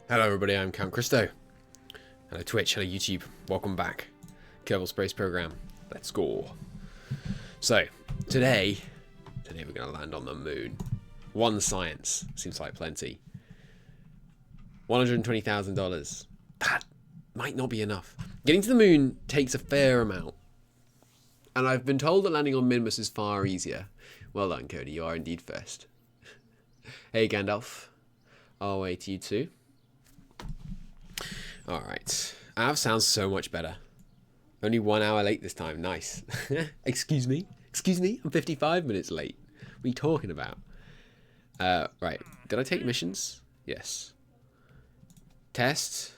Hello everybody, I'm Count Christo. Hello Twitch, hello YouTube, welcome back. Kerbal Space Program, let's go. So, today we're going to land on the moon. One science, seems like plenty. $120,000. That might not be enough. Getting to the moon takes a fair amount. And I've been told that landing on Minmus is far easier. Well done Cody, you are indeed first. Hey Gandalf, I'll wait you too. Alright. Av sounds so much better. Only 1 hour late this time. Nice. Excuse me? Excuse me? I'm 55 minutes late. What are you talking about? Right. Did I take missions? Yes. Test.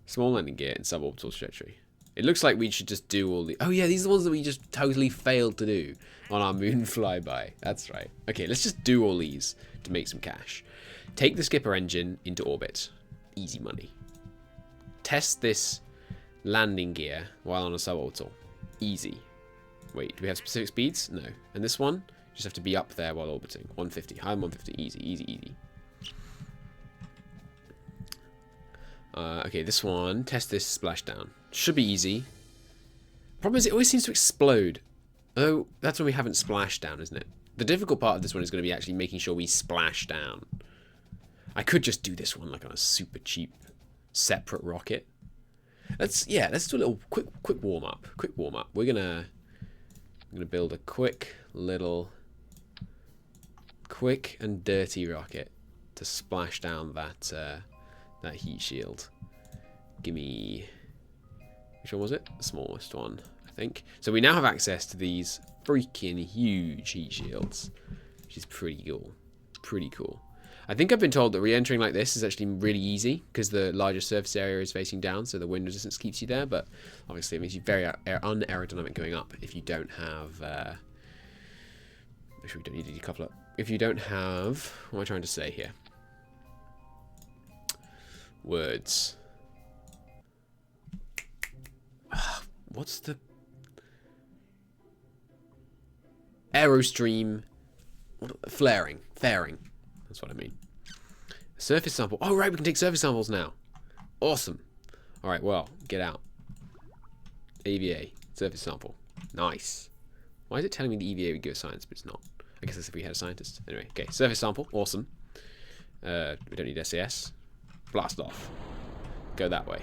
Small landing gear and suborbital trajectory. It looks like we should just do all the... Oh yeah, these are the ones that we just totally failed to do on our moon flyby. That's right. Okay, let's just do all these to make some cash. Take the skipper engine into orbit. Easy money. Test this landing gear while on a suborbital. Easy. Wait, do we have specific speeds? No. And this one? You just have to be up there while orbiting. 150. Higher than 150. Easy, easy, easy. Okay, this one. Test this splashdown. Should be easy. Problem is, it always seems to explode. Oh, that's when we haven't splashed down, isn't it? The difficult part of this one is going to be actually making sure we splash down. I could just do this one like on a super cheap separate rocket. Let's do a little quick warm up. We're gonna build a quick and dirty rocket to splash down that that heat shield. Give me, which one was it? The smallest one, I think. So we now have access to these freaking huge heat shields, which is pretty cool. Pretty cool. I think I've been told that re-entering like this is actually really easy because the larger surface area is facing down, so the wind resistance keeps you there. But obviously, it makes you very unaerodynamic going up if you don't have. Actually, we don't need to decouple it. If you don't have, what am I trying to say here? Words. What's the aerostream? Flaring. That's what I mean. Surface sample. Oh, right, we can take surface samples now. Awesome. All right, well, get out. AVA. Surface sample. Nice. Why is it telling me the EVA would give a science, but it's not? I guess that's if we had a scientist. Anyway, okay, surface sample. Awesome. We don't need SAS. Blast off. Go that way.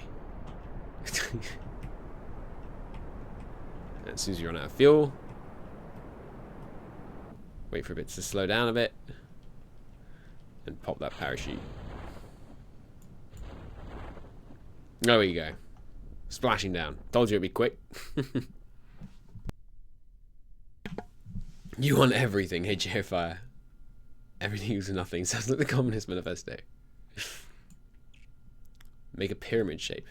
As soon as you run out of fuel, wait for a bit to slow down a bit. And pop that parachute. There we go. Splashing down. Told you it'd be quick. You want everything, hey JFire. Everything is nothing. Sounds like the Communist Manifesto. Make a pyramid shape.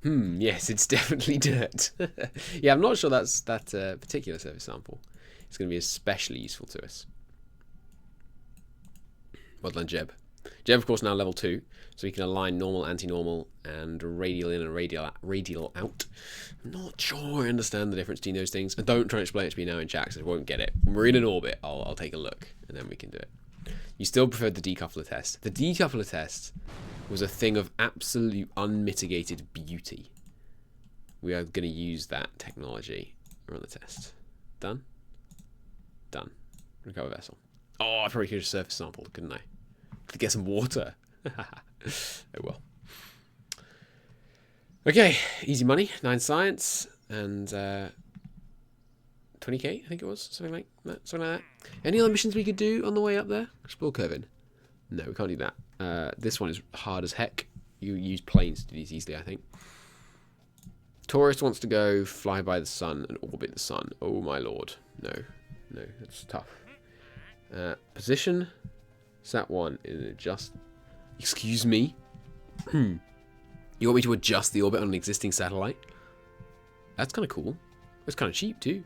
Yes, it's definitely dirt. Yeah, I'm not sure that's that particular surface sample. It's going to be especially useful to us. Well done, Jeb. Jeb, of course, now level 2, so he can align normal, anti-normal, and radial in and radial out. I'm not sure I understand the difference between those things. And don't try and explain it to me now in chat, because I won't get it. When we're in an orbit, I'll take a look, and then we can do it. You still preferred the decoupler test. The decoupler test was a thing of absolute unmitigated beauty. We are going to use that technology. Run the test. Done? Done. Recover vessel. Oh, I probably could have surface sampled, couldn't I? To get some water. Oh well. Okay, easy money. 9 science and 20k, I think it was, something like that. Any other missions we could do on the way up there? Explore Kerbin. No, we can't do that. This one is hard as heck. You use planes to do these easily, I think. Tourist wants to go fly by the sun and orbit the sun. Oh my lord, no, that's tough. Position. Sat 1 in adjust. Excuse me? You want me to adjust the orbit on an existing satellite? That's kind of cool. It's kind of cheap too.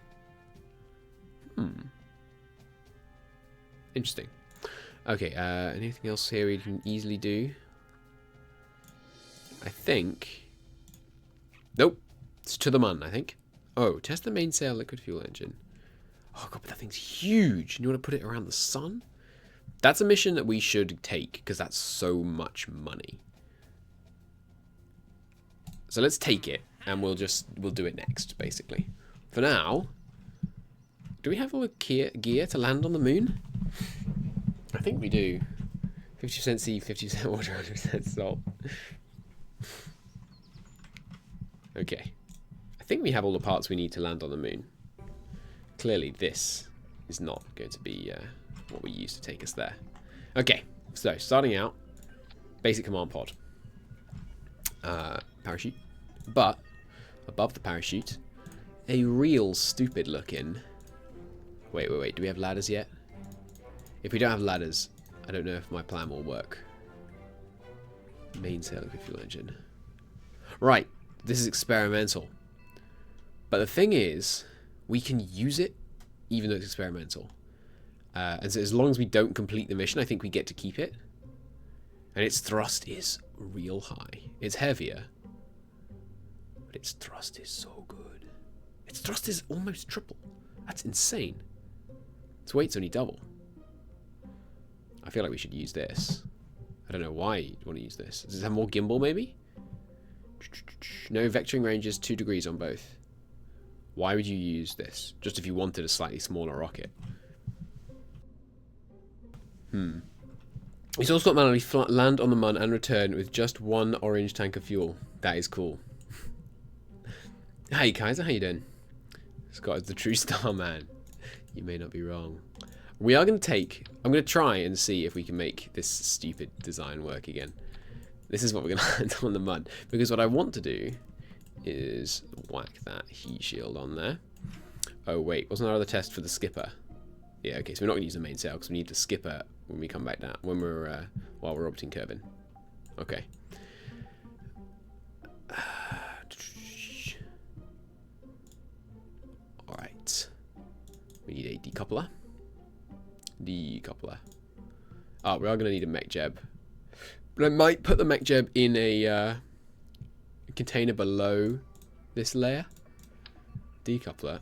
Interesting. Okay, anything else here we can easily do? I think... Nope. It's to the mun, I think. Oh, test the mainsail liquid fuel engine. Oh god, but that thing's huge. And you want to put it around the sun? That's a mission that we should take, because that's so much money. So let's take it, and we'll do it next, basically. For now, do we have all the gear to land on the moon? I think we do. 50% sea, 50% water, 100% salt. Okay. I think we have all the parts we need to land on the moon. Clearly, this is not going to be what we use to take us there. Okay, so starting out, basic command pod. Parachute. But, above the parachute, a real stupid looking... Wait, do we have ladders yet? If we don't have ladders, I don't know if my plan will work. Mainsail liquid fuel engine. Right, this is experimental. But the thing is, we can use it even though it's experimental. And so as long as we don't complete the mission, I think we get to keep it. And its thrust is real high. It's heavier. But its thrust is so good. Its thrust is almost triple. That's insane. Its weight's only double. I feel like we should use this. I don't know why you'd want to use this. Does it have more gimbal, maybe? No, vectoring range is 2 degrees on both. Why would you use this? Just if you wanted a slightly smaller rocket. It's also got manually land on the Mun and return with just 1 orange tank of fuel. That is cool. Hey Kaiser, how you doing? Scott is the true star man. You may not be wrong. We are going to take... I'm going to try and see if we can make this stupid design work again. This is what we're going to land on the Mun. Because what I want to do is whack that heat shield on there. Oh wait, wasn't there other test for the skipper? Yeah, okay, so we're not going to use the mainsail because we need the skipper when we come back down, when we're while we're orbiting Kerbin. Okay. All right. We need a decoupler. Oh, we are going to need a mech jeb. But I might put the mech jeb in a container below this layer. Decoupler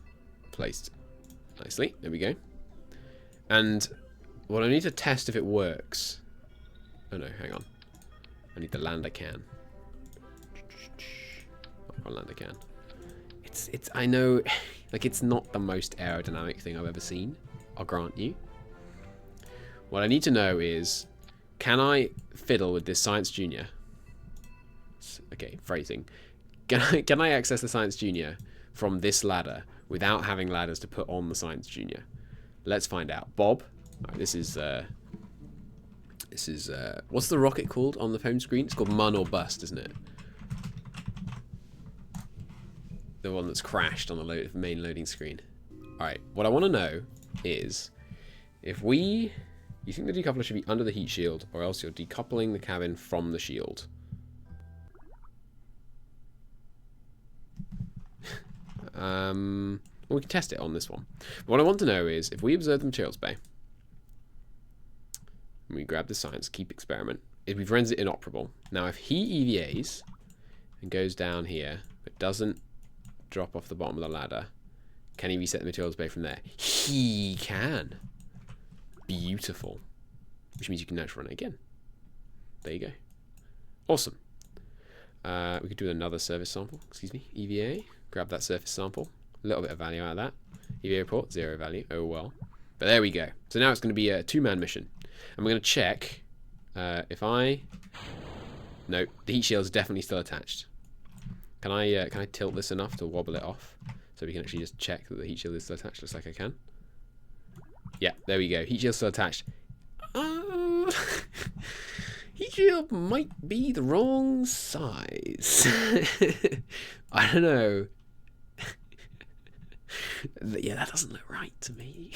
placed nicely. There we go. And well, I need to test if it works. Oh no, hang on. I need the lander can. Oh, lander can. It's I know, like it's not the most aerodynamic thing I've ever seen. I'll grant you. What I need to know is, can I fiddle with this Science Junior? Okay, phrasing. Can I access the Science Junior from this ladder without having ladders to put on the Science Junior? Let's find out. Bob, right, this is what's the rocket called on the home screen? It's called Mun or Bust, isn't it? The one that's crashed on the main loading screen. Alright, what I want to know is if you think the decoupler should be under the heat shield, or else you're decoupling the cabin from the shield. Well, we can test it on this one. But what I want to know is, if we observe the materials bay, and we grab the science, keep experiment, if we've rendered it inoperable. Now, if he EVAs and goes down here, but doesn't drop off the bottom of the ladder, can he reset the materials bay from there? He can. Beautiful. Which means you can naturally run it again. There you go. Awesome. We could do another surface sample. Excuse me. EVA. Grab that surface sample. A little bit of value out of that. EVA report, 0 value. Oh well. But there we go. So now it's going to be a 2-man mission. And we're going to check if I... No, the heat shield is definitely still attached. Can I tilt this enough to wobble it off? So we can actually just check that the heat shield is still attached. Looks like I can. Yeah, there we go. Heat shield still attached. Heat shield might be the wrong size. I don't know. Yeah, that doesn't look right to me.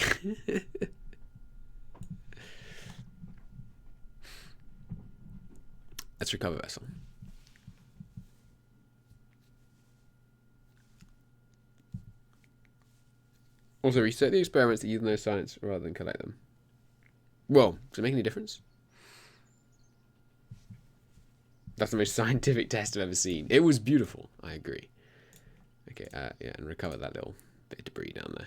Let's recover vessel. Also, reset the experiments that use no science rather than collect them. Well, does it make any difference? That's the most scientific test I've ever seen. It was beautiful. I agree. Okay, yeah, and recover that little bit of debris down there.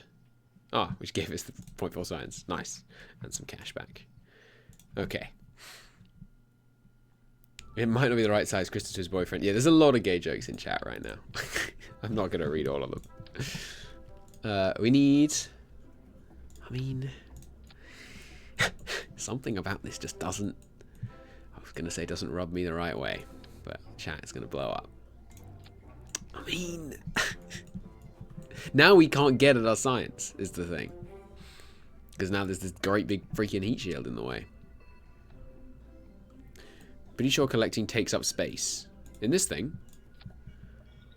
Ah, which gave us the 0.4 science. Nice. And some cash back. Okay. It might not be the right size, Krista to his boyfriend. Yeah, there's a lot of gay jokes in chat right now. I'm not going to read all of them. We need... I mean... something about this just doesn't... I was going to say doesn't rub me the right way. But chat is going to blow up. I mean... now we can't get at our science, is the thing. Because now there's this great big freaking heat shield in the way. Pretty sure collecting takes up space. In this thing?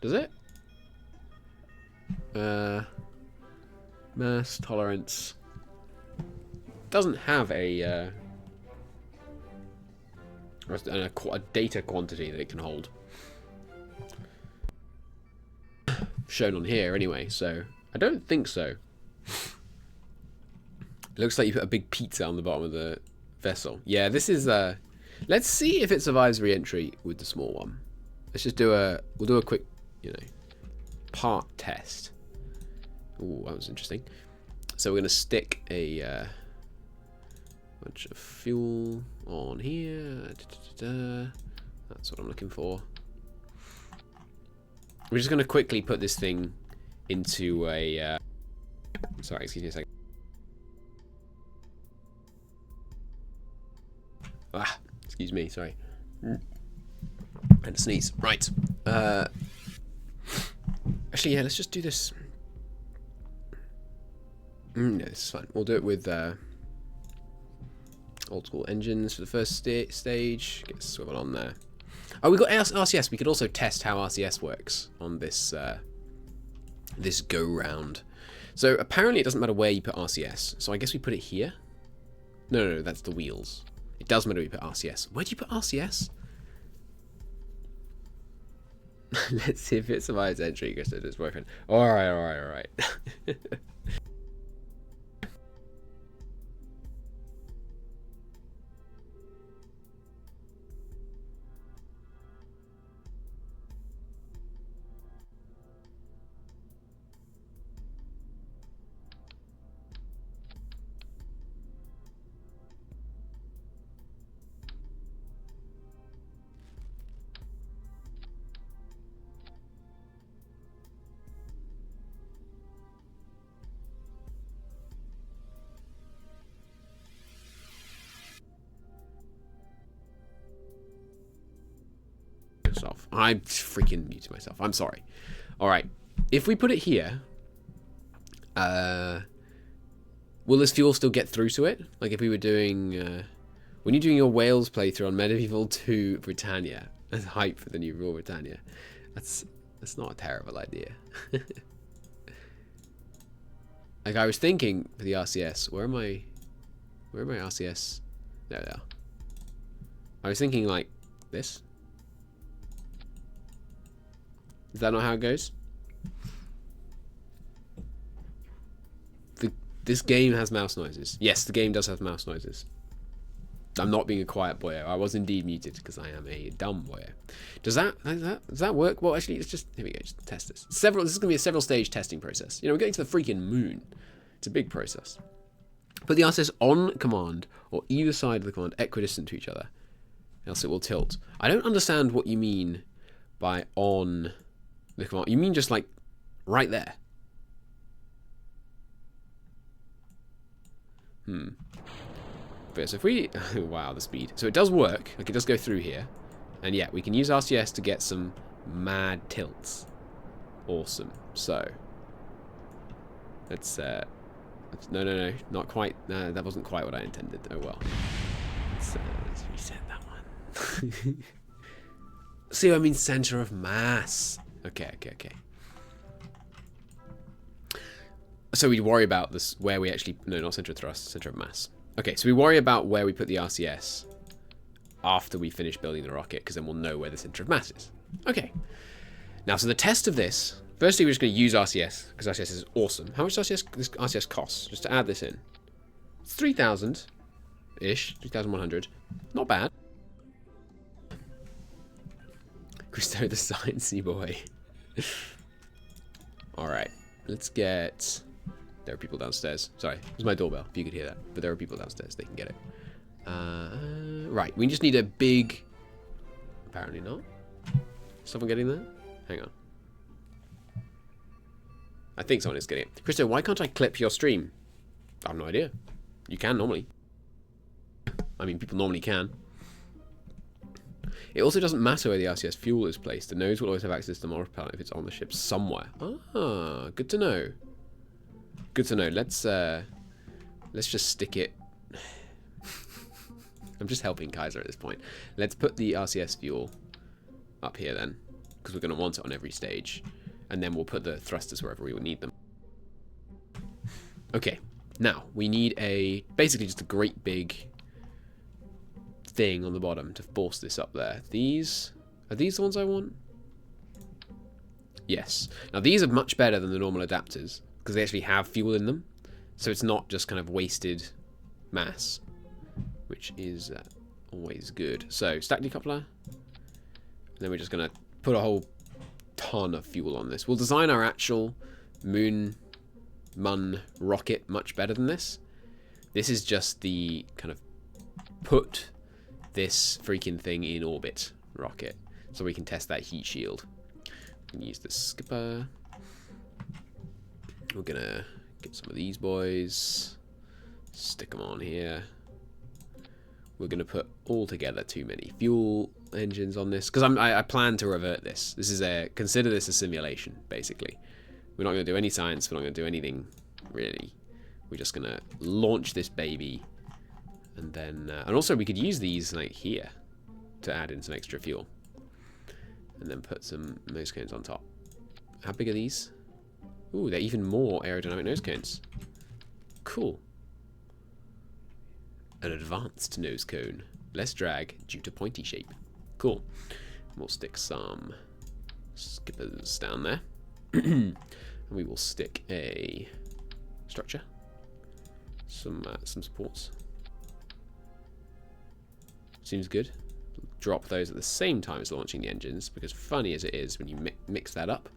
Does it? Mass tolerance. Doesn't have a data quantity that it can hold. Shown on here anyway, so I don't think so. It looks like you put a big pizza on the bottom of the vessel. Yeah, this is let's see if it survives re-entry with the small one. Let's just do we'll do a quick, you know, part test. Ooh, that was interesting. So we're gonna stick a bunch of fuel on here. That's what I'm looking for. We're just gonna quickly put this thing into a. Sorry, excuse me a second. Ah, excuse me, sorry. And a sneeze. Right. Actually, yeah, let's just do this. No, this is fine. We'll do it with old school engines for the first stage. Get a swivel on there. Oh, we got RCS. We could also test how RCS works on this this go round. So apparently it doesn't matter where you put RCS. So I guess we put it here. No, that's the wheels. It does matter where you put RCS. Where do you put RCS? Let's see if it survives entry. Goes to his boyfriend. All right. I'm freaking muting myself. I'm sorry. All right. If we put it here, will this fuel still get through to it? Like if we were doing, when you're doing your Wales playthrough on Medieval 2 Britannia, as hype for the new Royal Britannia, that's not a terrible idea. Like I was thinking for the RCS, where are my RCS? There they are. I was thinking like this. Is that not how it goes? This game has mouse noises. Yes, the game does have mouse noises. I'm not being a quiet boy. I was indeed muted because I am a dumb boy. Does that work? Well, actually, it's just here we go. Just test this. This is gonna be a several stage testing process. You know, we're getting to the freaking moon. It's a big process. Put the RCS on command or either side of the command equidistant to each other, else it will tilt. I don't understand what you mean by on the command. You mean just like right there? But so if we, wow, the speed. So it does work. Like it does go through here, and yeah, we can use RCS to get some mad tilts. Awesome. So let's no, not quite. No, that wasn't quite what I intended. Oh well. Let's reset that one. See what I mean? Center of mass. Okay. So we worry about this where we actually... No, not center of thrust, center of mass. Okay, so we worry about where we put the RCS after we finish building the rocket, because then we'll know where the center of mass is. Okay. Now, so the test of this... Firstly, we're just going to use RCS, because RCS is awesome. How much does this RCS costs? Just to add this in. It's 3,000-ish. 3,100. Not bad. Christo the sciencey boy. Alright. Let's get... There are people downstairs. Sorry, it was my doorbell, if you could hear that. But there are people downstairs. They can get it. Right, we just need a big... Apparently not. Someone getting there? Hang on. I think someone is getting it. Christo, why can't I clip your stream? I have no idea. You can normally. I mean, people normally can. It also doesn't matter where the RCS fuel is placed. The nodes will always have access to the motor pallet if it's on the ship somewhere. Ah, good to know. Good to know. Let's just stick it. I'm just helping Kaiser at this point. Let's put the RCS fuel up here then, because we're going to want it on every stage. And then we'll put the thrusters wherever we will need them. Okay, now we need basically just a great big thing on the bottom to force this up there. Are these the ones I want? Yes. Now these are much better than the normal adapters because they actually have fuel in them. So it's not just kind of wasted mass, which is always good. So stack decoupler. And then we're just going to put a whole ton of fuel on this. We'll design our actual mun rocket much better than this. This is just the kind of put this freaking thing in orbit rocket so we can test that heat shield. We can use the skipper. We're gonna get some of these boys, stick them on here. We're gonna put all together too many fuel engines on this because I plan to revert this. This is consider this a simulation basically. We're not gonna do any science. We're not gonna do anything really. We're just gonna launch this baby, and then and also we could use these like here to add in some extra fuel, and then put some nose cones on top. How big are these? Ooh, they're even more aerodynamic nose cones. Cool. An advanced nose cone. Less drag due to pointy shape. Cool. We'll stick some skippers down there. And we will stick a structure. Some supports. Seems good. Drop those at the same time as launching the engines, because funny as it is, when you mix that up,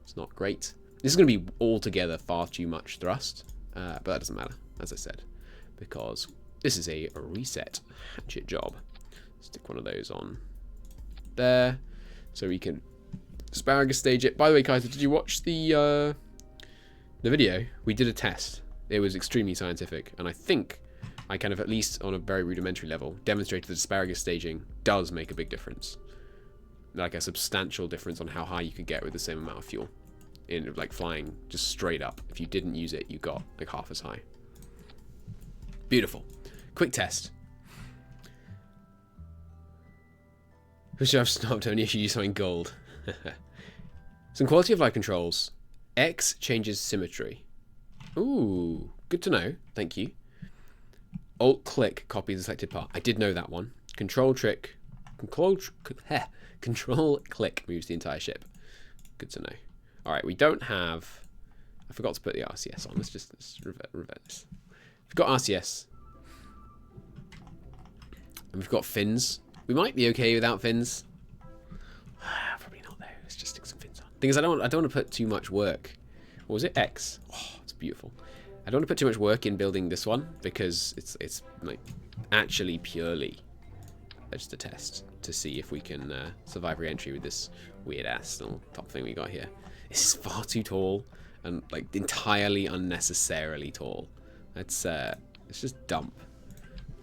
it's not great. This is going to be altogether far too much thrust, but that doesn't matter, as I said, because this is a reset hatchet job. Stick one of those on there, so we can asparagus stage it. By the way, Kaiser, did you watch the video? We did a test. It was extremely scientific, and I think I kind of, at least on a very rudimentary level, demonstrated that asparagus staging does make a big difference. Like a substantial difference on how high you could get with the same amount of fuel. In like flying just straight up. If you didn't use it, you got like half as high. Beautiful. Quick test. Wish I've stopped, only if you use something gold. Some quality of life controls. X changes symmetry. Ooh, good to know. Thank you. Alt click copies the selected part. I did know that one. Control click moves the entire ship. Good to know. Alright, we don't have... I forgot to put the RCS on. Let's revert this. We've got RCS. And we've got fins. We might be okay without fins. Probably not though. Let's just stick some fins on. Thing is, I don't want to put too much work. What was it? X. Oh, it's beautiful. I don't want to put too much work in building this one because it's like actually purely just a test to see if we can survive re-entry with this weird ass little top thing we got here. This is far too tall and like entirely unnecessarily tall. Let's just dump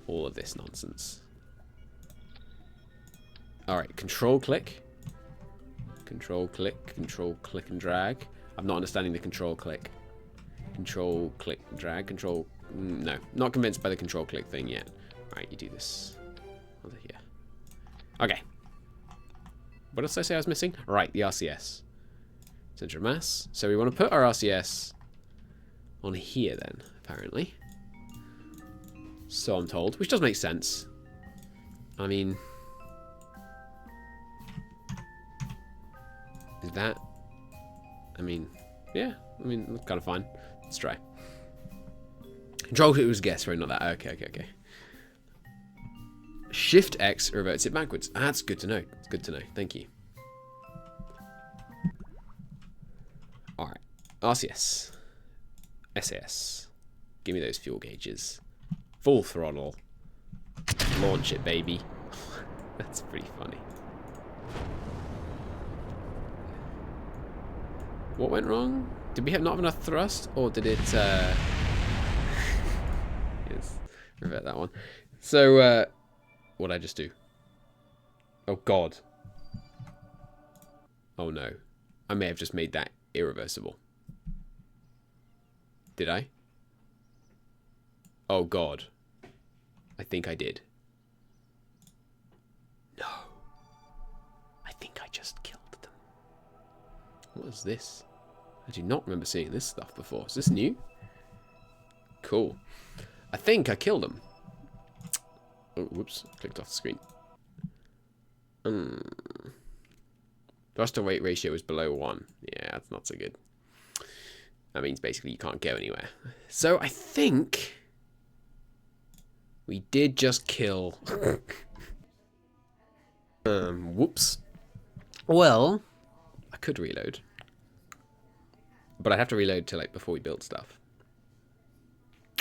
all of this nonsense. All right, control click and drag. I'm not understanding the control click. Control click drag. No, not convinced by the control click thing yet. All right, you do this over here. Okay. What else did I say I was missing? All right, the RCS. Center of mass. So we want to put our RCS on here then, apparently. So I'm told, which does make sense. I mean, is that? I mean, yeah. I mean, that's kind of fine. Let's try. Control click was guess, right? Not that. Okay. Shift X reverts it backwards. That's good to know. It's good to know. Thank you. Alright. RCS. SAS. Give me those fuel gauges. Full throttle. Launch it, baby. That's pretty funny. What went wrong? Did we not have enough thrust, or did it? Yes, revert that one. So, what did I just do? Oh God. Oh no. I may have just made that irreversible. Did I? Oh God. I think I did. No. I think I just killed them. What is this? I do not remember seeing this stuff before. Is this new? Cool. I think I killed them. Oh, whoops. Clicked off the screen. Thrust to weight ratio is below 1. Yeah, that's not so good. That means basically you can't go anywhere. So I think we did just kill. Whoops. Well, I could reload, but I'd have to reload to like before we build stuff.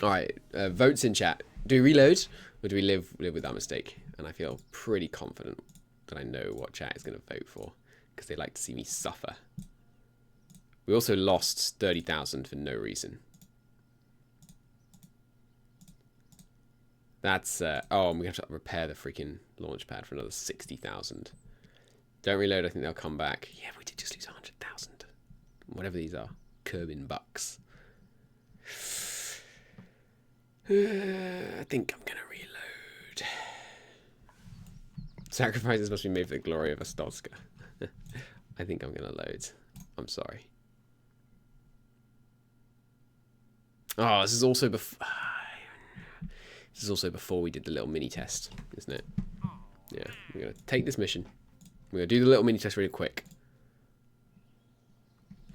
All right, votes in chat. Do we reload or do we live with that mistake? And I feel pretty confident that I know what chat is going to vote for because they like to see me suffer. We also lost 30,000 for no reason. That's, oh, and we have to repair the freaking launch pad for another 60,000. Don't reload, I think they'll come back. Yeah, we did just lose 100,000. Whatever these are. Kerbin bucks. I think I'm going to reload. Sacrifices must be made for the glory of Astolska. I think I'm going to load. I'm sorry. Oh, this is also before. This is also before we did the little mini test, isn't it? Yeah, we're gonna take this mission. We're gonna do the little mini test really quick.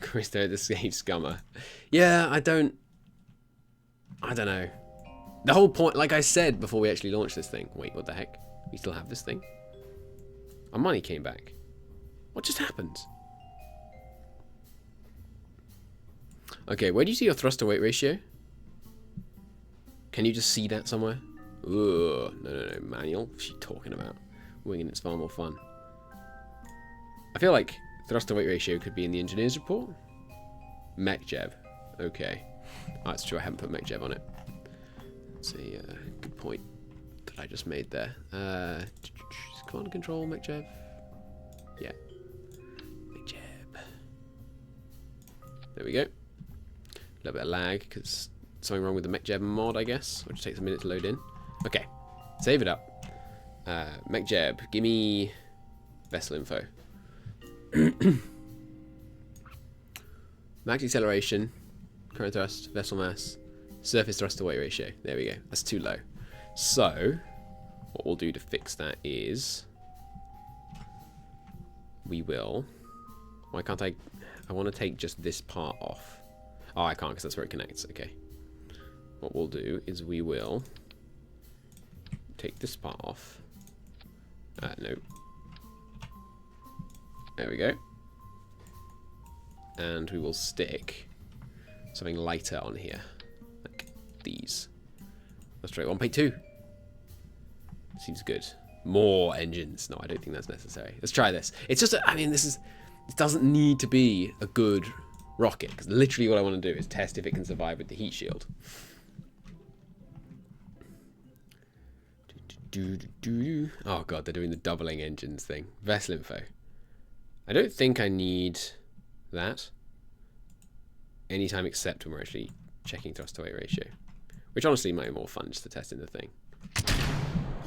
Christo, the escaped scummer. Yeah, I don't know. The whole point, like I said before we actually launched this thing. Wait, what the heck? We still have this thing? Our money came back. What just happened? Okay, where do you see your thrust to weight ratio? Can you just see that somewhere? Ugh, no, manual. What's she talking about? Winging it's far more fun. I feel like thrust to weight ratio could be in the engineer's report. Mech Jeb. Okay. Oh, that's true, I haven't put Mech Jeb on it. That's a good point that I just made there. Command and control, Mech Jeb. Yeah. Mech Jeb. There we go. A little bit of lag, because something wrong with the Mech Jeb mod, I guess, which takes a minute to load in. Okay, save it up. Mech Jeb, give me vessel info. Max acceleration, current thrust, vessel mass, surface thrust to weight ratio. There we go. That's too low. So, what we'll do to fix that is we will. Why can't I want to take just this part off. Oh, I can't because that's where it connects. Okay. What we'll do is we will take this part off. No. There we go. And we will stick something lighter on here. Like these. Let's try 1.2. Seems good. More engines. No, I don't think that's necessary. Let's try this. It's just, I mean, it doesn't need to be a good rocket. Because literally what I want to do is test if it can survive with the heat shield. Oh god, they're doing the doubling engines thing. Vessel info. I don't think I need that anytime except when we're actually checking thrust to weight ratio, which honestly might be more fun just to test in the thing.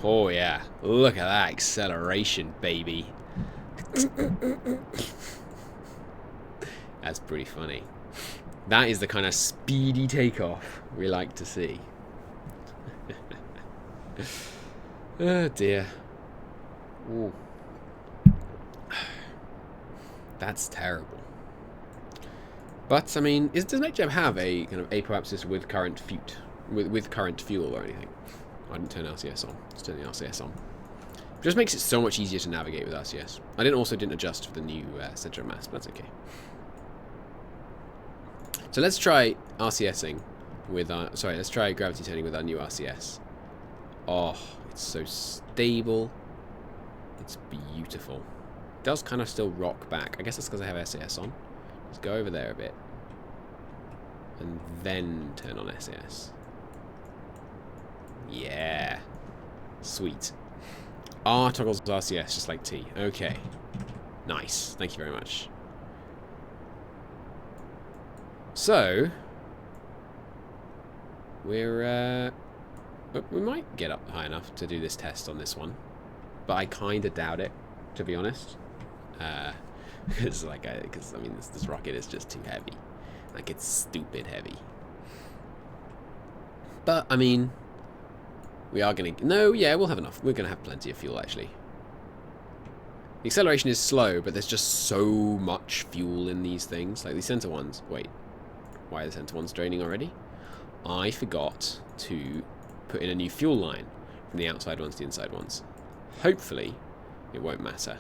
Oh yeah, look at that acceleration, baby. That's pretty funny. That is the kind of speedy takeoff we like to see. Oh dear. Ooh. That's terrible. But I mean, does Mech Jeb have a kind of apoapsis with current fuel or anything? I didn't turn RCS on. Let's turn the RCS on. It just makes it so much easier to navigate with RCS. I didn't adjust for the new center of mass, but that's okay. So let's try RCSing with our let's try gravity turning with our new RCS. Oh, It's so stable. It's beautiful. It does kind of still rock back. I guess that's because I have SAS on. Let's go over there a bit. And then turn on SAS. Yeah. Sweet. R toggles RCS, just like T. Okay. Nice. Thank you very much. So, we're, we might get up high enough to do this test on this one. But I kind of doubt it, to be honest. Because, I mean, this rocket is just too heavy. Like, it's stupid heavy. But, I mean, we are going to... No, yeah, we'll have enough. We're going to have plenty of fuel, actually. The acceleration is slow, but there's just so much fuel in these things. Like, the center ones... Wait. Why are the center ones draining already? I forgot to put in a new fuel line from the outside ones to the inside ones. Hopefully, it won't matter.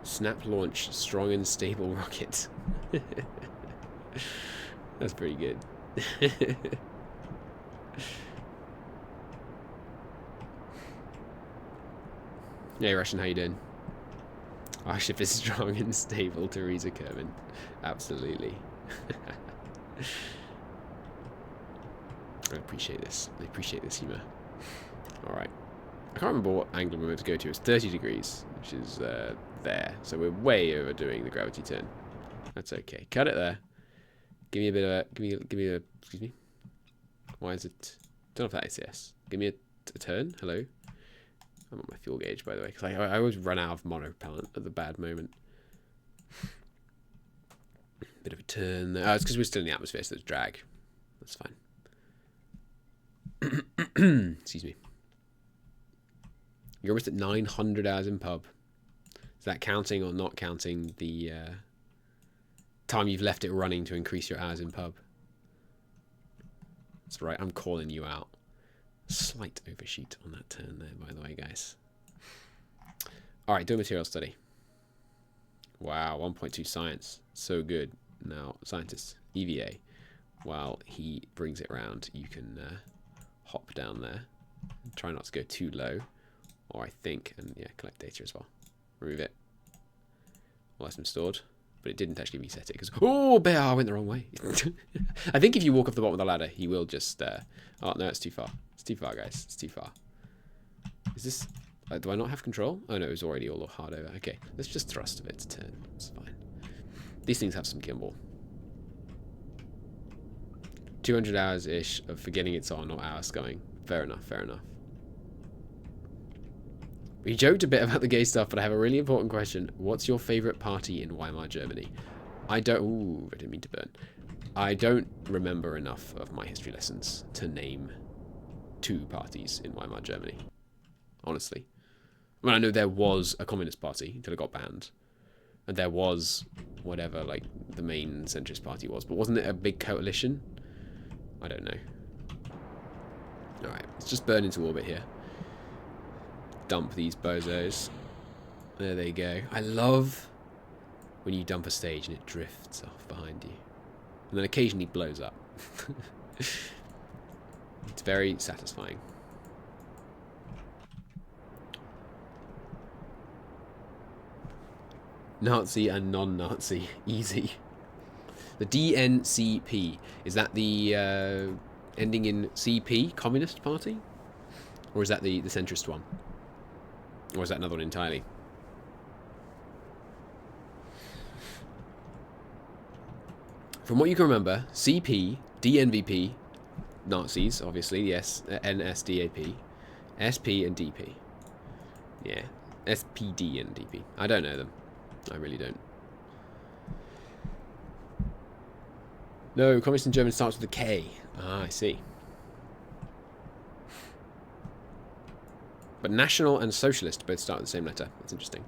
Snap launch strong and stable rocket. That's pretty good. Hey Russian, how you doing? Our ship is strong and stable, Teresa Kerbin. Absolutely. I appreciate this. I appreciate this humour. Alright. I can't remember what angle we're meant to go to. It's 30 degrees, which is there. So we're way overdoing the gravity turn. That's okay. Cut it there. Give me a bit of a... Give me a... Excuse me? Why is it... Don't know if that is yes. Give me a turn. Hello. I'm on my fuel gauge, by the way, because I always run out of monopropellant at the bad moment. Bit of a turn there. Oh, it's because we're still in the atmosphere, so there's drag. That's fine. Excuse me. You're almost at 900 hours in pub. Is that counting or not counting the time you've left it running to increase your hours in pub? That's right, I'm calling you out. Slight overshoot on that turn there, by the way, guys. Alright, do a material study. Wow, 1.2 science. So good. Now, scientists, EVA. While he brings it around, you can hop down there. Try not to go too low. Or I think, and yeah, collect data as well. Remove it. Well, that's been stored. But it didn't actually reset it because... Oh, bear! I went the wrong way. I think if you walk off the bottom of the ladder, he will just... Oh, no, it's too far. It's too far, guys. It's too far. Is this... do I not have control? Oh, no, it was already all hard over. Okay, let's just thrust of it to turn. It's fine. These things have some gimbal. 200 hours-ish of forgetting it's on or hours going. Fair enough, fair enough. We joked a bit about the gay stuff, but I have a really important question. What's your favourite party in Weimar, Germany? I don't... Ooh, I didn't mean to burn. I don't remember enough of my history lessons to name 2 parties in Weimar, Germany. Honestly. I mean, I know there was a communist party until it got banned. And there was whatever, like, the main centrist party was. But wasn't it a big coalition? I don't know. Alright, let's just burn into orbit here. Dump these bozos. There they go. I love when you dump a stage and it drifts off behind you. And then occasionally blows up. It's very satisfying. Nazi and non-Nazi. Easy. The DNCP. Is that the ending in CP? Communist Party? Or is that the centrist one? Or is that another one entirely? From what you can remember, CP, DNVP, Nazis, obviously, yes, NSDAP, SP and DP. Yeah, SPD and DP. I don't know them. I really don't. No, communist in German starts with a K. Ah, I see. But national and socialist both start with the same letter. That's interesting.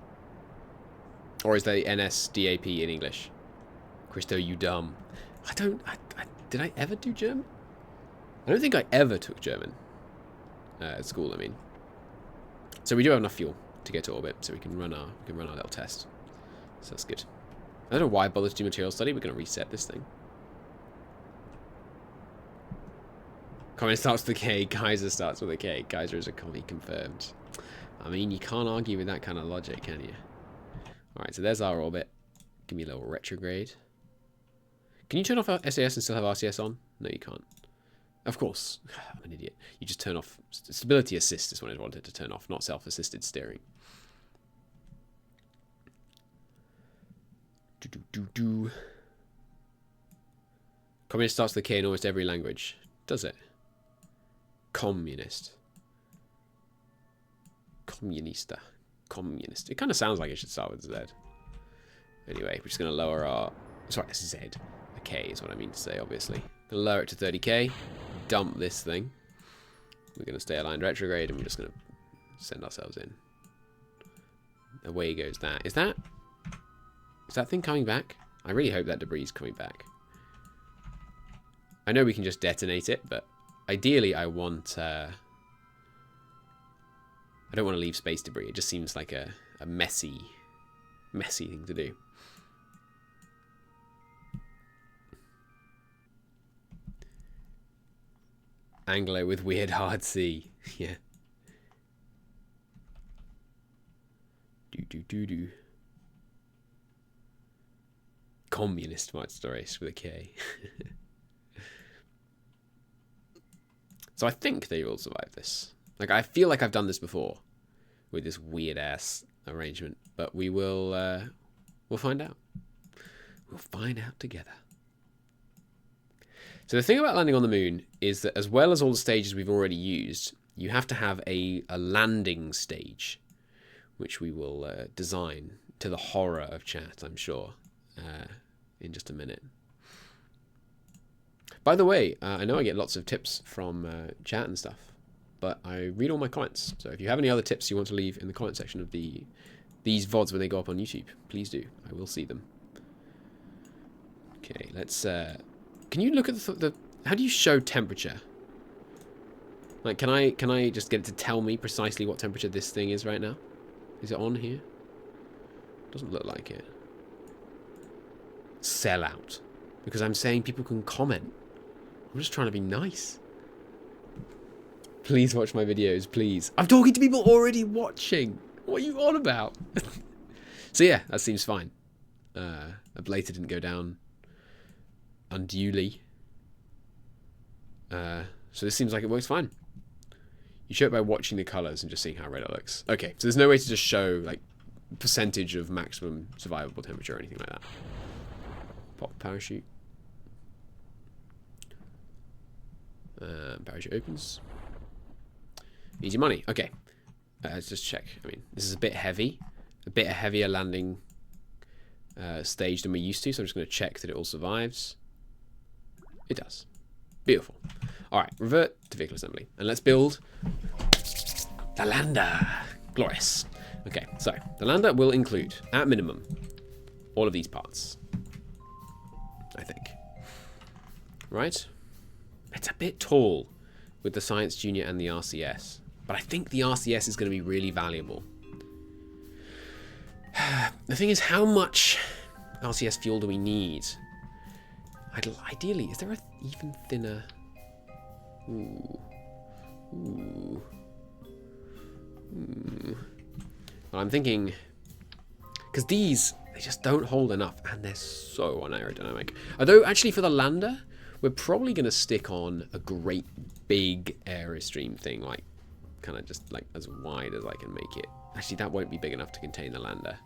Or is they NSDAP in English? Christo, you dumb. Did I ever do German? I don't think I ever took German. At school, I mean. So we do have enough fuel to get to orbit, so we can run our little test. So that's good. I don't know why I bothered to do material study. We're going to reset this thing. Comment starts with a K. Kaiser starts with a K. Kaiser is a commie confirmed. I mean, you can't argue with that kind of logic, can you? Alright, so there's our orbit. Give me a little retrograde. Can you turn off SAS and still have RCS on? No, you can't. Of course. I'm an idiot. You just turn off... Stability assist is what I wanted to turn off, not self-assisted steering. Communist starts with a K in almost every language. Does it? Communist. Comunista. Communist. It kind of sounds like it should start with Z. Anyway, we're just going to lower our... Sorry, Z. A K is what I mean to say, obviously. Going to lower it to 30k. Dump this thing. We're going to stay aligned retrograde, and we're just going to send ourselves in. Away goes that. Is that thing coming back? I really hope that debris is coming back. I know we can just detonate it, but ideally I want... I don't want to leave space debris. It just seems like a messy thing to do. Anglo with weird hard C. Yeah. Do. Communist monster race with a K. So I think they will survive this. Like, I feel like I've done this before with this weird ass arrangement, but we will we'll find out. We'll find out together. So the thing about landing on the moon is that as well as all the stages we've already used, you have to have a landing stage, which we will design to the horror of chat, I'm sure, in just a minute. By the way, I know I get lots of tips from chat and stuff, but I read all my comments. So if you have any other tips you want to leave in the comment section of these VODs when they go up on YouTube, please do. I will see them. Okay, let's... can you look at the... How do you show temperature? Like, can I just get it to tell me precisely what temperature this thing is right now? Is it on here? Doesn't look like it. Sell out. Because I'm saying people can comment. I'm just trying to be nice. Please watch my videos, please. I'm talking to people already watching. What are you on about? So yeah, that seems fine. Ablator didn't go down unduly. So this seems like it works fine. You show it by watching the colours and just seeing how red it looks. Okay, so there's no way to just show like percentage of maximum survivable temperature or anything like that. Pop parachute. Parachute opens. Easy money. Okay. Let's just check. I mean, this is a bit heavy. A bit heavier landing stage than we're used to, so I'm just going to check that it all survives. It does. Beautiful. Alright, revert to vehicle assembly. And let's build the lander. Glorious. Okay, so the lander will include, at minimum, all of these parts. I think. Right? It's a bit tall with the Science Junior and the RCS. But I think the RCS is going to be really valuable. The thing is, how much RCS fuel do we need? Ideally, is there an even thinner... Ooh. Well, I'm thinking... Because these, they just don't hold enough. And they're so unaerodynamic. Although, actually, for the lander, we're probably going to stick on a great big Aerostream thing. Like, kind of just like as wide as I can make it. Actually, that won't be big enough to contain the lander.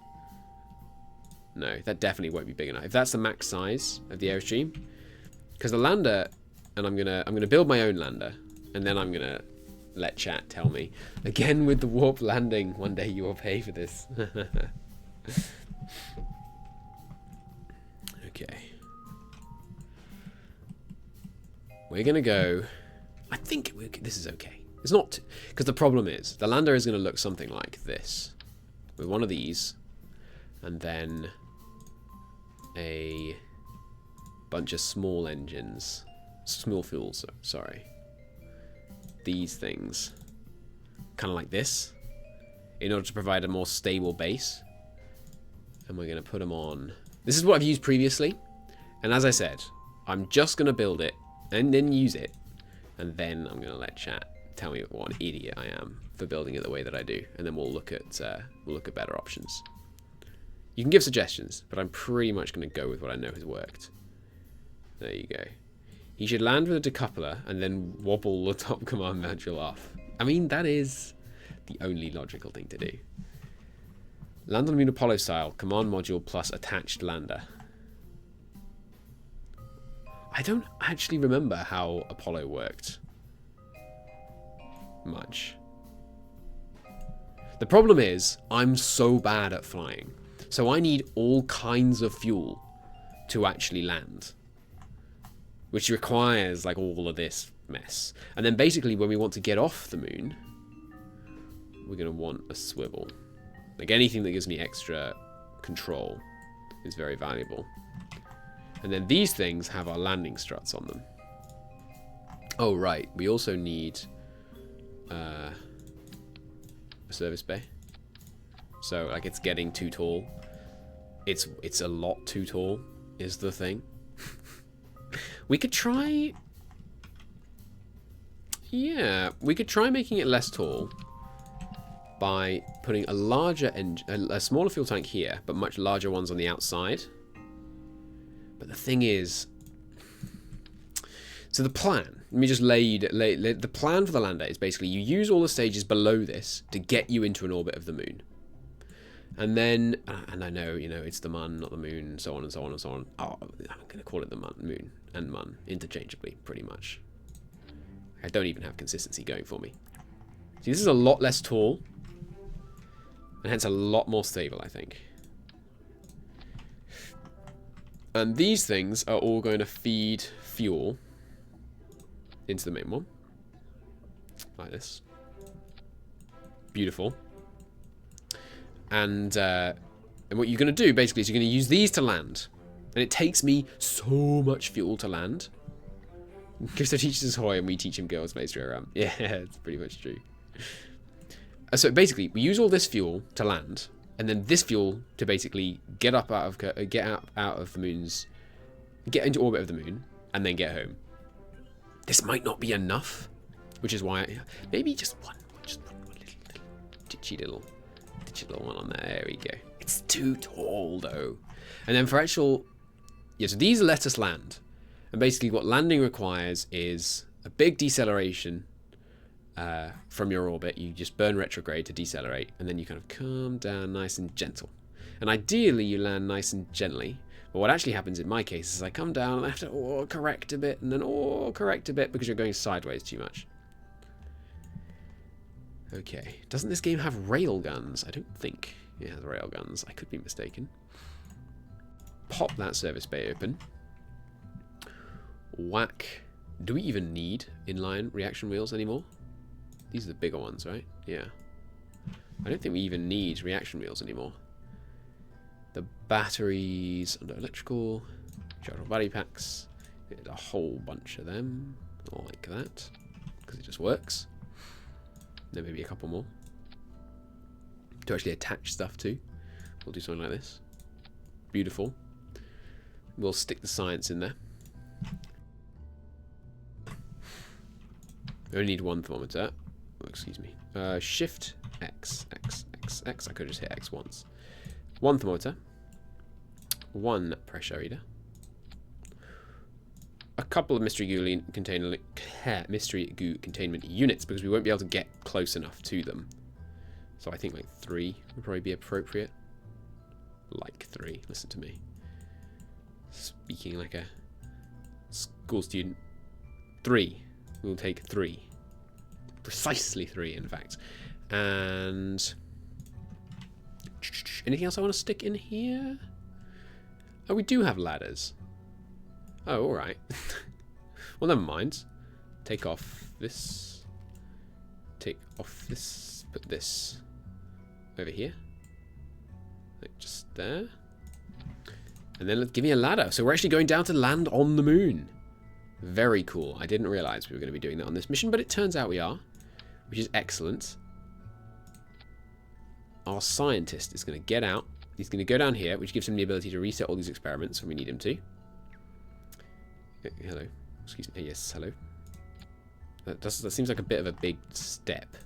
No, that definitely won't be big enough. If that's the max size of the Aerostream, because the lander, and I'm gonna build my own lander, and then I'm gonna let chat tell me again with the warp landing. One day you will pay for this. Okay, we're gonna go. I think this is okay. It's not, because the problem is the lander is gonna look something like this, with one of these, and then a bunch of small engines, small fuels, sorry. These things, kind of like this, in order to provide a more stable base. And we're going to put them on. This is what I've used previously. And as I said, I'm just going to build it and then use it And then I'm going to let chat tell me what an idiot I am for building it the way that I do. And then we'll look at better options. You can give suggestions, but I'm pretty much going to go with what I know has worked. There you go. He should land with a decoupler and then wobble the top command module off. I mean, that is the only logical thing to do. Land on the moon Apollo style, command module plus attached lander. I don't actually remember how Apollo worked much. The problem is, I'm so bad at flying. So I need all kinds of fuel to actually land. Which requires like all of this mess. And then basically when we want to get off the moon, we're going to want a swivel. Like anything that gives me extra control is very valuable. And then these things have our landing struts on them. Oh, right. We also need a service bay. So, like, it's getting too tall. It's a lot too tall, is the thing. We could try... Yeah, we could try making it less tall by putting a smaller fuel tank here, but much larger ones on the outside. But the thing is, so the plan, let me just the plan for the lander is basically you use all the stages below this to get you into an orbit of the moon. And then, and I know, you know, it's the mun, not the moon, so on and so on and so on. Oh, I'm going to call it the moon and mun interchangeably, pretty much. I don't even have consistency going for me. See, this is a lot less tall, and hence a lot more stable, I think. And these things are all going to feed fuel into the main one. Like this. Beautiful. And what you're going to do, basically, is you're going to use these to land. And it takes me so much fuel to land. Gustav teaches us Hoy and we teach him Kerbal Space Program. Yeah, it's pretty much true. So basically, we use all this fuel to land. And then this fuel to basically get out of the moon's, get into orbit of the moon, and then get home. This might not be enough, which is why maybe just one little ditchy little one on there. There we go. It's too tall though. And then for actual, yeah. So these let us land, and basically what landing requires is a big deceleration. From your orbit, you just burn retrograde to decelerate, and then you kind of come down nice and gentle. And ideally, you land nice and gently. But what actually happens in my case is I come down and I have to correct a bit, and then correct a bit because you're going sideways too much. Okay, doesn't this game have rail guns? I don't think it has rail guns. I could be mistaken. Pop that service bay open. Whack. Do we even need inline reaction wheels anymore? These are the bigger ones, right? Yeah. I don't think we even need reaction wheels anymore. The batteries under electrical, chargeable battery packs. A whole bunch of them, like that, because it just works. Then maybe a couple more to actually attach stuff to. We'll do something like this. Beautiful. We'll stick the science in there. We only need one thermometer. Oh, excuse me. Shift X. I could just hit X once. One thermometer. One pressure reader. A couple of mystery goo containment units, because we won't be able to get close enough to them. So I think like 3 would probably be appropriate. Like 3. Listen to me. Speaking like a school student. 3. We'll take 3. Precisely 3, in fact. And anything else I want to stick in here? Oh, we do have ladders. Oh, alright. Well, never mind. Take off this. Take off this. Put this over here. Like just there. And then give me a ladder. So we're actually going down to land on the moon. Very cool. I didn't realize we were going to be doing that on this mission, but it turns out we are, which is excellent. Our scientist is going to get out. He's going to go down here, which gives him the ability to reset all these experiments when we need him to. Hello. Excuse me. Yes, hello. That seems like a bit of a big step.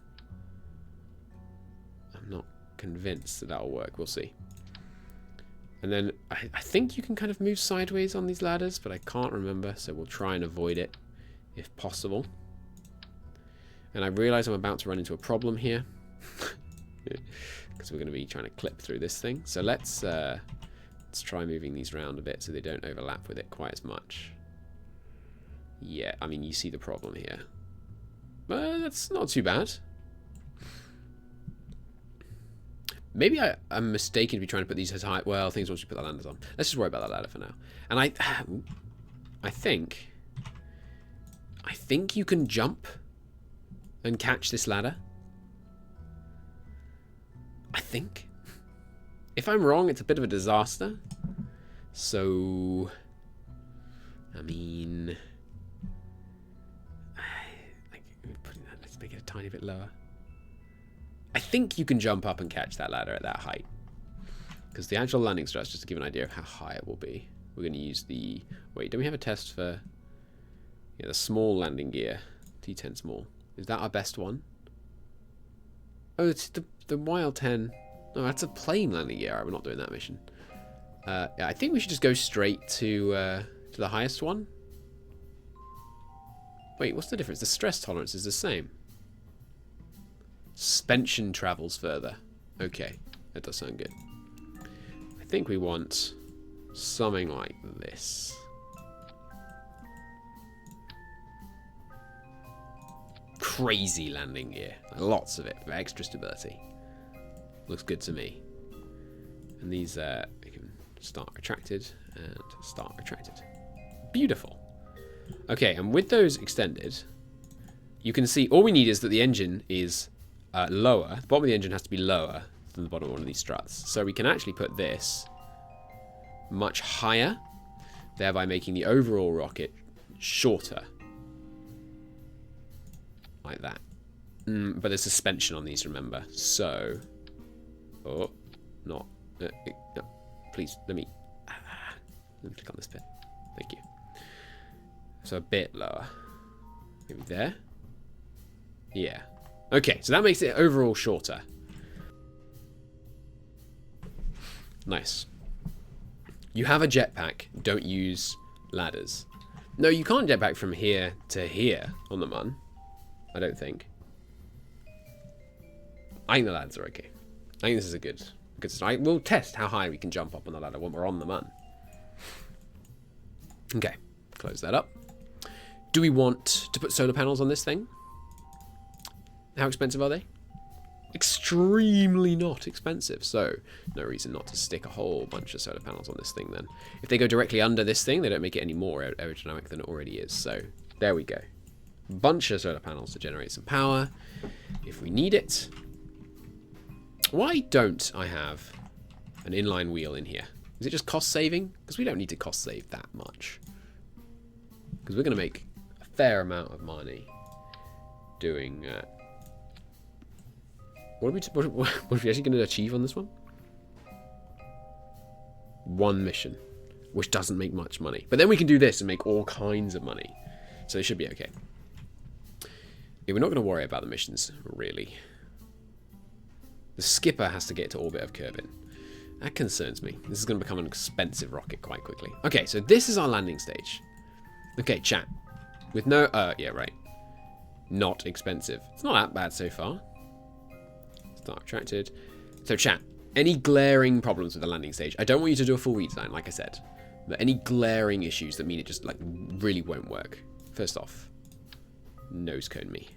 I'm not convinced that that'll work. We'll see. And then I think you can kind of move sideways on these ladders, but I can't remember, so we'll try and avoid it if possible. And I realise I'm about to run into a problem here. Because we're going to be trying to clip through this thing. So let's try moving these around a bit so they don't overlap with it quite as much. Yeah, I mean, you see the problem here. But that's not too bad. Maybe I'm mistaken to be trying to put these as high. Well, things once you put the ladders on. Let's just worry about that ladder for now. And I think you can jump and catch this ladder. I think. If I'm wrong, it's a bit of a disaster. So, I mean, let's make it a tiny bit lower. I think you can jump up and catch that ladder at that height. Because the actual landing stress, just to give an idea of how high it will be, we're going to use the... Wait, don't we have a test for... Yeah, the small landing gear. T10 small. Is that our best one? Oh, it's the YL10. No, that's a plain landing gear. Alright, we're not doing that mission. Yeah, I think we should just go straight to the highest one. Wait, what's the difference? The stress tolerance is the same. Suspension travels further. Okay, that does sound good. I think we want something like this. Crazy landing gear. Lots of it for extra stability. Looks good to me. And these we can start retracted and start retracted. Beautiful. Okay, and with those extended, you can see all we need is that the engine is lower. The bottom of the engine has to be lower than the bottom of one of these struts. So we can actually put this much higher, thereby making the overall rocket shorter. Like that. But there's suspension on these, remember. So... Oh, not... no, please, let me click on this bit. Thank you. So a bit lower. Maybe there? Yeah. Okay, so that makes it overall shorter. Nice. You have a jetpack. Don't use ladders. No, you can't jetpack from here to here on the Mun. I don't think. I think the ladders are okay. I think this is a good start. We'll test how high we can jump up on the ladder when we're on the Mun. Okay, close that up. Do we want to put solar panels on this thing? How expensive are they? Extremely not expensive, so no reason not to stick a whole bunch of solar panels on this thing then. If they go directly under this thing, they don't make it any more aerodynamic than it already is, so there we go. Bunch of solar panels to generate some power if we need it. Why don't I have an inline wheel in here? Is it just cost saving? Because we don't need to cost save that much. Because we're going to make a fair amount of money doing... What are we actually going to achieve on this one? One mission, which doesn't make much money. But then we can do this and make all kinds of money. So it should be okay. Yeah, we're not going to worry about the missions, really. The skipper has to get to orbit of Kerbin. That concerns me. This is going to become an expensive rocket quite quickly. Okay, so this is our landing stage. Okay, chat. With no... yeah, right. Not expensive. It's not that bad so far. Start attracted. So chat, any glaring problems with the landing stage? I don't want you to do a full redesign, like I said. But any glaring issues that mean it just, like, really won't work? First off, nose cone me.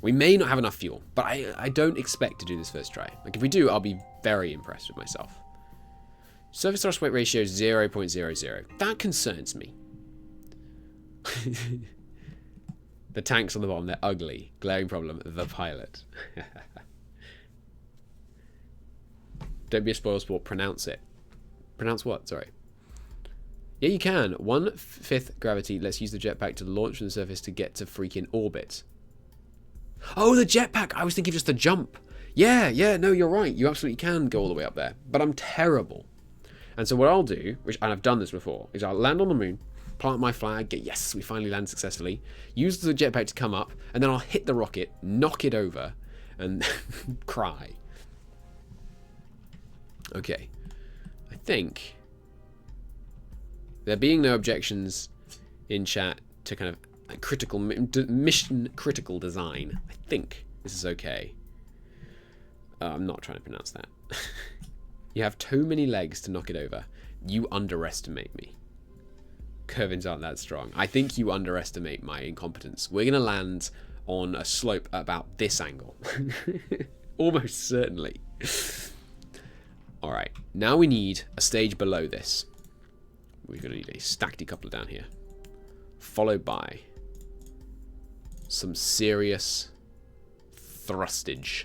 We may not have enough fuel, but I don't expect to do this first try. Like, if we do, I'll be very impressed with myself. Surface thrust weight ratio 0.00. That concerns me. The tanks on the bottom, they're ugly. Glaring problem, the pilot. Don't be a spoilsport, pronounce it. Pronounce what? Sorry. Yeah, you can. 1/5 gravity. Let's use the jetpack to launch from the surface to get to freaking orbit. Oh, the jetpack! I was thinking just the jump. Yeah, no, you're right. You absolutely can go all the way up there. But I'm terrible. And so what I'll do, and I've done this before, is I'll land on the moon, plant my flag, get, yes, we finally land successfully. Use the jetpack to come up, and then I'll hit the rocket, knock it over, and cry. Okay. I think there being no objections in chat to kind of critical mission critical design, I think this is okay. I'm not trying to pronounce that. You have too many legs to knock it over. You underestimate me. Kerbins aren't that strong. I think you underestimate my incompetence. We're going to land on a slope about this angle. Almost certainly. Alright, now we need a stage below this. We're going to need a stack decoupler down here. Followed by some serious thrustage.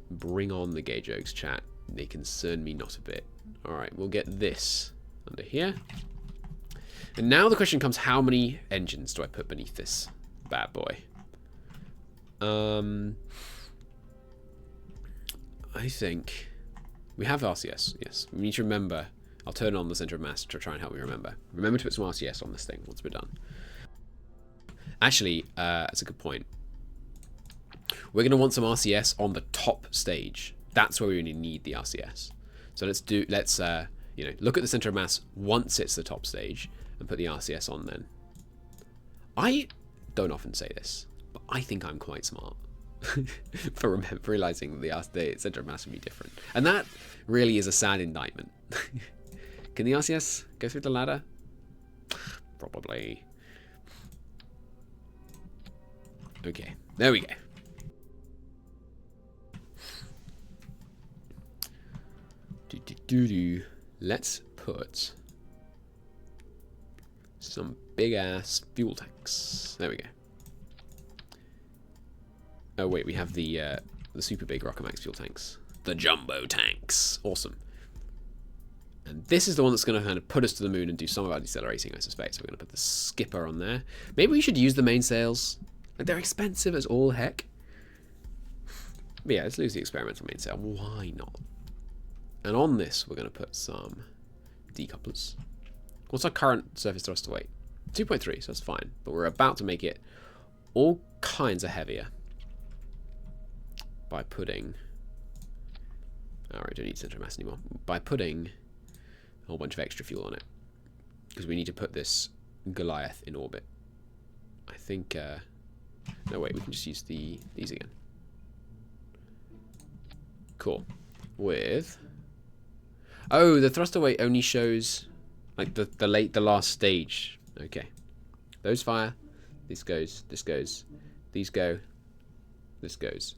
Bring on the gay jokes, chat. They concern me not a bit. Alright, we'll get this under here. And now the question comes, how many engines do I put beneath this bad boy? I think we have RCS, yes. We need to remember. I'll turn on the center of mass to try and help me remember. Remember to put some RCS on this thing once we're done. Actually, that's a good point. We're going to want some RCS on the top stage. That's where we really need the RCS. So let's you know, look at the center of mass once it's the top stage and put the RCS on then. I don't often say this, but I think I'm quite smart for realizing that the center of mass would be different. And that really is a sad indictment. Can the RCS go through the ladder? Probably. Okay, there we go. Let's put some big ass fuel tanks. There we go. Oh wait, we have the super big Rocket Max fuel tanks, the jumbo tanks. Awesome. And this is the one that's going to kind of put us to the moon and do some of our decelerating, I suspect. So we're going to put the skipper on there. Maybe we should use the mainsails. Like, they're expensive as all heck. But yeah, let's lose the experimental mainsail. Why not? And on this, we're going to put some decouplers. What's our current surface thruster weight? 2.3, so that's fine. But we're about to make it all kinds of heavier by putting... Alright, don't need center of mass anymore. By putting a whole bunch of extra fuel on it. Because we need to put this Goliath in orbit. I think... no, wait, we can just use these again. Cool. With... Oh, the thruster weight only shows like the last stage. Okay. Those fire. This goes. This goes. These go. This goes.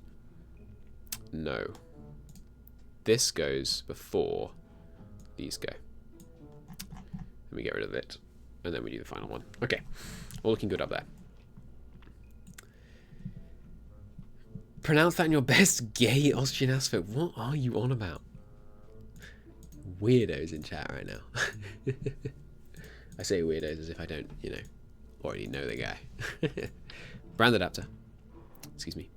No. This goes before these go. Let me get rid of it. And then we do the final one. Okay. All looking good up there. Pronounce that in your best gay Austrian accent. What are you on about? Weirdos in chat right now. I say weirdos as if I don't, you know, already know the guy. Brand adapter. Excuse me.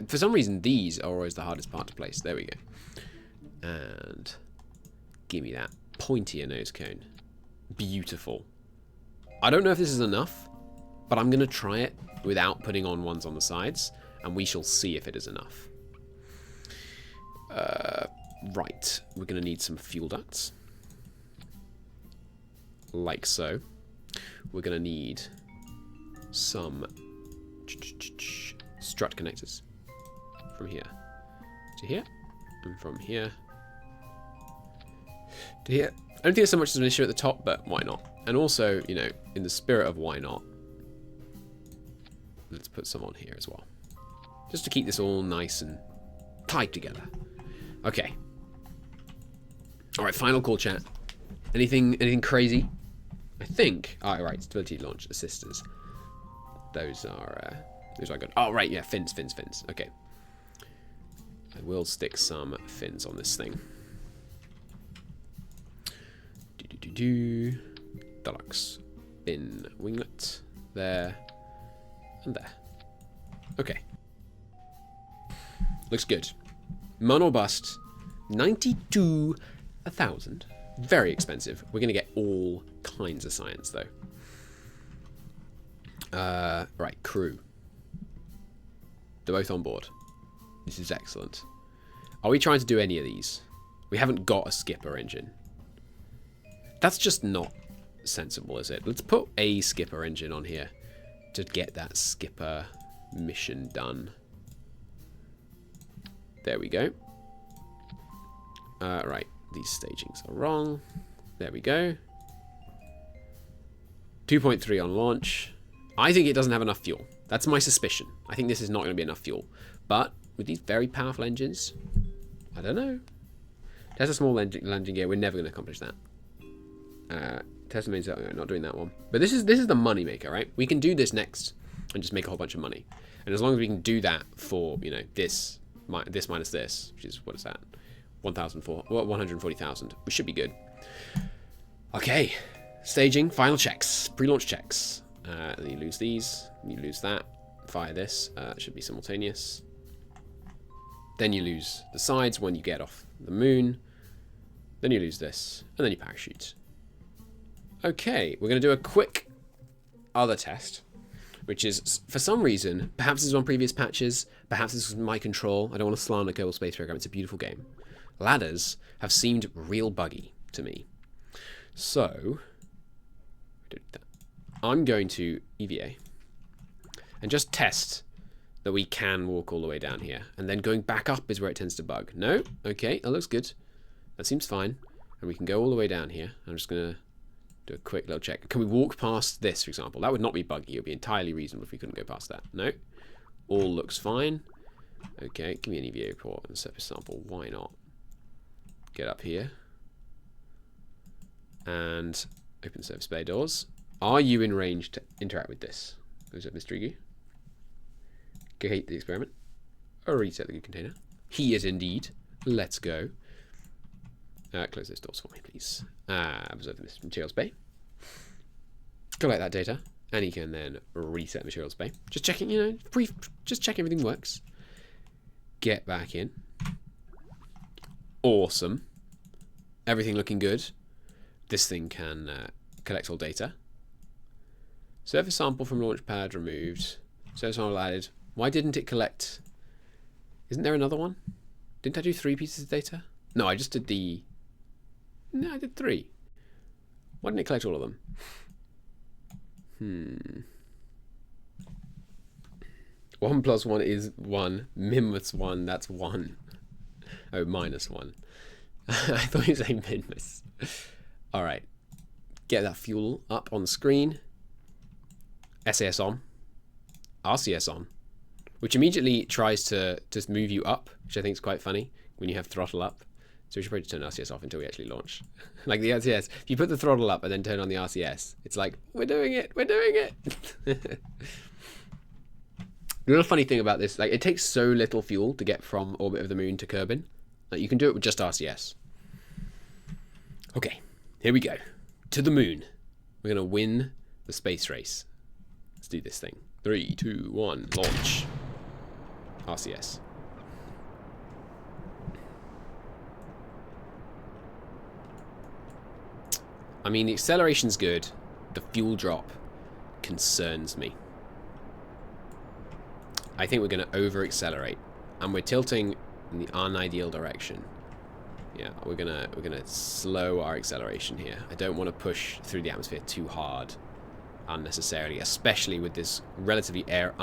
For some reason, these are always the hardest part to place. There we go. And give me that pointier nose cone. Beautiful. I don't know if this is enough, but I'm going to try it without putting on ones on the sides, and we shall see if it is enough. Right, we're going to need some fuel ducts. Like so. We're going to need some strut connectors. From here to here. And from here to here. I don't think there's so much as an issue at the top, but why not? And also, you know, in the spirit of why not, let's put some on here as well. Just to keep this all nice and tied together. Okay. Alright, final call, chat. Anything crazy? I think... Oh, right, stability launch assisters. Those are good. Oh, right, yeah, fins. Okay. I will stick some fins on this thing. Deluxe. Fin winglet. There. And there. Okay. Looks good. Mon or bust. 92,000. Very expensive. We're going to get all kinds of science, though. Right, crew. They're both on board. This is excellent. Are we trying to do any of these? We haven't got a skipper engine. That's just not sensible, is it? Let's put a skipper engine on here to get that skipper mission done. There we go. Right, these stagings are wrong. There we go. 2.3 on launch. I think it doesn't have enough fuel. That's my suspicion. I think this is not going to be enough fuel. But with these very powerful engines, I don't know. Test a small landing gear. We're never going to accomplish that. Test the main set. Not doing that one. But this is the money maker, right? We can do this next and just make a whole bunch of money. And as long as we can do that for, you know, this minus this, which is, what is that? 140,000. We should be good. Okay. Staging. Final checks. Pre-launch checks. You lose these. You lose that. Fire this. It should be simultaneous. Then you lose the sides when you get off the moon. Then you lose this. And then you parachute. Okay. We're going to do a quick other test. Which is, for some reason, perhaps this is on previous patches, perhaps this is my control. I don't want to slander Kerbal Space Program. It's a beautiful game. Ladders have seemed real buggy to me. So, I'm going to EVA and just test that we can walk all the way down here. And then going back up is where it tends to bug. No? Okay, that looks good. That seems fine. And we can go all the way down here. I'm just going to do a quick little check. Can we walk past this, for example? That would not be buggy. It would be entirely reasonable if we couldn't go past that. No. All looks fine. Okay, give me an EVA report and surface sample. Why not? Get up here. And open surface bay doors. Are you in range to interact with this? Goes up Mr. Igu. Complete the experiment. Or reset the good container. He is indeed. Let's go. Close those doors for me, please. Observe the materials bay. Collect that data. And he can then reset materials bay. Just checking, you know, just check everything works. Get back in. Awesome. Everything looking good. This thing can collect all data. Surface sample from launch pad removed. Surface sample added. Why didn't it collect? Isn't there another one? Didn't I do 3 pieces of data? No, I just did the... No, I did 3. Why didn't it collect all of them? 1 plus 1 is 1. Minus 1, that's 1. Oh, minus 1. I thought you were saying minus. Alright. Get that fuel up on the screen. SAS on. RCS on. Which immediately tries to just move you up, which I think is quite funny when you have throttle up. So we should probably turn RCS off until we actually launch. Like the RCS, if you put the throttle up and then turn on the RCS, it's like, we're doing it, we're doing it. The real funny thing about this, like, it takes so little fuel to get from orbit of the moon to Kerbin. Like, you can do it with just RCS. Okay, here we go. To the moon. We're going to win the space race. Let's do this thing. 3, 2, 1, launch. RCS. I mean, the acceleration's good. The fuel drop concerns me. I think we're going to over-accelerate. And we're tilting in the unideal direction. Yeah, we're gonna slow our acceleration here. I don't want to push through the atmosphere too hard unnecessarily, especially with this relatively very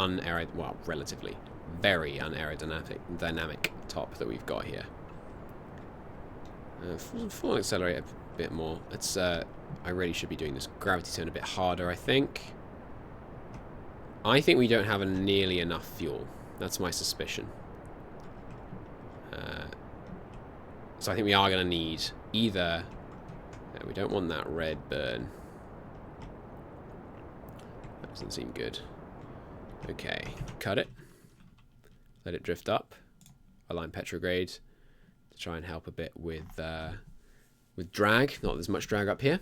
unaerodynamic top that we've got here. Full accelerate a bit more. Let's I really should be doing this gravity turn a bit harder, I think. I think we don't have nearly enough fuel. That's my suspicion. So I think we are going to need either... we don't want that red burn. That doesn't seem good. Okay, cut it. Let it drift up. Align petrograde to try and help a bit with drag. Not as much drag up here.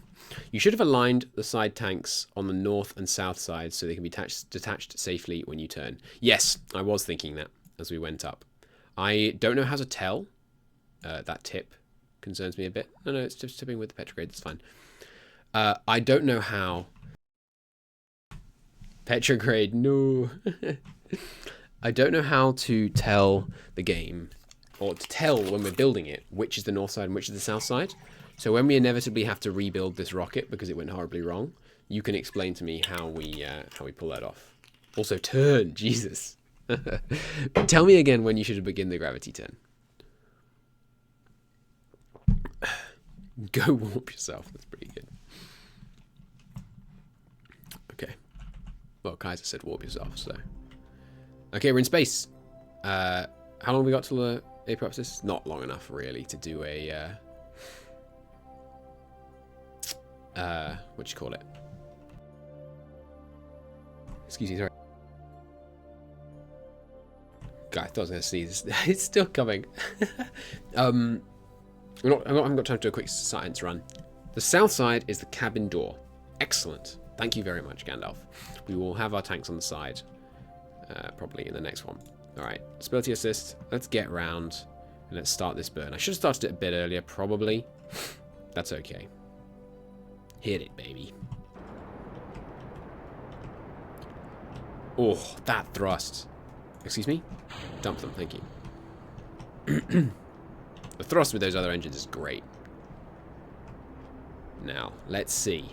You should have aligned the side tanks on the north and south side so they can be detached safely when you turn. Yes, I was thinking that as we went up. I don't know how to tell. That tip concerns me a bit. No, it's just tipping with the petrograde. That's fine. I don't know how Petrograde, no. I don't know how to tell the game, or to tell when we're building it, which is the north side and which is the south side. So when we inevitably have to rebuild this rocket because it went horribly wrong, you can explain to me how we pull that off. Also, turn, Jesus. Tell me again when you should begin the gravity turn. Go warp yourself. That's pretty good. Okay. Well, Kaiser said warp yourself, so. Okay, we're in space. How long have we got till the apoapsis? Not long enough, really, to do a... what do you call it? Excuse me, sorry. God, I thought I was going to sneeze. It's still coming. I haven't got time to do a quick science run. The south side is the cabin door. Excellent. Thank you very much, Gandalf. We will have our tanks on the side, probably in the next one. All right, stability assist. Let's get around and let's start this burn. I should have started it a bit earlier, probably. That's okay. Hit it, baby. Oh, that thrust. Excuse me? Dump them, thank you. The thrust with those other engines is great. Now, let's see.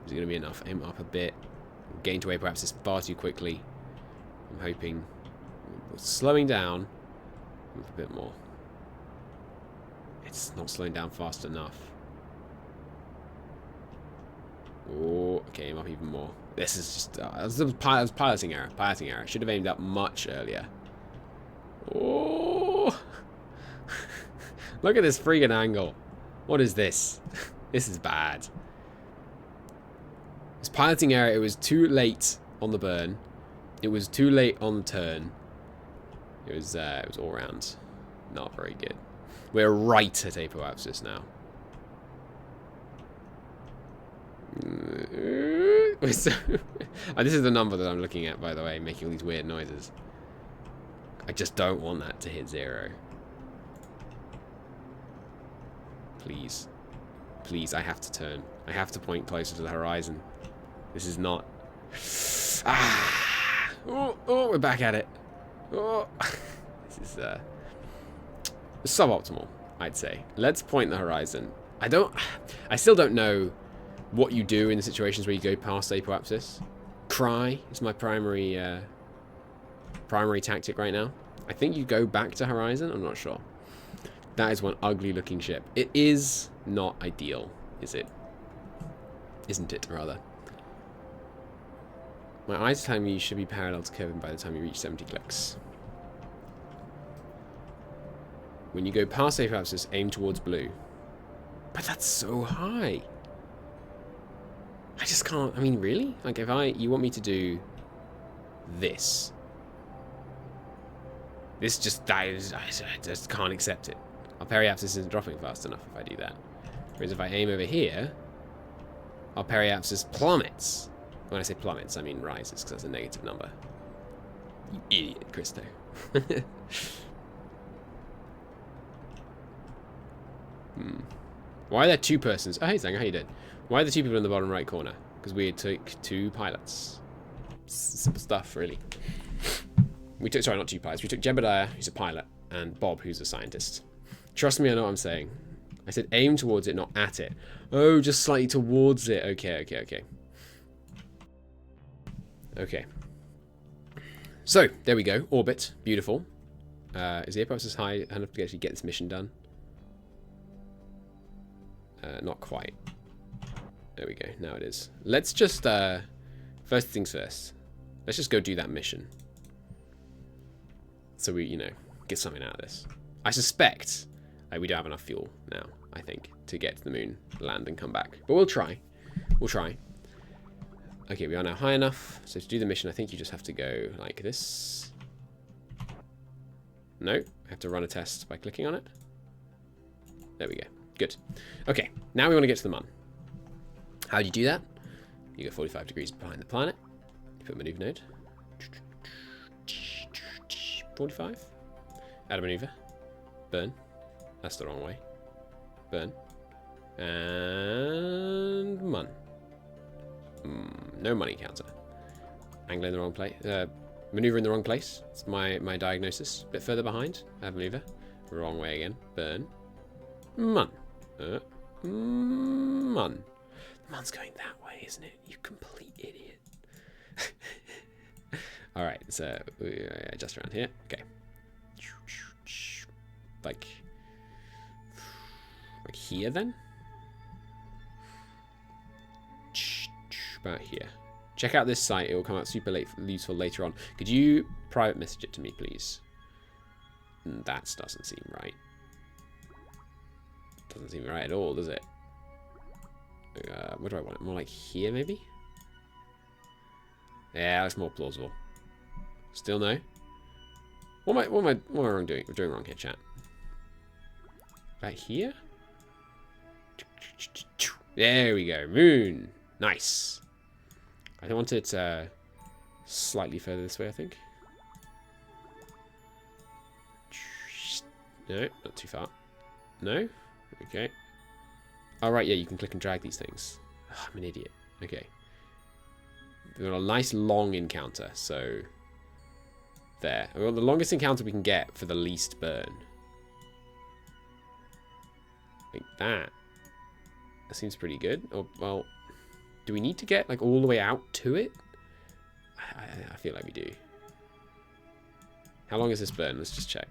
Is it going to be enough? Aim up a bit. Gain to perhaps this far too quickly. I'm hoping. Slowing down. A bit more. It's not slowing down fast enough. Oh, okay, aim up even more. This is just... it was piloting error. Piloting error. Should have aimed up much earlier. Oh! Look at this freaking angle. What is this? This is bad. It's piloting error. It was too late on the burn. It was too late on the turn. It was all round not very good. We're right at apoapsis now. This is the number that I'm looking at, by the way, making all these weird noises. I just don't want that to hit 0. Please. Please, I have to turn. I have to point closer to the horizon. This is not... Ah! Oh, we're back at it. Oh. This is suboptimal, I'd say. Let's point the horizon. I still don't know what you do in the situations where you go past apoapsis. Cry is my primary tactic right now. I think you go back to horizon. I'm not sure. That is one ugly looking ship. It is not ideal, is it? Isn't it, rather? My eyes are telling me you should be parallel to Kerbin by the time you reach 70 clicks. When you go past apoapsis, aim towards blue. But that's so high. I just can't. I mean, really? Like, you want me to do this? This just, I just can't accept it. Our periapsis isn't dropping fast enough if I do that. Whereas if I aim over here, our periapsis plummets. When I say plummets, I mean rises, because that's a negative number. You idiot, Christo. Why are there 2 persons? Oh, hey, Zanger, how you doing? Why are there 2 people in the bottom right corner? Because we took 2 pilots. Simple stuff, really. We took, sorry, not 2 pilots. We took Jebediah, who's a pilot, and Bob, who's a scientist. Trust me, I know what I'm saying. I said aim towards it, not at it. Oh, just slightly towards it. Okay. Okay. So, there we go. Orbit. Beautiful. Is the apoapsis high enough to actually get this mission done? Not quite. There we go. Now it is. Let's just, first things first. Let's just go do that mission. So we, get something out of this. I suspect we don't have enough fuel now, I think, to get to the moon, land, and come back. But we'll try. We'll try. Okay, we are now high enough. So to do the mission, I think you just have to go like this. No, I have to run a test by clicking on it. There we go. Good. Okay, now we want to get to the Mun. How do you do that? You go 45 degrees behind the planet. You put maneuver node. 45. Add a maneuver. Burn. That's the wrong way. Burn. And Mun. No money counter. Angle in the wrong place. Maneuver in the wrong place. It's my diagnosis. A bit further behind. Have maneuver. Wrong way again. Burn. Mun. Mun. Mun's going that way, isn't it? You complete idiot. Alright, so just around here. Okay. Like here then? About here. Check out this site. It will come out super useful later on. Could you private message it to me, please? That doesn't seem right. Doesn't seem right at all, does it? What do I want? More like here, maybe? Yeah, that's more plausible. Still no? What am I wrong doing? We're doing wrong here, chat. Right here? There we go. Moon. Nice. I want it slightly further this way, I think. No, not too far. No? Okay. All right, yeah, you can click and drag these things. Oh, I'm an idiot. Okay. We've got a nice long encounter, so there. We want the longest encounter we can get for the least burn. Like that. That seems pretty good. Oh, well, do we need to get like all the way out to it? I feel like we do. How long is this burn? Let's just check.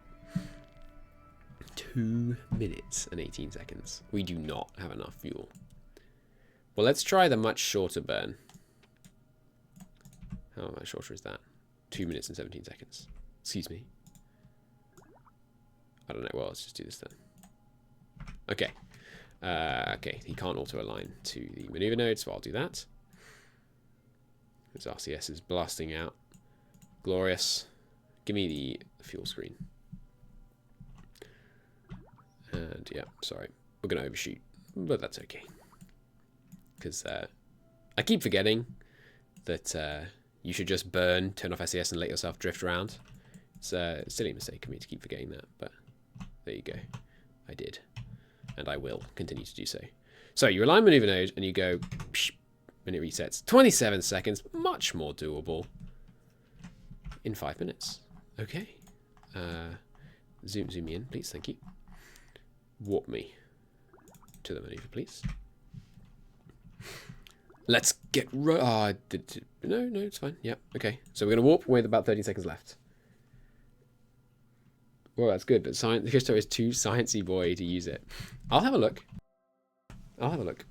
2 minutes and 18 seconds. We do not have enough fuel. Well, let's try the much shorter burn. How much shorter is that? 2 minutes and 17 seconds. Excuse me. I don't know. Well, let's just do this then. Okay. Okay, he can't auto-align to the maneuver node, so I'll do that. His RCS is blasting out. Glorious. Give me the fuel screen. And yeah, sorry. We're going to overshoot, but that's okay. Because I keep forgetting that you should just burn, turn off SES, and let yourself drift around. It's a silly mistake of me to keep forgetting that, but there you go. I did. And I will continue to do so. So you align maneuver node and you go, psh, and it resets. 27 seconds, much more doable in 5 minutes. Okay. Zoom me in, please. Thank you. Warp me to the maneuver, please. Let's get no, it's fine. Yeah, okay. So we're gonna warp with about 30 seconds left. Well, that's good, but Christo is too sciencey boy to use it. I'll have a look. I'll have a look.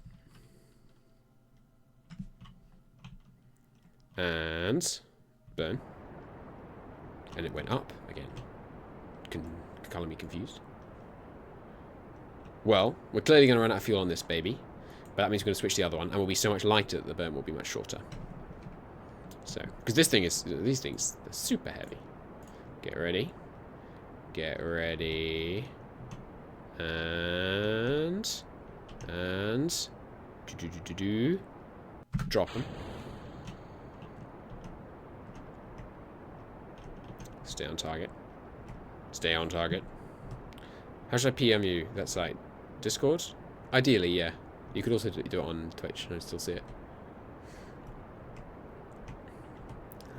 And burn. And it went up again. Color me confused. Well, we're clearly going to run out of fuel on this baby. But that means we're going to switch the other one. And we'll be so much lighter that the burn will be much shorter. So, because this thing is, these things, they're super heavy. Get ready. Get ready. And drop them. Stay on target. Stay on target. How should I PM you that site? Discord? Ideally, yeah. You could also do it on Twitch and I'd still see it.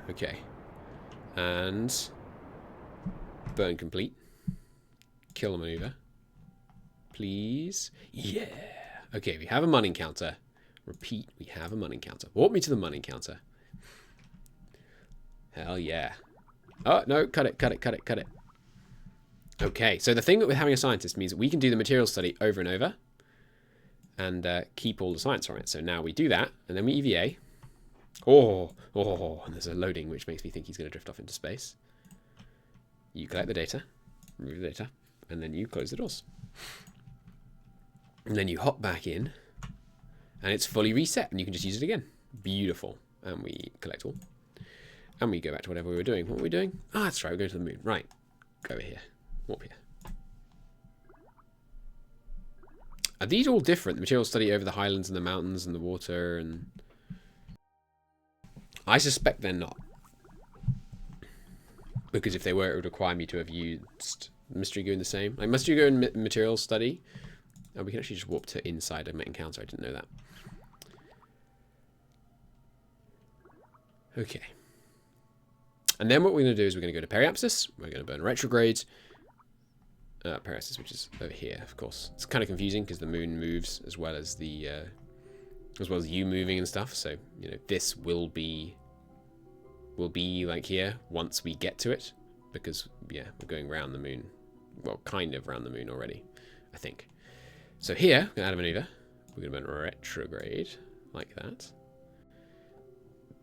Okay. And burn complete. Kill the maneuver. Please. Yeah. Okay, we have a mun encounter. Repeat, we have a mun encounter. Walk me to the mun encounter. Hell yeah. Oh, no, cut it, cut it, cut it, cut it. Okay, so the thing with having a scientist means that we can do the material study over and over and keep all the science from it. So now we do that, and then we EVA. And there's a loading, which makes me think he's going to drift off into space. You collect the data, remove the data, and then you close the doors. And then you hop back in, and it's fully reset, and you can just use it again. Beautiful. And we collect all. And we go back to whatever we were doing. What were we doing? Ah, that's right, we're going to the moon. Right. Go over here. Warp here. Are these all different? The material study over the highlands and the mountains and the water and... I suspect they're not. Because if they were, it would require me to have used Mystery Goo in the same. Like Mystery Goo and material study. Oh, we can actually just warp to inside a encounter. I didn't know that. Okay. And then what we're going to do is we're going to go to periapsis. We're going to burn retrograde. Periapsis, which is over here, of course. It's kind of confusing because the moon moves as well as the you moving and stuff. So you know this will be like here once we get to it, because yeah, we're going around the moon. Well, kind of around the moon already, I think. So here, we're going to add a maneuver. We're going to burn retrograde like that.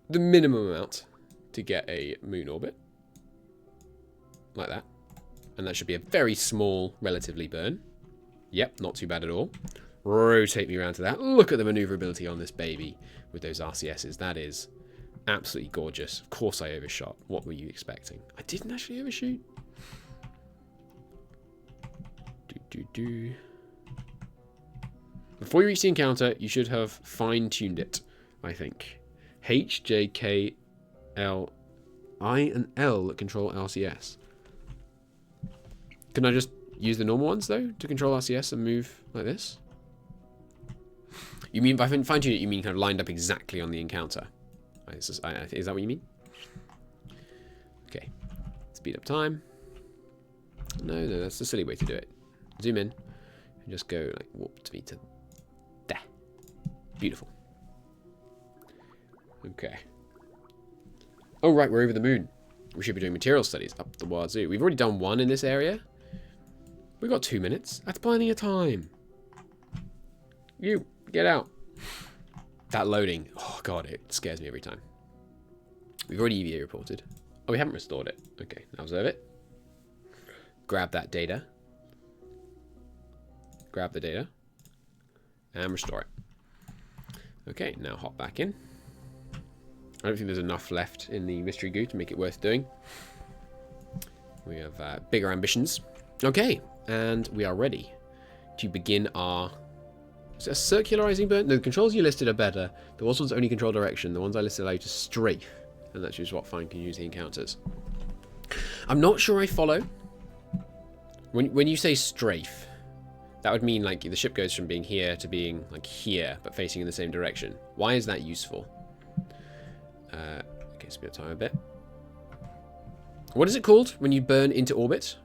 The minimum amount to get a moon orbit like that. And that should be a very small, relatively burn. Yep, not too bad at all. Rotate me around to that. Look at the maneuverability on this baby with those RCSs. That is absolutely gorgeous. Of course I overshot. What were you expecting? I didn't actually overshoot. Before you reach the encounter, you should have fine-tuned it, I think. H, J, K, L, I, and L that control RCS. Can I just use the normal ones, though, to control RCS and move like this? You mean by fine-tune it, you mean kind of lined up exactly on the encounter? Is that what you mean? Okay. Speed up time. No, that's the silly way to do it. Zoom in. And just go, like, warp to me to there. Beautiful. Okay. Oh, right, we're over the moon. We should be doing material studies up the wazoo. We've already done one in this area. We've got 2 minutes. That's plenty of time. You, get out. That loading. Oh, God, it scares me every time. We've already EVA reported. Oh, we haven't restored it. Okay, now observe it. Grab that data. Grab the data. And restore it. Okay, now hop back in. I don't think there's enough left in the mystery goo to make it worth doing. We have bigger ambitions. Okay, and we are ready to begin our... Is it a circularizing burn? No, the controls you listed are better. The ones only control direction. The ones I listed allow you to strafe. And that's just what Fine can use the encounters. I'm not sure I follow. When you say strafe, that would mean like the ship goes from being here to being like here, but facing in the same direction. Why is that useful? Okay, speed up time a bit. What is it called when you burn into orbit?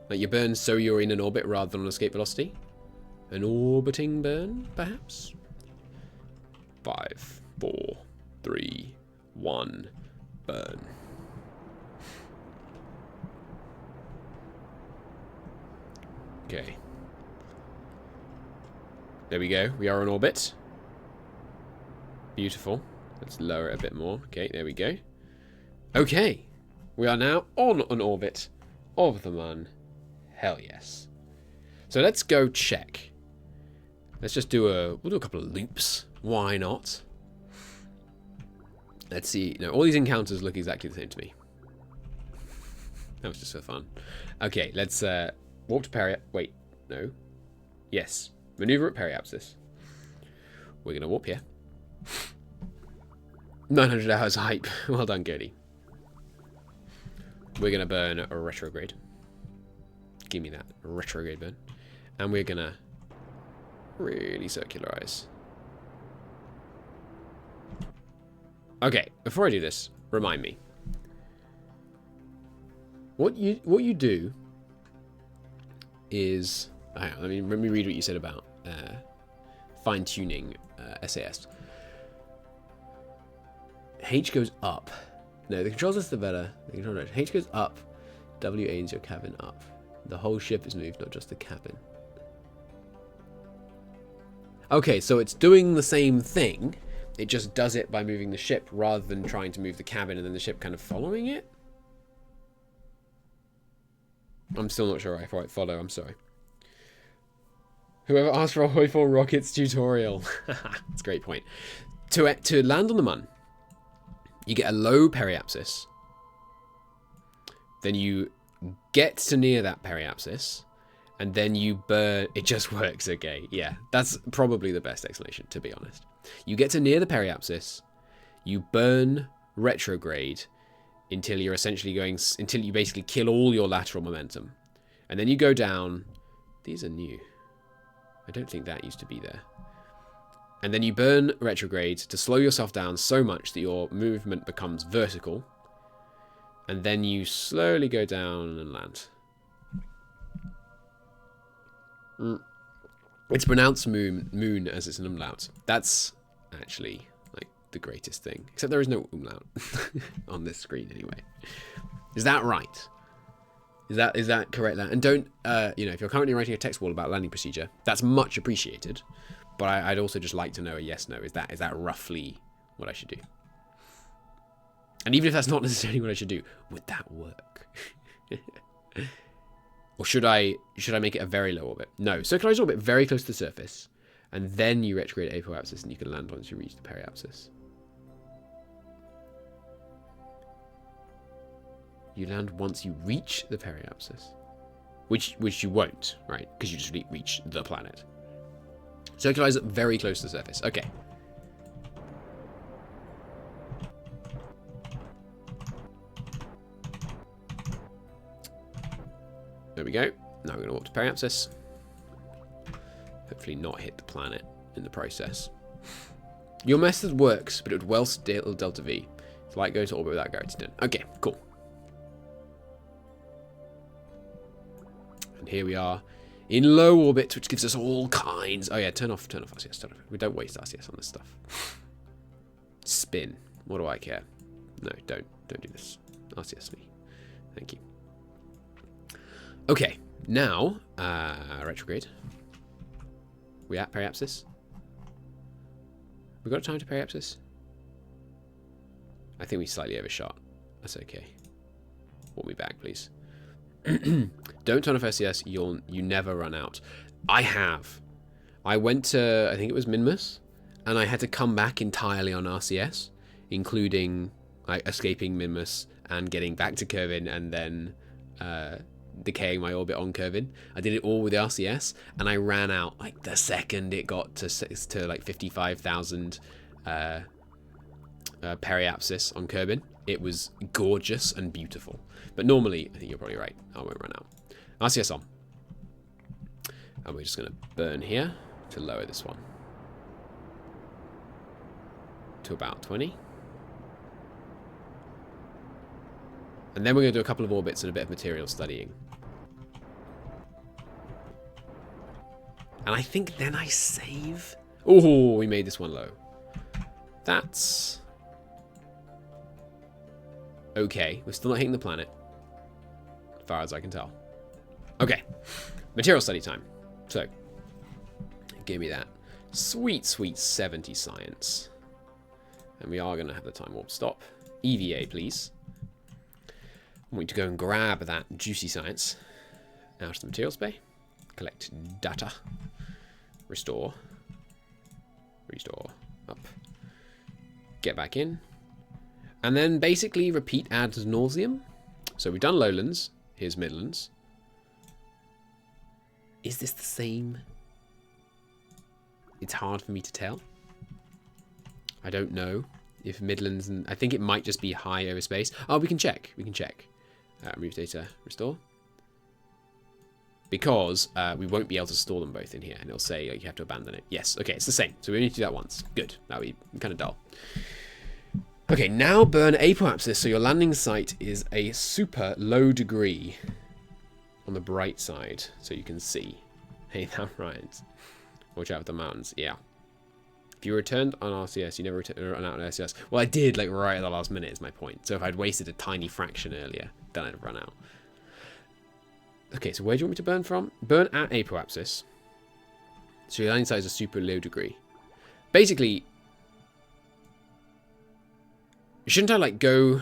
Like you burn so you're in an orbit rather than on escape velocity? An orbiting burn, perhaps? 5, 4, 3, 1, burn. Okay. There we go. We are on orbit. Beautiful. Let's lower it a bit more. Okay, there we go. Okay. We are now on an orbit of the moon. Hell yes. So let's go check. Let's just do we'll do a couple of loops. Why not? Let's see. No, all these encounters look exactly the same to me. That was just for fun. Okay, let's walk to Peri... Wait, no. Yes. Maneuver at periapsis. We're going to warp here. 900 hours hype. Well done, Gertie. We're going to burn a retrograde. Give me that retrograde burn. And we're going to really circularize. Okay, before I do this, remind me. What you do is... Hang on, let me read what you said about fine-tuning SAS. H goes up. No, the controls is the better. The control H goes up. W aims your cabin up. The whole ship is moved, not just the cabin. Okay, so it's doing the same thing. It just does it by moving the ship rather than trying to move the cabin and then the ship kind of following it. I'm still not sure if I follow. I'm sorry. Whoever asked for a Hoi-4 rockets tutorial. That's a great point. To land on the Mun, you get a low periapsis. Then you get to near that periapsis. And then you burn... It just works, okay. Yeah, that's probably the best explanation, to be honest. You get to near the periapsis. You burn retrograde until you're essentially going... Until you basically kill all your lateral momentum. And then you go down... These are new. I don't think that used to be there. And then you burn retrograde to slow yourself down so much that your movement becomes vertical. And then you slowly go down and land. It's pronounced moon as it's an umlaut. That's actually like the greatest thing. Except there is no umlaut on this screen anyway. Is that right? Is that correct? And don't you know, if you're currently writing a text wall about landing procedure, that's much appreciated. But I'd also just like to know a yes no. Is that roughly what I should do? And even if that's not necessarily what I should do, would that work? Or should I make it a very low orbit? No, circularized orbit very close to the surface, and then you retrograde apoapsis and you can land once you reach the periapsis. You land once you reach the periapsis, which you won't, right? Because you just reach the planet. Circularize it very close to the surface. Okay. There we go. Now we're going to walk to periapsis. Hopefully not hit the planet in the process. Your method works, but it would well steal delta V. It's like going to orbit without gravity done. Okay, cool. And here we are in low orbit, which gives us all kinds. Oh yeah, turn off RCS. Turn off. We don't waste RCS on this stuff. Spin. What do I care? No, don't do this. RCS me. Thank you. Okay, now, retrograde. We at periapsis? We got time to periapsis? I think we slightly overshot. That's okay. Walk me back, please. Don't turn off SCS, you never run out. I have. I went to, I think it was Minmus, and I had to come back entirely on RCS, including like escaping Minmus and getting back to Kerbin and then decaying my orbit on Kerbin. I did it all with the RCS, and I ran out like the second it got to like 55,000 periapsis on Kerbin. It was gorgeous and beautiful. But normally, I think you're probably right, I won't run out. RCS on. And we're just going to burn here to lower this one to about 20. And then we're going to do a couple of orbits and a bit of material studying. And I think then I save. Oh, we made this one low. That's okay. We're still not hitting the planet, as far as I can tell. Okay, material study time. So, give me that sweet, sweet 70 science. And we are going to have the time warp stop. EVA, please. I'm going to go and grab that juicy science out of the materials bay. Collect data. Restore. Restore. Up. Get back in. And then basically repeat ad nauseum. So we've done lowlands. Here's midlands. Is this the same? It's hard for me to tell. I don't know if midlands and I think it might just be high over space. Oh, we can check. We can check. Remove data. Restore. Because we won't be able to store them both in here, and it'll say like, you have to abandon it. Yes, okay, it's the same. So we only need to do that once. Good. That would be kind of dull. Okay, now burn apoapsis, so your landing site is a super low degree on the bright side, so you can see. Hey, that right. Watch out for the mountains. Yeah. If you returned on RCS, you never run out on RCS. Well, I did, like, right at the last minute is my point. So if I'd wasted a tiny fraction earlier, then I'd have run out. Okay, so where do you want me to burn from? Burn at apoapsis. So your landing site is a super low degree. Basically, shouldn't I, like, go...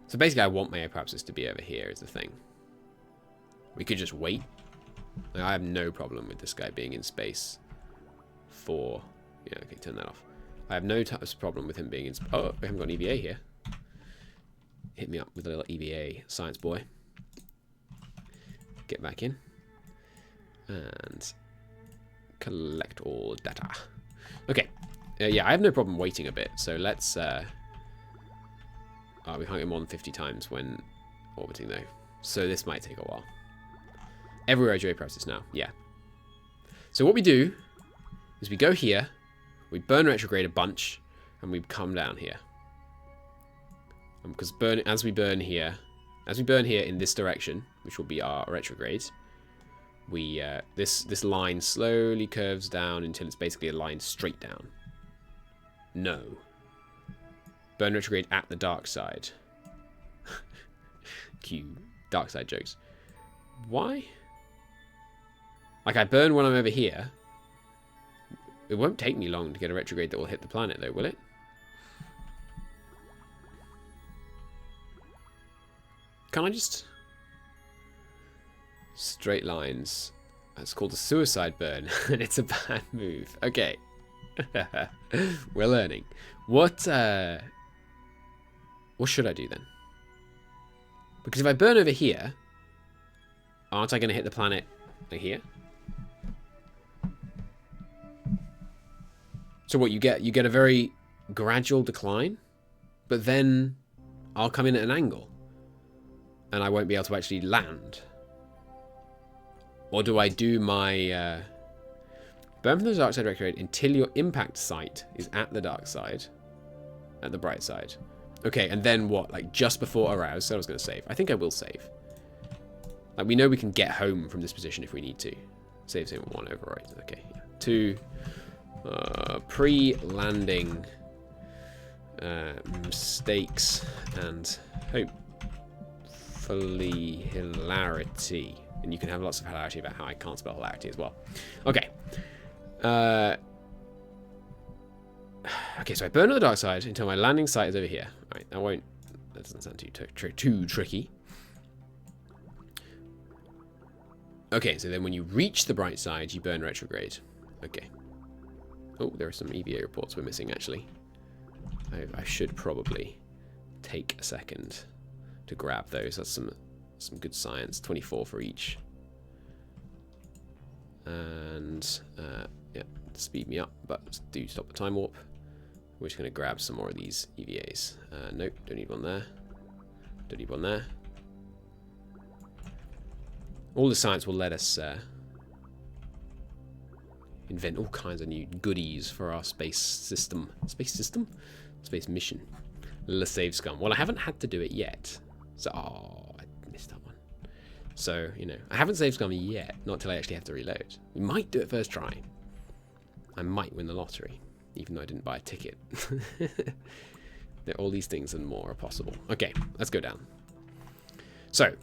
So basically, I want my apoapsis to be over here is the thing. We could just wait. Like, I have no problem with this guy being in space for... Yeah, okay, turn that off. I have no problem with him being in... Oh, we haven't got an EVA here. Hit me up with a little EVA, science boy. Get back in. And collect all data. Okay. Yeah, I have no problem waiting a bit. So let's... Oh, we can't get more than 50 times when orbiting, though. So this might take a while. Everywhere I do process now. Yeah. So what we do is we go here. We burn retrograde a bunch. And and we come down here. Because as we burn here in this direction, which will be our retrograde, we this line slowly curves down until it's basically a line straight down. No. Burn retrograde at the dark side. Cue dark side jokes. Why? Like, I burn when I'm over here. It won't take me long to get a retrograde that will hit the planet, though, will it? Can I just... Straight lines. That's called a suicide burn, and it's a bad move. Okay. We're learning. What should I do then? Because if I burn over here, aren't I going to hit the planet here? So what, you get a very gradual decline, but then I'll come in at an angle, and I won't be able to actually land. Or do I do my burn from the dark side retrograde until your impact site is at the dark side, at the bright side? Okay, and then what? Like just before arouse? So I was going to save. I think I will save. Like we know we can get home from this position if we need to. Save 1 override. Okay, yeah. 2 pre-landing mistakes and hopefully hilarity. And you can have lots of hilarity about how I can't spell hilarity as well. Okay. Okay, so I burn on the dark side until my landing site is over here. All right, that doesn't sound too tricky. Okay, so then when you reach the bright side, you burn retrograde. Okay. Oh, there are some EVA reports we're missing, actually. I should probably take a second to grab those. That's some good science. 24 for each. And, yeah, speed me up, but do stop the time warp. We're just going to grab some more of these EVAs. Nope, don't need one there. Don't need one there. All the science will let us invent all kinds of new goodies for our space system. Space system? Space mission. Little save scum. Well, I haven't had to do it yet. So, I missed that one. So, you know, I haven't saved scum yet. Not till I actually have to reload. We might do it first try. I might win the lottery. Even though I didn't buy a ticket. All these things and more are possible. Okay, let's go down. So,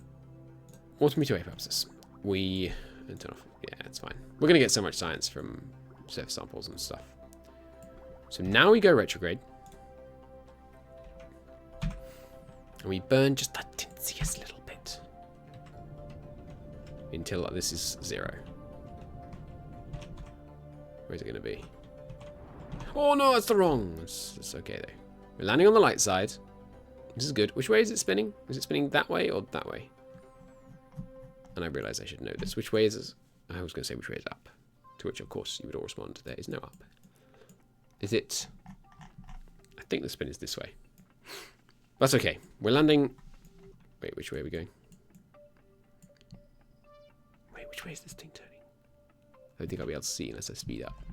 what's me to apopsis? We turn off. Yeah, it's fine. We're gonna get so much science from surface samples and stuff. So now we go retrograde, and we burn just the tinsiest little bit until this is 0. Where's it gonna be? Oh no, that's the wrong. It's okay though. We're landing on the light side. This is good. Which way is it spinning? Is it spinning that way or that way? And I realise I should know this. Which way is it? I was going to say which way is up. To which, of course, you would all respond, there is no up. Is it? I think the spin is this way. That's okay. We're landing... Wait, which way are we going? Wait, which way is this thing turning? I don't think I'll be able to see unless I speed up.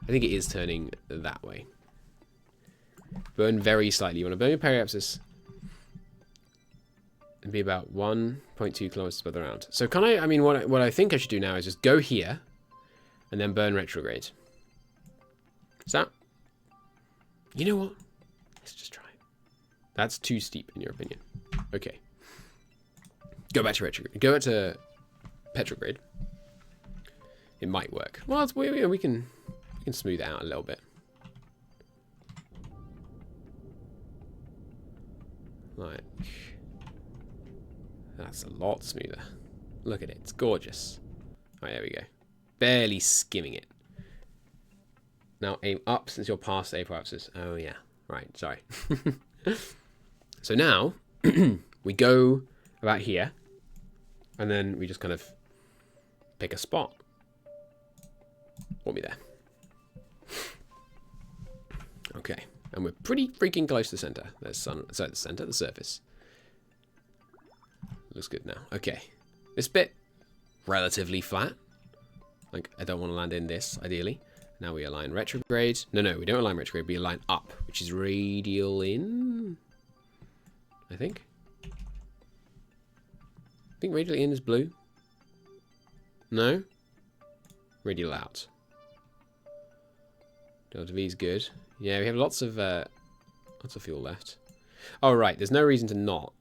I think it is turning that way. Burn very slightly. You want to burn your periapsis and be about 1.2 kilometers further around. So can I mean, what I think I should do now is just go here and then burn retrograde. Is that? You know what? Let's just try it. That's too steep in your opinion. Okay. Go back to retrograde. Go back to petrograde. It might work. Well, it's, we can smooth it out a little bit. Like, that's a lot smoother. Look at it, it's gorgeous. Alright, there we go. Barely skimming it. Now aim up since you're past apopsis. Oh yeah, right, sorry. So now, we go about here, and then we just kind of pick a spot. Want me there. Okay, and we're pretty freaking close to the center. There's sun, so the center, the surface. Looks good now. Okay, this bit relatively flat. Like I don't want to land in this ideally. Now we align retrograde. No, we don't align retrograde. We align up, which is radial in, I think. I think radial in is blue. No? Radial out. Delta V is good. Yeah, we have lots of fuel left. Oh, right. There's no reason to not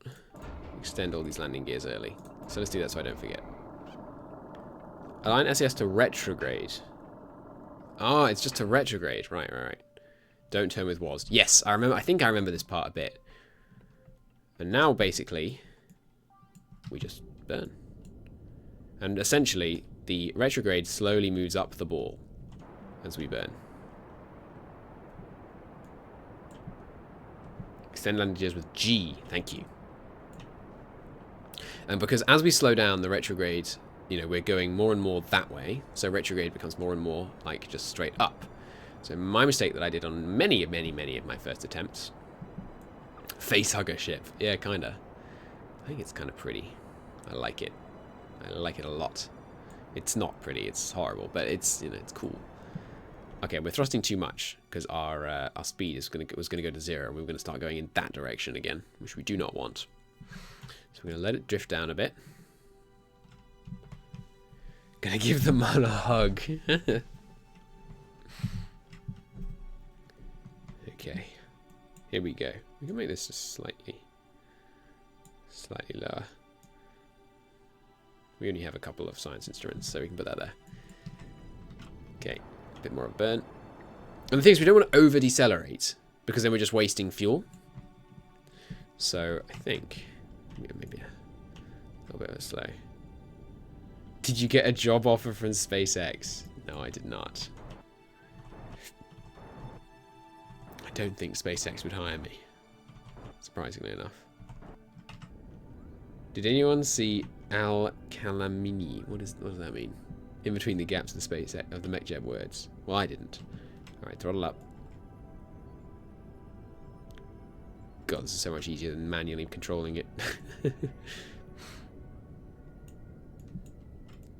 extend all these landing gears early. So let's do that so I don't forget. Align SES to retrograde. Oh, it's just to retrograde. Right. Don't turn with VODs. Yes, I remember. I think I remember this part a bit. And now, basically, we just burn. And essentially, the retrograde slowly moves up the ball as we burn. Extend landing gears with G. Thank you. And because as we slow down the retrograde, you know, we're going more and more that way. So retrograde becomes more and more like just straight up. So my mistake that I did on many of my first attempts. Facehugger ship. Yeah, kinda. I think it's kind of pretty. I like it. I like it a lot. It's not pretty. It's horrible, but it's, you know, it's cool. Okay, we're thrusting too much because our speed was going to go to 0, and we were going to start going in that direction again, which we do not want. So we're going to let it drift down a bit. Gonna give the man a hug. Okay, here we go. We can make this just slightly lower. We only have a couple of science instruments, so we can put that there. Okay, a bit more of burn. And the thing is, we don't want to over decelerate because then we're just wasting fuel. So I think maybe a little bit of a slow. Did you get a job offer from SpaceX? No, I did not. I don't think SpaceX would hire me, surprisingly enough. Did anyone see Al Calamini? What does that mean? In between the gaps of the MechJeb words. Well, I didn't. Alright, throttle up. God, this is so much easier than manually controlling it.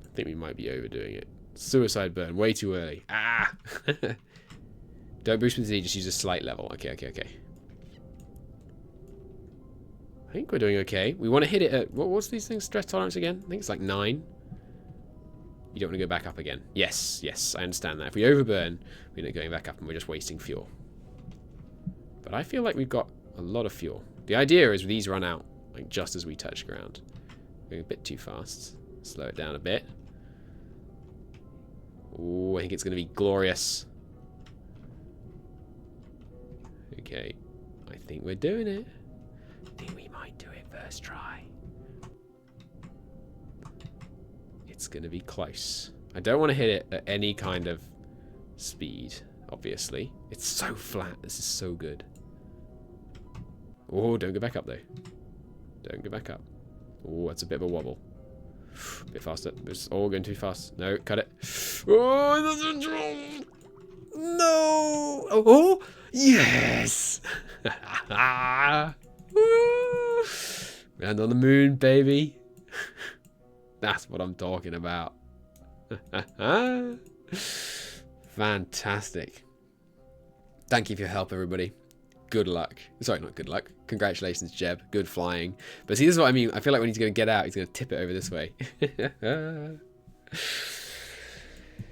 I think we might be overdoing it. Suicide burn, way too early. Ah! Don't boost with Z, just use a slight level. Okay. I think we're doing okay. We want to hit it at... What's these things? Stress tolerance again? I think it's like 9. You don't want to go back up again. Yes, I understand that. If we overburn, we're not going back up and we're just wasting fuel. But I feel like we've got a lot of fuel. The idea is these run out like just as we touch ground. Going a bit too fast. Slow it down a bit. Ooh, I think it's going to be glorious. Okay. I think we're doing it. I think we might do it first try. It's going to be close. I don't want to hit it at any kind of speed, obviously. It's so flat. This is so good. Oh, don't go back up, though. Don't go back up. Oh, that's a bit of a wobble. A bit faster. It's all going too fast. No, cut it. Oh, no! Oh, yes! Land on the moon, baby. That's what I'm talking about. Fantastic. Thank you for your help, everybody. Good luck. Sorry, not good luck. Congratulations, Jeb. Good flying. But see, this is what I mean. I feel like when he's going to get out, he's going to tip it over this way.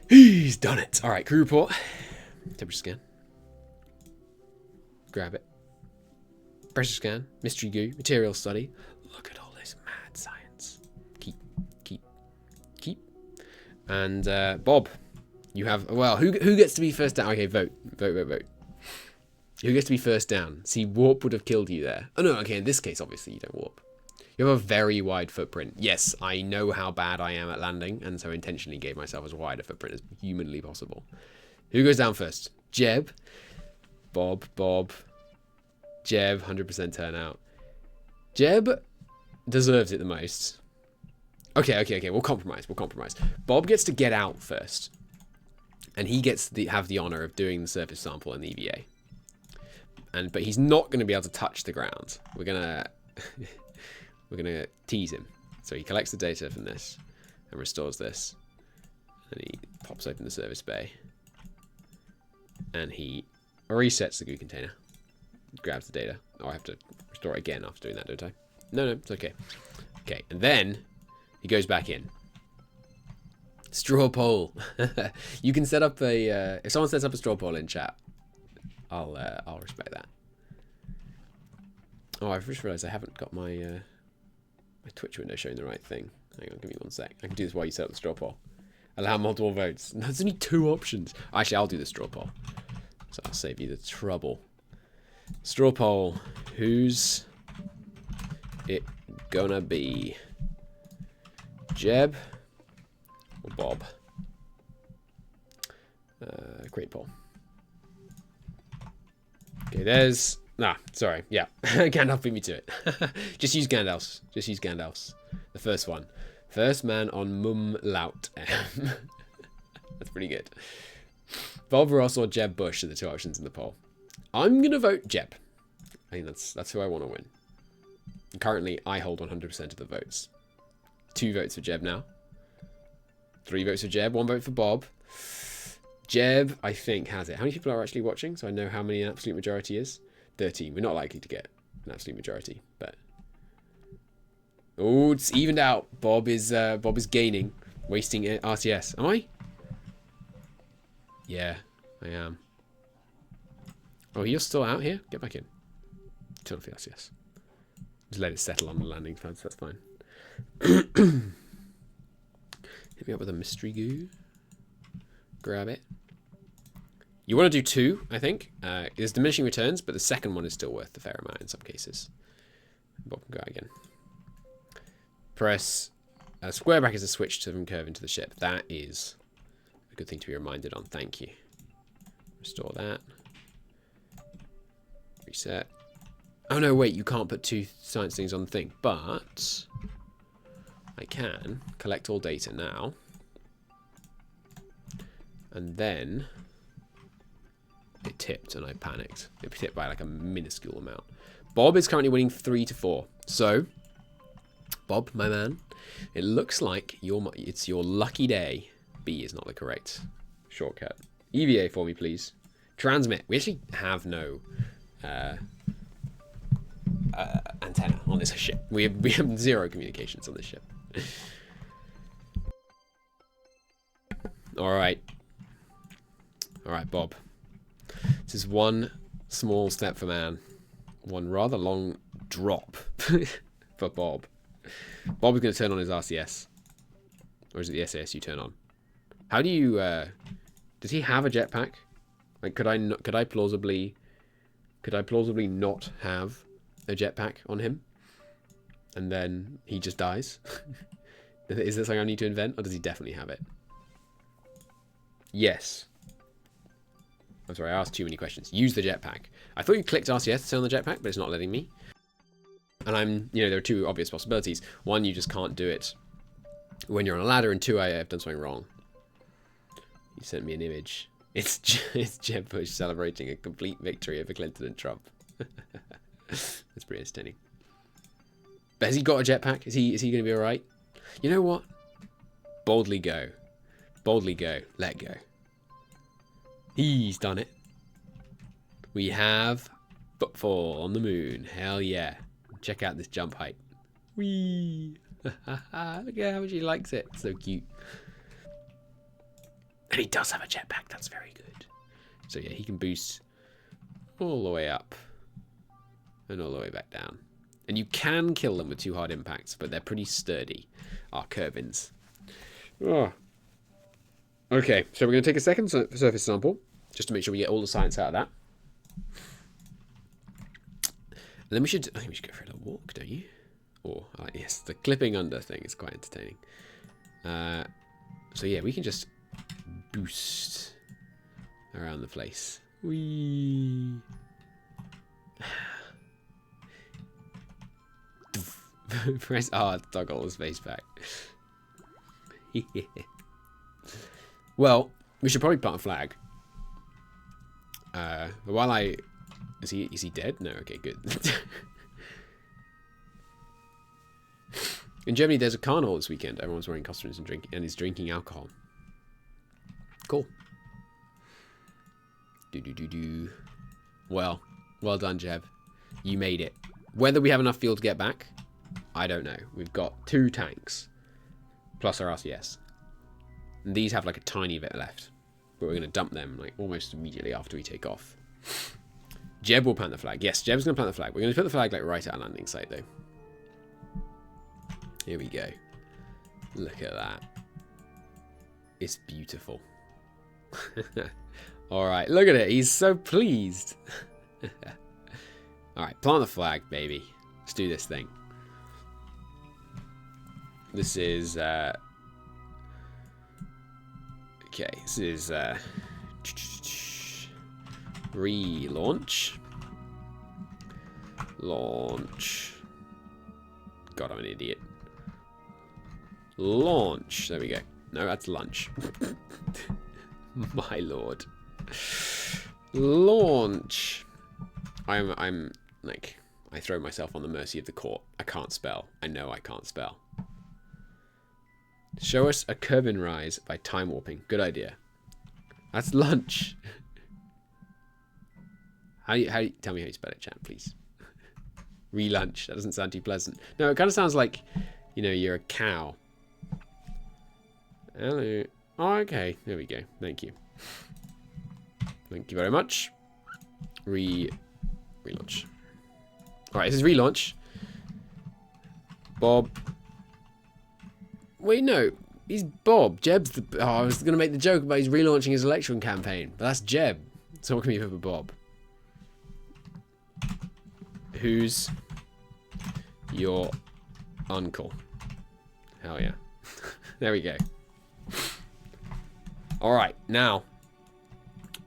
He's done it. All right, crew report. Temperature scan. Grab it. Pressure scan. Mystery goo. Material study. Look at all this mad science. Keep. And Bob, you have... Well, who gets to be first down? Okay, vote. Who gets to be first down? See, warp would have killed you there. Oh, no, okay, in this case, obviously, you don't warp. You have a very wide footprint. Yes, I know how bad I am at landing, and so intentionally gave myself as wide a footprint as humanly possible. Who goes down first? Jeb. Bob. Jeb, 100% turnout. Jeb deserves it the most. Okay, we'll compromise. Bob gets to get out first. And he gets to have the honor of doing the surface sample in the EVA. But he's not going to be able to touch the ground. We're gonna tease him. So he collects the data from this and restores this. And he pops open the service bay. and he resets the goo container. Grabs the data. Oh, I have to restore it again after doing that, don't I? No, it's okay. Okay, and then he goes back in. Straw poll. You can set up a... if someone sets up a straw poll in chat, I'll respect that. Oh, I've just realised I haven't got my my Twitch window showing the right thing. Hang on, give me 1 sec. I can do this while you set up the straw poll. Allow multiple votes. There's only 2 options. Actually, I'll do the straw poll. So I'll save you the trouble. Straw poll. Who's it gonna be? Jeb or Bob? Create poll. Okay, there's... Nah, sorry. Yeah, Gandalf beat me to it. Just use Gandalf's. Just use Gandalf's. The first one. First man on Mum Laut M. That's pretty good. Bob Ross or Jeb Bush are the 2 options in the poll. I'm going to vote Jeb. I think that's who I want to win. And currently, I hold 100% of the votes. 2 votes for Jeb now. 3 votes for Jeb, 1 vote for Bob. Jeb, I think, has it. How many people are actually watching? So I know how many an absolute majority is. 13. We're not likely to get an absolute majority, but... Oh, it's evened out. Bob is gaining. Wasting RTS. Am I? Yeah, I am. Oh, you're still out here? Get back in. Turn off the RTS. Just let it settle on the landing pads. That's fine. Hit me up with a mystery goo. Grab it. You want to do 2, I think. There's diminishing returns, but the second one is still worth a fair amount in some cases. Bob can go out again. Press square brackets to switch from Kerbin to the ship. That is a good thing to be reminded on. Thank you. Restore that. Reset. Oh no, wait, you can't put 2 science things on the thing, but I can collect all data now. And then it tipped and I panicked. It tipped by like a minuscule amount. Bob is currently winning 3-4. So, Bob, my man, it looks like it's your lucky day. B is not the correct shortcut. EVA for me, please. Transmit. We actually have no antenna on this ship. We have 0 communications on this ship. All right, Bob. This is 1 small step for man, 1 rather long drop for Bob. Bob is going to turn on his RCS, or is it the SAS you turn on? How do you? Does he have a jetpack? Like, could I plausibly not have a jetpack on him, and then he just dies? Is this something I need to invent, or does he definitely have it? Yes. I'm sorry, I asked too many questions. Use the jetpack. I thought you clicked RCS to turn on the jetpack, but it's not letting me. And there are 2 obvious possibilities. 1, you just can't do it when you're on a ladder, and 2, I have done something wrong. You sent me an image. It's Jeb Bush celebrating a complete victory over Clinton and Trump. That's pretty entertaining. But has he got a jetpack? Is he going to be all right? You know what? Boldly go. Boldly go. Let go. He's done it. We have footfall on the moon. Hell yeah. Check out this jump height. Whee! Look at how much he likes it. So cute. And he does have a jetpack. That's very good. So yeah, he can boost all the way up and all the way back down. And you can kill them with 2 hard impacts, but they're pretty sturdy. Our Kerbins. Oh. Okay, so we're going to take a second surface sample, just to make sure we get all the science out of that. And then I think we should go for a little walk, don't you? Or, yes, the clipping under thing is quite entertaining. So yeah, we can just boost around the place. Whee! Press R to toggle the space back. Well, we should probably plant a flag. But while is he dead? No, okay, good. In Germany, there's a carnival this weekend. Everyone's wearing costumes and is drinking alcohol. Cool. Well done, Jeb. You made it. Whether we have enough fuel to get back, I don't know. We've got 2 tanks plus our RCS. And these have like a tiny bit left. But we're going to dump them like almost immediately after we take off. Jeb will plant the flag. Yes, Jeb's going to plant the flag. We're going to put the flag like right at our landing site though. Here we go. Look at that. It's beautiful. Alright, look at it. He's so pleased. Alright, plant the flag, baby. Let's do this thing. This is... okay, this is... relaunch. Launch. God, I'm an idiot. Launch. There we go. No, that's lunch. My lord. Launch. I'm like, I throw myself on the mercy of the court. I can't spell. I know I can't spell. Show us a Kerbin rise by time warping. Good idea. That's lunch. How tell me how you spell it, chat, please. Relunch. That doesn't sound too pleasant. No, it kind of sounds like, you know, you're a cow. Hello. Oh, okay. There we go. Thank you. Thank you very much. Relaunch. Alright, this is relaunch. Bob. Wait, no. He's Bob. Jeb's the... Oh, I was going to make the joke about he's relaunching his election campaign. But that's Jeb. So what can we do for Bob? Who's your uncle? Hell yeah. There we go. Alright, now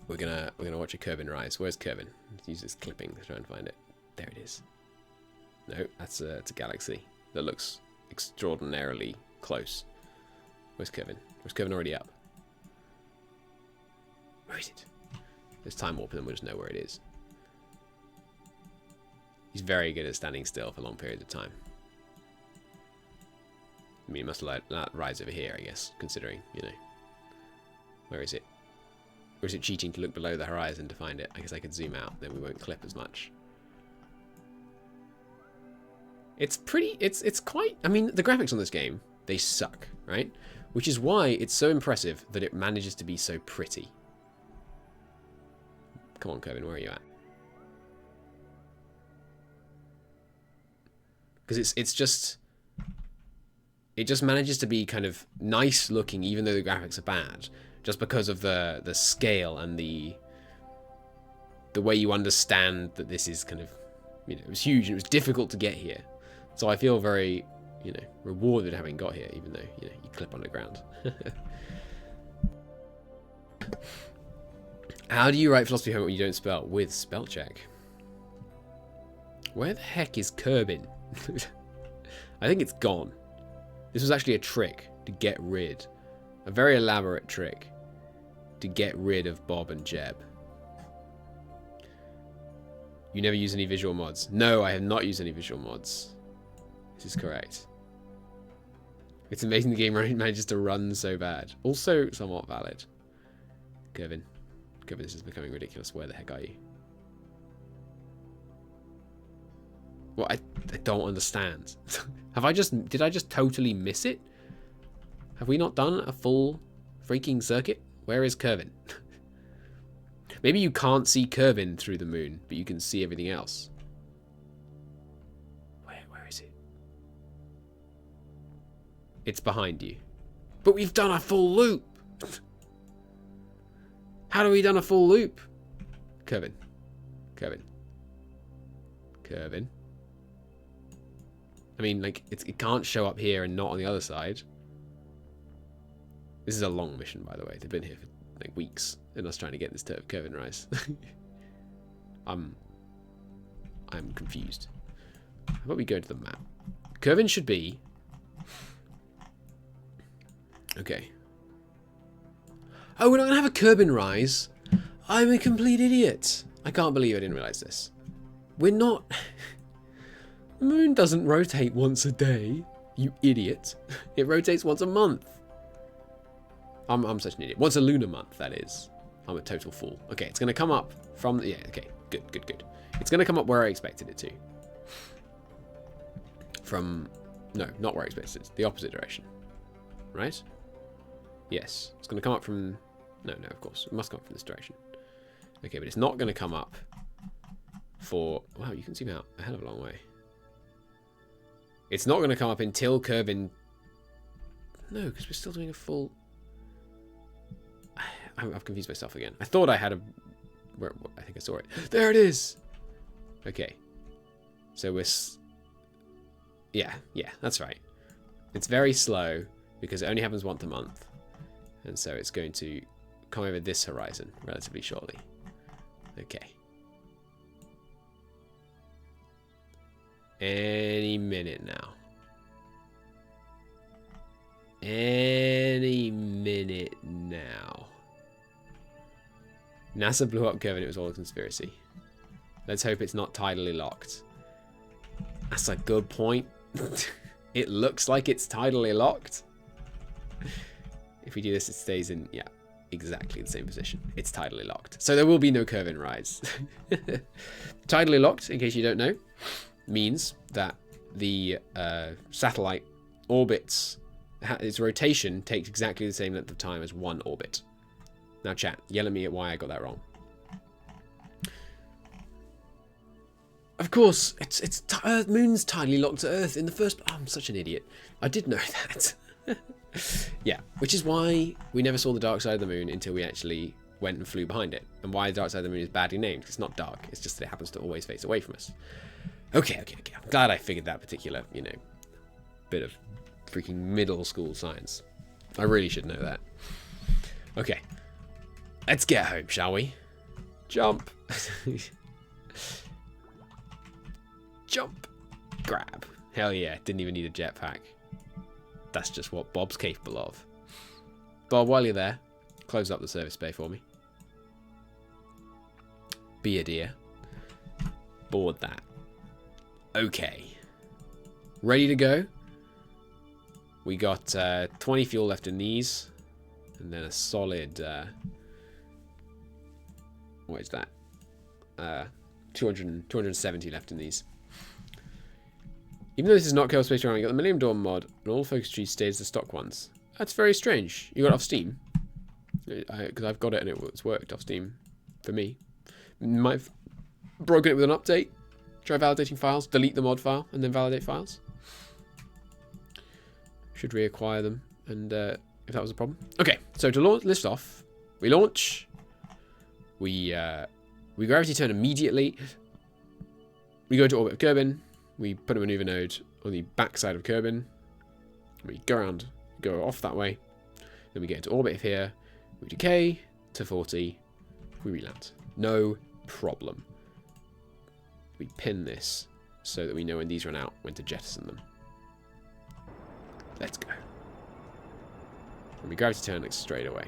we're gonna watch a Kerbin rise. Where's Kerbin? Let's use this clipping to try and find it. There it is. No, it's a galaxy that looks extraordinarily close. Where's Kerbin? Was Kerbin already up? Where is it? There's time warp and then we'll just know where it is. He's very good at standing still for long periods of time. I mean, he must let that rise over here, I guess, considering, you know. Where is it? Or is it cheating to look below the horizon to find it? I guess I could zoom out, then we won't clip as much. It's pretty, it's quite, I mean, the graphics on this game, they suck, right? Which is why it's so impressive that it manages to be so pretty. Come on, Kerbin, where are you at? Because it just manages to be kind of nice looking, even though the graphics are bad, just because of the scale and the way you understand that this is kind of, you know, it was huge and it was difficult to get here. So I feel very, you know, rewarded having got here, even though, you know, you clip on the ground. How do you write philosophy homework when you don't spell? With spell check. Where the heck is Kerbin? I think it's gone. This was actually a trick to get rid, a very elaborate trick to get rid of Bob and Jeb. You never use any visual mods? No, I have not used any visual mods. This is correct. It's amazing the game manages to run so bad. Also somewhat valid. Kerbin, this is becoming ridiculous. Where the heck are you? Well, I don't understand. Did I just totally miss it? Have we not done a full freaking circuit? Where is Kerbin? Maybe you can't see Kerbin through the moon, but you can see everything else. Where is it? It's behind you. But we've done a full loop! How have we done a full loop? Kerbin. I mean, like, it can't show up here and not on the other side. This is a long mission, by the way. They've been here for, like, weeks. And us trying to get this Kerbin rise. I'm confused. How about we go to the map? Kerbin should be... Okay. Oh, we're not going to have a Kerbin rise? I'm a complete idiot. I can't believe I didn't realize this. We're not... The moon doesn't rotate once a day, you idiot. It rotates once a month. I'm such an idiot. Once a lunar month, that is. I'm a total fool. Okay, it's going to come up from... Yeah, okay. Good, good, good. It's going to come up where I expected it to. From... No, not where I expected it. The opposite direction. Right? Yes. It's going to come up from... No, of course. It must come up from this direction. Okay, but it's not going to come up for... Wow, you can zoom out a hell of a long way. It's not going to come up until Kerbin... No, because we're still doing a full... I've confused myself again. I thought I had a... I think I saw it. There it is! Okay. So we're... Yeah, that's right. It's very slow because it only happens once a month. And so it's going to come over this horizon relatively shortly. Okay. Any minute now. Any minute now. NASA blew up Kerbin. It was all a conspiracy. Let's hope it's not tidally locked. That's a good point. It looks like it's tidally locked. If we do this, it stays in, yeah, exactly the same position. It's tidally locked. So there will be no Kerbin rise. Tidally locked, in case you don't know, means that the satellite orbits, its rotation takes exactly the same length of time as one orbit. Now chat, yell at me at why I got that wrong. Of course, Moon's tidally locked to Earth in the first... Oh, I'm such an idiot. I did know that. Yeah, which is why we never saw the dark side of the moon until we actually went and flew behind it. And why the dark side of the moon is badly named. It's not dark, it's just that it happens to always face away from us. Okay. I'm glad I figured that particular, you know, bit of freaking middle school science. I really should know that. Okay. Let's get home, shall we? Jump. Jump. Grab. Hell yeah. Didn't even need a jetpack. That's just what Bob's capable of. Bob, while you're there, close up the service bay for me. Be a dear. Board that. Okay. Ready to go? We got 20 fuel left in these. And then a solid... what is that? 270 left in these. Even though this is not Kerbal Space Program, you got the Millennium Dawn mod, and all focus trees stay as the stock ones. That's very strange. You got it off Steam? Because I've got it and it's worked off Steam for me. Might have broken it with an update. Try validating files, delete the mod file, and then validate files. Should reacquire them, and if that was a problem. Okay, so to list off, we launch. We gravity turn immediately. We go to orbit of Kerbin. We put a maneuver node on the back side of Kerbin. We go around, go off that way. Then we get into orbit here. We decay to 40. We reland. No problem. We pin this so that we know when these run out, when to jettison them. Let's go. And we gravity turn like straight away.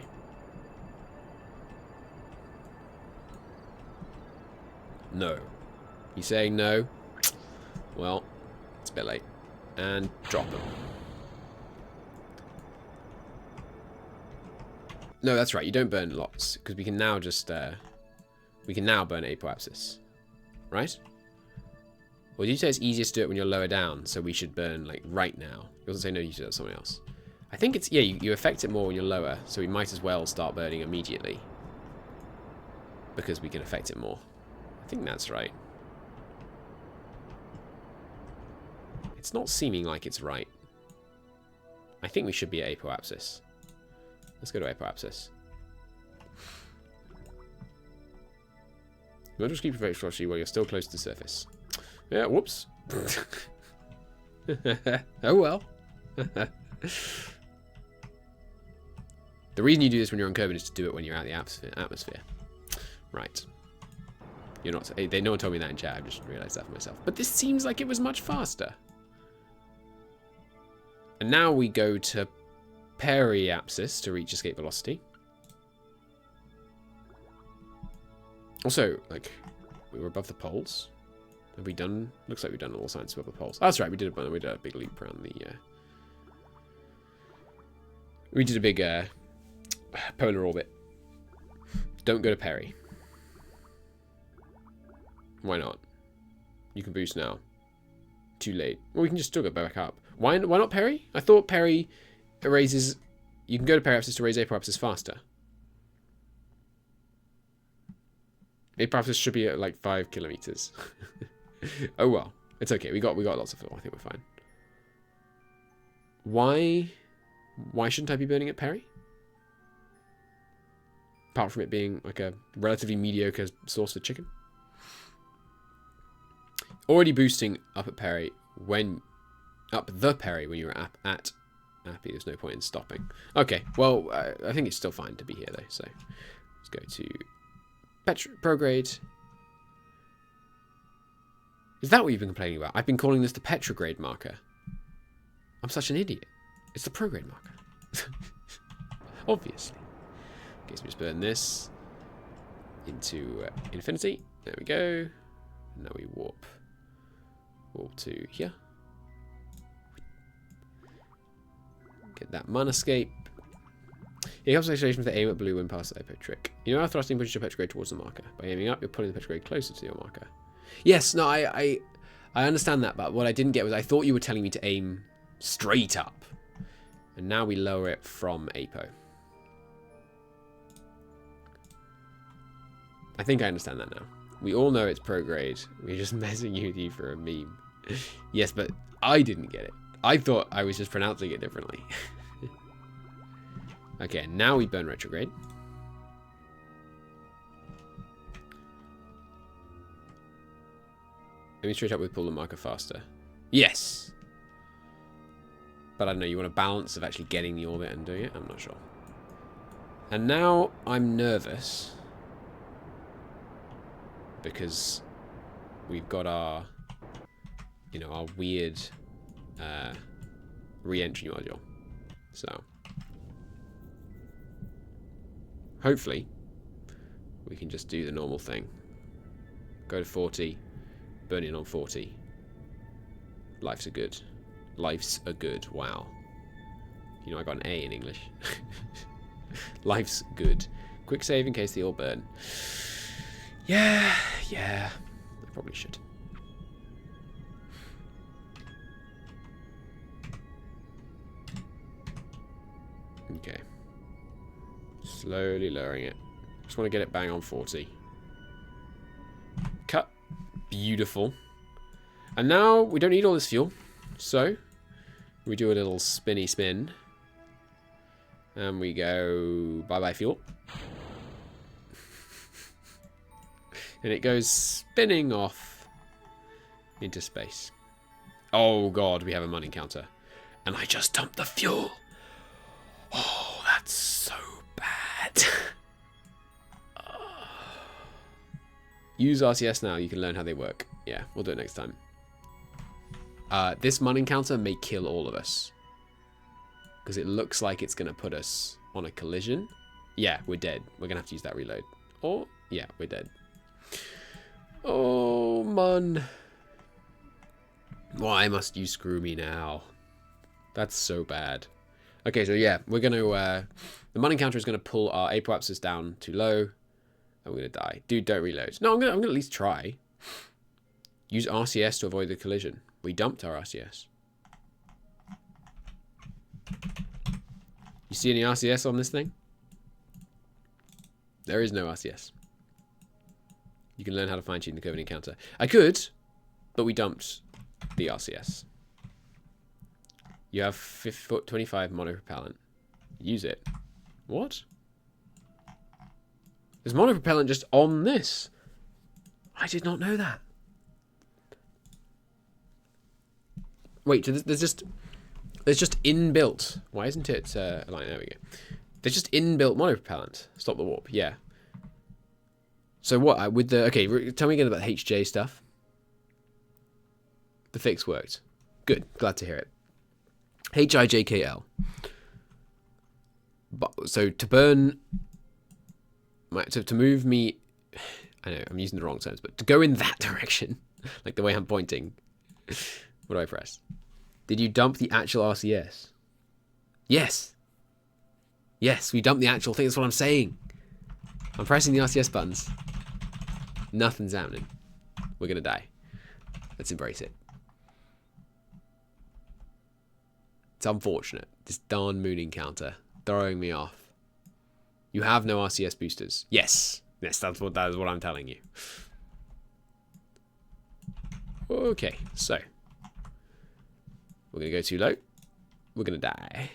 No. You saying no? Well, it's a bit late. And drop them. No, that's right. You don't burn lots because we can now just we can now burn apoapsis, right? Or did you say it's easiest to do it when you're lower down? So we should burn like right now. It doesn't say no. You should do that somewhere else. I think it's you affect it more when you're lower, so we might as well start burning immediately because we can affect it more. I think that's right. It's not seeming like it's right. I think we should be at apoapsis. Let's go to apoapsis. You'll just keep your face flushy while you're still close to the surface. Yeah, whoops. Oh well. The reason you do this when you're on Kerbin is to do it when you're out the atmosphere. Right. You're not. No one told me that in chat. I've just realised that for myself. But this seems like it was much faster. And now we go to periapsis to reach escape velocity. Also, like, we were above the poles. Have we done? Looks like we've done all science above the poles. Oh, that's right. We did a big leap around the. We did a big polar orbit. Don't go to Perry. Why not? You can boost now. Too late. Well, we can just still go back up. Why not Perry? I thought Perry raises... You can go to Periapsis to raise Apoapsis faster. Apoapsis should be at like 5 kilometers. Oh well. It's okay. We got lots of fuel. I think we're fine. Why shouldn't I be burning at Perry? Apart from it being like a relatively mediocre source of chicken. Already boosting up at Perry when you're at Appy. There's no point in stopping. Okay, well, I think it's still fine to be here though. So let's go to Prograde. Is that what you've been complaining about? I've been calling this the Petrograde marker. I'm such an idiot. It's the Prograde marker. Obviously. Okay, so just burn this into infinity. There we go. Now we warp to here. Get that mana escape. Here comes the situation with the aim at blue when past the Epo trick. You know how thrusting pushes your Petrograde towards the marker. By aiming up, you're pulling the Petrograde closer to your marker. Yes, no, I understand that, but what I didn't get was I thought you were telling me to aim straight up. And now we lower it from Apo. I think I understand that now. We all know it's Prograde. We're just messing with you for a meme. Yes, but I didn't get it. I thought I was just pronouncing it differently. Okay, now we burn Retrograde. Let me straight up with pull the marker faster. Yes! But I don't know, you want a balance of actually getting the orbit and doing it? I'm not sure. And now I'm nervous. Because we've got our, our weird re-entry module. So hopefully we can just do the normal thing. Go to 40, burn in on 40. Life's a good. Life's a good. Wow. I got an A in English. Life's good. Quick save in case they all burn. Yeah. I probably should. Okay. Slowly lowering it. Just want to get it bang on 40. Cut. Beautiful. And now we don't need all this fuel. So we do a little spinny spin. And we go bye-bye fuel. And it goes spinning off into space. Oh god, we have a money counter. And I just dumped the fuel. Oh, that's so bad. Use RCS now, you can learn how they work. Yeah, we'll do it next time. This money counter may kill all of us. Because it looks like it's going to put us on a collision. Yeah, we're dead. We're going to have to use that reload. Or, yeah, we're dead. Oh, man. Why must you screw me now? That's so bad. Okay, so yeah, we're going to... the money counter is going to pull our apoapsis down too low. And we're going to die. Dude, don't reload. No, I'm going to at least try. Use RCS to avoid the collision. We dumped our RCS. You see any RCS on this thing? There is no RCS. You can learn how to fine-tune the Kerbin encounter. I could, but we dumped the RCS. You have 25 monopropellant. Use it. What? There's monopropellant just on this. I did not know that. Wait, so there's just inbuilt. Why isn't it aligned? There we go. There's just inbuilt monopropellant. Stop the warp. Yeah. So what with the okay? Tell me again about the HJ stuff. The fix worked. Good. Glad to hear it. HIJKL. But so to burn. To move me. I know I'm using the wrong terms, but to go in that direction, like the way I'm pointing. What do I press? Did you dump the actual RCS? Yes. Yes, we dumped the actual thing. That's what I'm saying. I'm pressing the RCS buttons. Nothing's happening. We're gonna die. Let's embrace it. It's unfortunate. This darn moon encounter throwing me off. You have no RCS boosters. Yes. Yes, that is what I'm telling you. Okay, so we're gonna go too low. We're gonna die.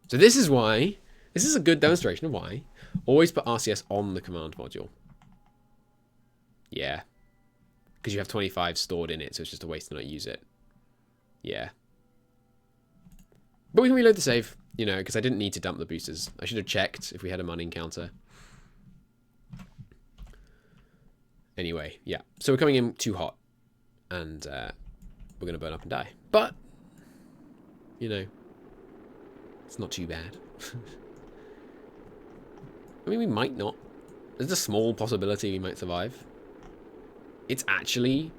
So this is why. This is a good demonstration of why. Always put RCS on the command module. Yeah. Because you have 25 stored in it, so it's just a waste to not use it. Yeah. But we can reload the save, you know, because I didn't need to dump the boosters. I should have checked if we had a mun encounter. Anyway, yeah. So we're coming in too hot. And we're going to burn up and die. But, you know, it's not too bad. I mean, we might not. There's a small possibility we might survive. It's actually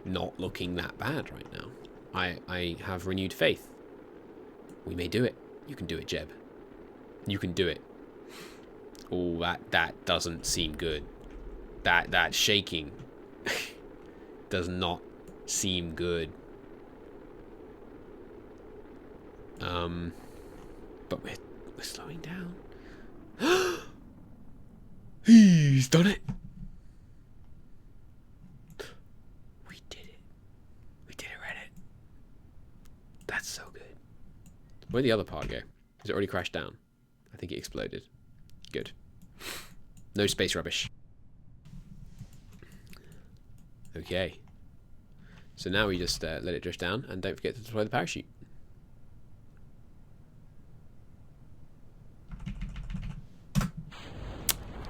not looking that bad right now. I have renewed faith. We may do it. You can do it, Jeb. You can do it. Oh, that doesn't seem good. That shaking does not seem good. But we're slowing down. He's done it. We did it. We did it, Reddit. That's so good. Where'd the other part go? Has it already crashed down? I think it exploded. Good. No space rubbish. Okay. So now we just let it drift down, and don't forget to deploy the parachute.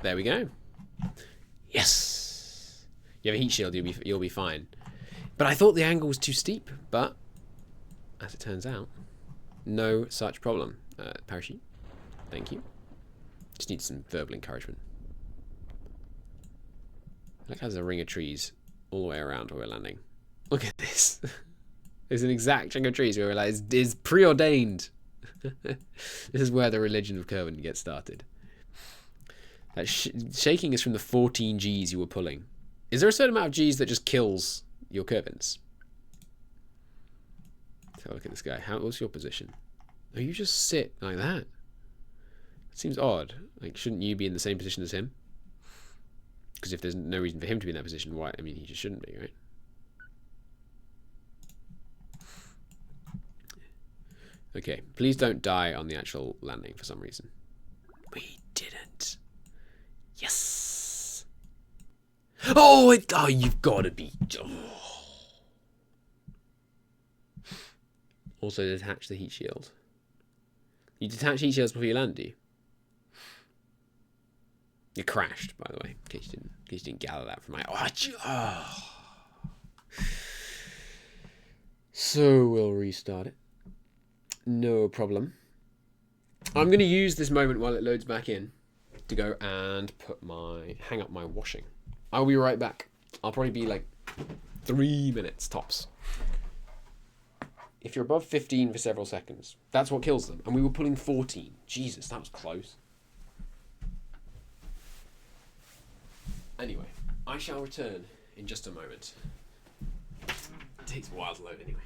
There we go. Yes. You have a heat shield, you'll be fine. But I thought the angle was too steep, but as it turns out, no such problem. Parachute. Thank you. Just need some verbal encouragement. I like how there's a ring of trees all the way around where we're landing. Look at this. There's an exact chunk of trees where we're like, it's preordained. This is where the religion of Kerbin gets started. That shaking is from the 14 Gs you were pulling. Is there a certain amount of Gs that just kills your Kerbins? Let's have a look at this guy. What's your position? Oh, you just sit like that. It seems odd. Like, shouldn't you be in the same position as him? Because if there's no reason for him to be in that position, why? I mean, he just shouldn't be, right? Okay, please don't die on the actual landing for some reason. We didn't. Yes. Oh, you've got to be. Oh. Also, detach the heat shield. You detach heat shields before you land, do you? It crashed, by the way, in case you didn't gather that from my. Oh. So we'll restart it. No problem. I'm going to use this moment while it loads back in to go and hang up my washing. I'll be right back. I'll probably be like 3 minutes tops. If you're above 15 for several seconds, that's what kills them. And we were pulling 14. Jesus, that was close. Anyway, I shall return in just a moment. It takes a while to load anyway.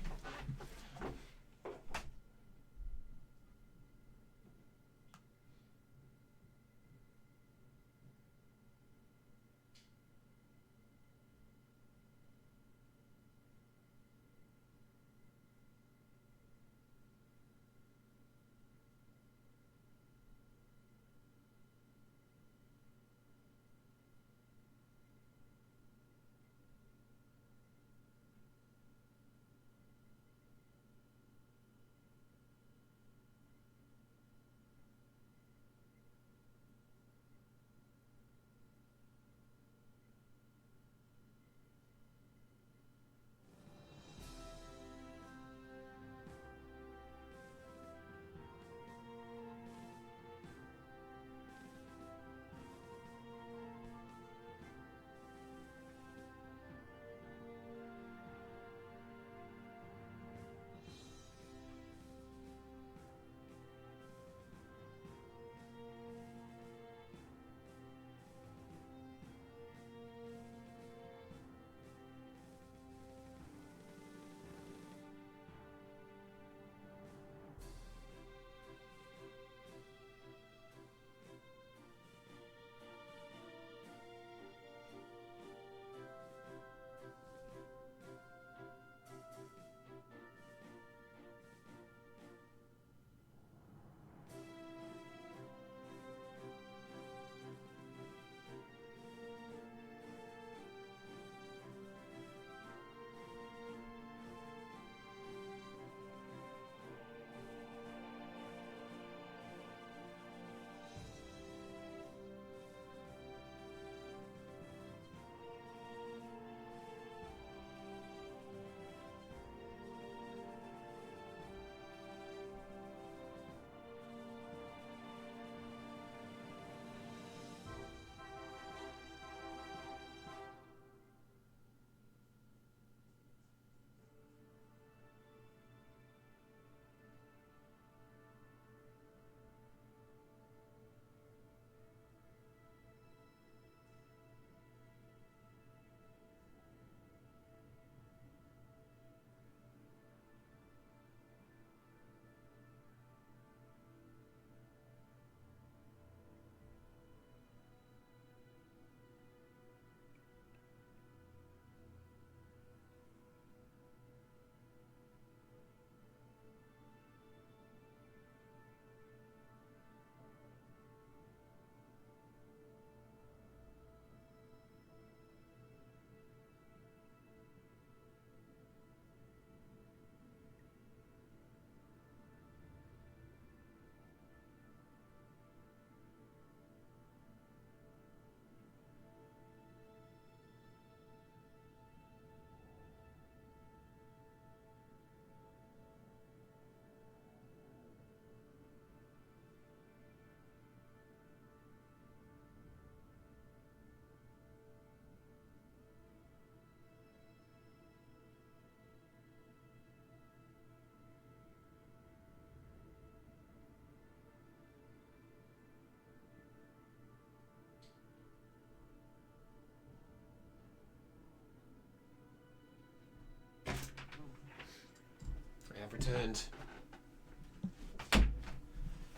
I've returned.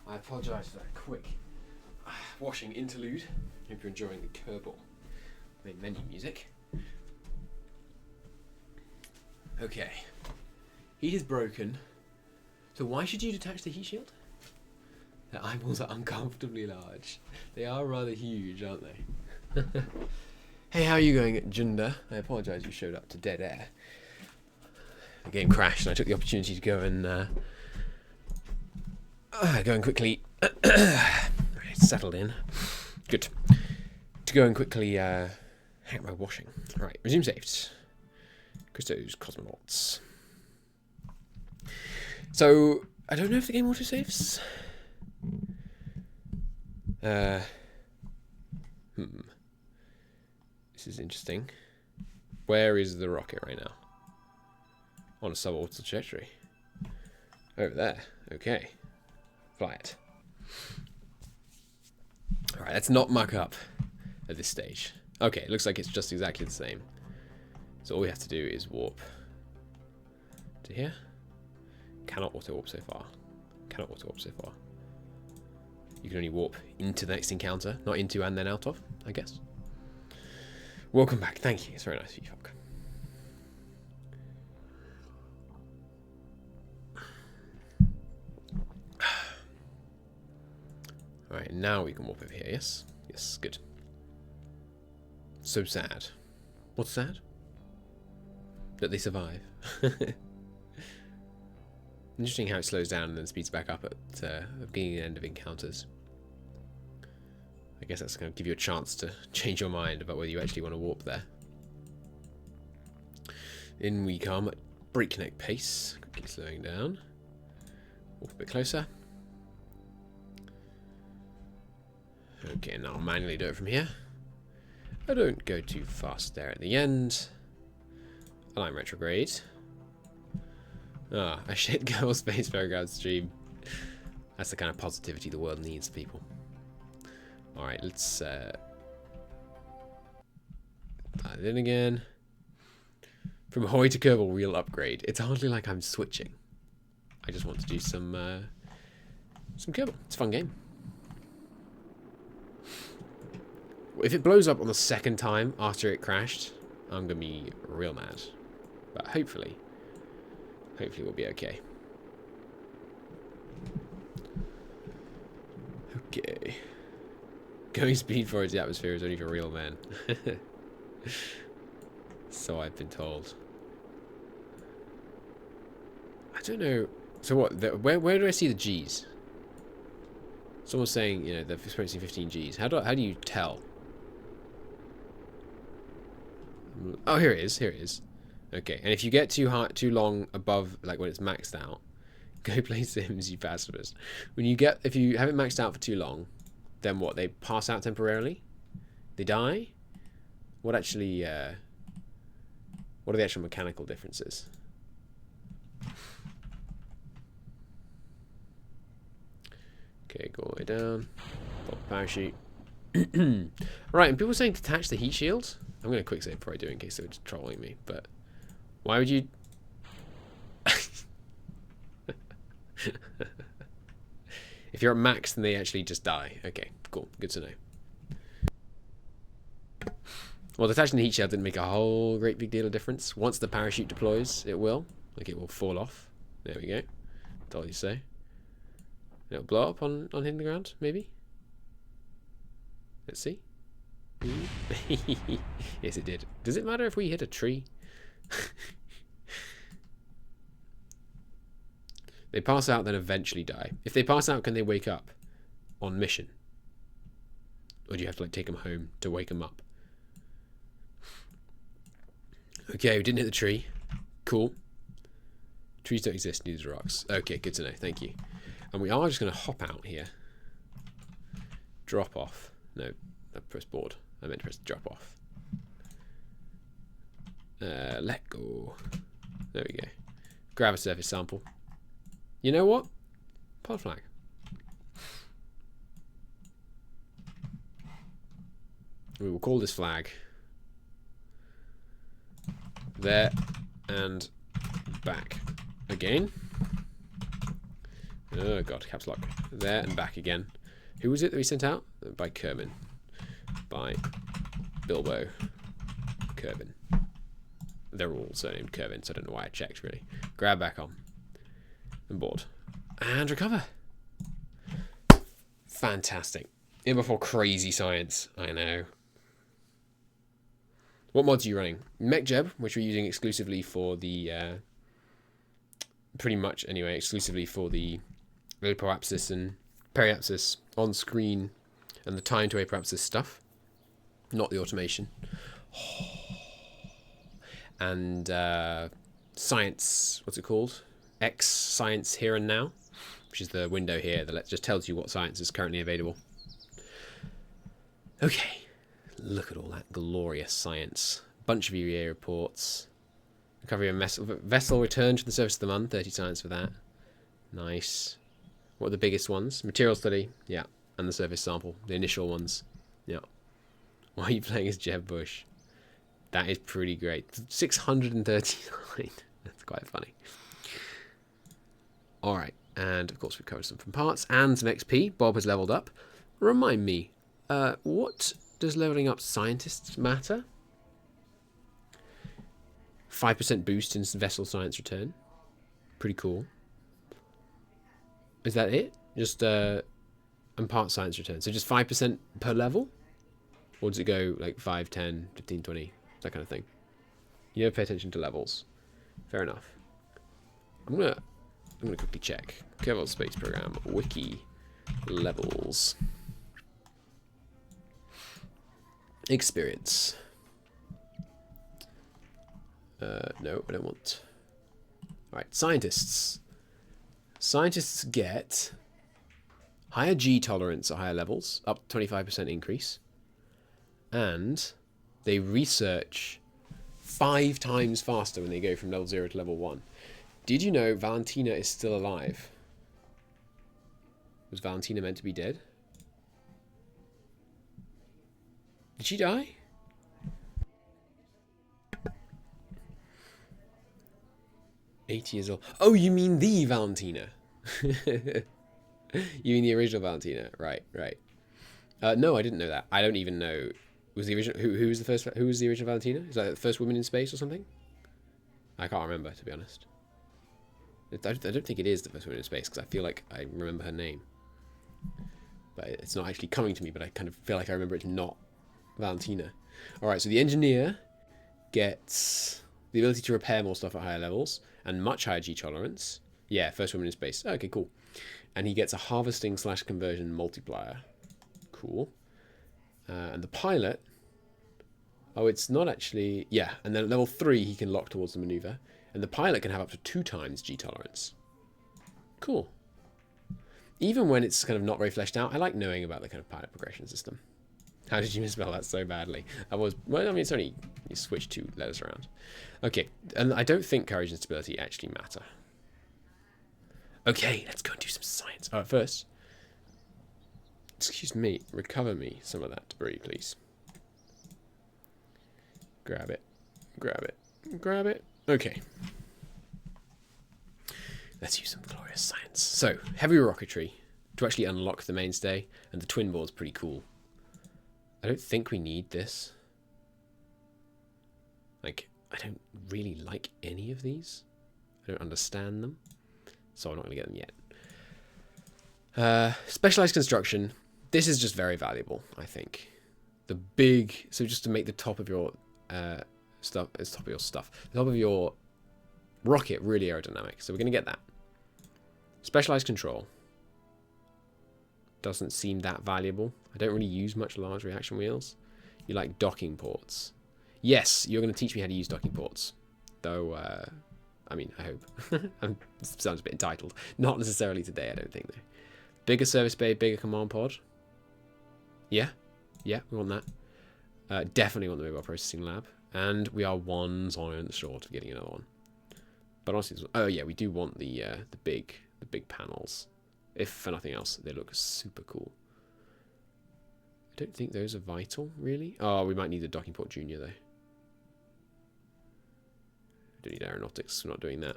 I apologise for that quick washing interlude. Hope you're enjoying the Kerbal main menu music. Okay. Heat is broken. So why should you detach the heat shield? Their eyeballs are uncomfortably large. They are rather huge, aren't they? Hey, how are you going, Junda? I apologise you showed up to dead air. The game crashed and I took the opportunity to go and quickly settled in. Good. To go and quickly hack my washing. Right, resume saves. Christos Cosmonauts. So I don't know if the game auto saves. This is interesting. Where is the rocket right now? On a suborbital trajectory. Over there. Okay. Fly it. Alright, let's not muck up at this stage. Okay, it looks like it's just exactly the same. So all we have to do is warp to here. Cannot auto warp so far. Cannot auto warp so far. You can only warp into the next encounter, not into and then out of, I guess. Welcome back. Thank you. It's very nice of you, folk. Alright, now we can warp over here, yes? Yes, good. So sad. What's sad? That they survive. Interesting how it slows down and then speeds back up at the beginning and end of encounters. I guess that's going to give you a chance to change your mind about whether you actually want to warp there. In we come at breakneck pace. Quickly slowing down. Warp a bit closer. Okay, now I'll manually do it from here. I don't go too fast there at the end. Align retrograde. Ah, a shit Kerbal Space Program stream. That's the kind of positivity the world needs, people. Alright, let's dial it in again. From Hoy to Kerbal, real upgrade. It's hardly like I'm switching. I just want to do some Kerbal. It's a fun game. If it blows up on the second time after it crashed, I'm gonna be real mad. But hopefully we'll be okay. Okay. Going speed forwards the atmosphere is only for real men. So I've been told. I don't know. So what? Where do I see the G's? Someone's saying, you know, they're experiencing 15 G's. How do you tell? Oh, here it is. Here it is. Okay, and if you get too long above, like when it's maxed out, go play Sims, you bastards. If you have it maxed out for too long, then what? They pass out temporarily? They die? What actually? What are the actual mechanical differences? Okay, go all the way down. Pop parachute. Right, and people are saying detach the heat shield. I'm going to quick save before I do in case they're just trolling me, but why would you... If you're at max, then they actually just die. Okay, cool. Good to know. Well, detaching the heat shield didn't make a whole great big deal of difference. Once the parachute deploys, it will. Like, it will fall off. There we go. That's all you say. It'll blow up on hitting the ground, maybe? Let's see. Yes, it did. Does it matter if we hit a tree? They pass out, then eventually die. If they pass out, can they wake up on mission? Or do you have to like take them home to wake them up? Okay, we didn't hit the tree. Cool. Trees don't exist, neither do rocks. Okay, good to know. Thank you. And we are just going to hop out here. Drop off. No, I pressed board. I meant to press drop off. Let go. There we go. Grab a surface sample. You know what? Pod flag. We will call this flag there and back again. Oh god, caps lock. There and back again. Who was it that we sent out? By Kerbin. By Bilbo. Kerbin. They're all surnamed Kerbin, so I don't know why I checked really. Grab back on. And board. And recover. Fantastic. In before crazy science. I know. What mods are you running? MechJeb, which we're using exclusively for the... pretty much, anyway, exclusively for the apoapsis and periapsis on screen and the time to apoapsis stuff. Not the automation. And science, what's it called? X Science Here and Now, which is the window here that just tells you what science is currently available. Okay. Look at all that glorious science. Bunch of EVA reports. Recovery of vessel returned to the surface of the Mun. 30 science for that. Nice. What are the biggest ones? Material study. Yeah. And the surface sample. The initial ones. Yeah. Why are you playing as Jeb Bush? That is pretty great. 639. That's quite funny. Alright. And of course we've covered some from parts. And some XP. Bob has leveled up. Remind me. What does leveling up scientists matter? 5% boost in vessel science return. Pretty cool. Is that it? Just and part science return. So just 5% per level? Or does it go like 5, 10, 15, 20? That kind of thing. You never pay attention to levels. Fair enough. I'm gonna quickly check. Kerbal Space Program wiki levels. Experience. No, I don't want. Alright, scientists. Scientists get higher G tolerance at higher levels, up 25% increase. And they research 5 times faster when they go from level 0 to level 1. Did you know Valentina is still alive? Was Valentina meant to be dead? Did she die? $80 old. Oh, you mean the Valentina? You mean the original Valentina? Right, right. No, I didn't know that. I don't even know. Was the original? Who was the first? Who was the original Valentina? Is that the first woman in space or something? I can't remember, to be honest. I don't think it is the first woman in space because I feel like I remember her name, but it's not actually coming to me. But I kind of feel like I remember it's not Valentina. All right, so the engineer gets the ability to repair more stuff at higher levels and much higher G tolerance. Yeah, first woman in space. Okay, cool. And he gets a harvesting / conversion multiplier. Cool. And the pilot, oh, it's not actually, yeah, and then at level 3 he can lock towards the maneuver, and the pilot can have up to 2 times G tolerance. Cool. Even when it's kind of not very fleshed out, I like knowing about the kind of pilot progression system. How did you misspell that so badly? I was, well, I mean, it's only, you switch 2 letters around. Okay, and I don't think courage and stability actually matter. Okay, let's go and do some science. Alright, first, excuse me, recover me some of that debris, please. Grab it, grab it, grab it. Okay. Let's use some glorious science. So, heavy rocketry to actually unlock the mainstay, and the twin board's pretty cool. I don't think we need this. Like, I don't really like any of these. I don't understand them, so I'm not going to get them yet. Specialized construction. This is just very valuable, I think. The big, so just to make the top of your the top of your rocket really aerodynamic. So we're going to get that. Specialized control. Doesn't seem that valuable. I don't really use much large reaction wheels. You like docking ports. Yes, you're going to teach me how to use docking ports. Though, I mean, I hope. Sounds a bit entitled. Not necessarily today, I don't think, though. Bigger service bay, bigger command pod. Yeah, yeah, we want that. Definitely want the mobile processing lab. And we are 1 science short of getting another one. But honestly, oh yeah, we do want the big panels. If for nothing else, they look super cool. I don't think those are vital, really. Oh, we might need the docking port junior, though. Don't need aeronautics, we're not doing that.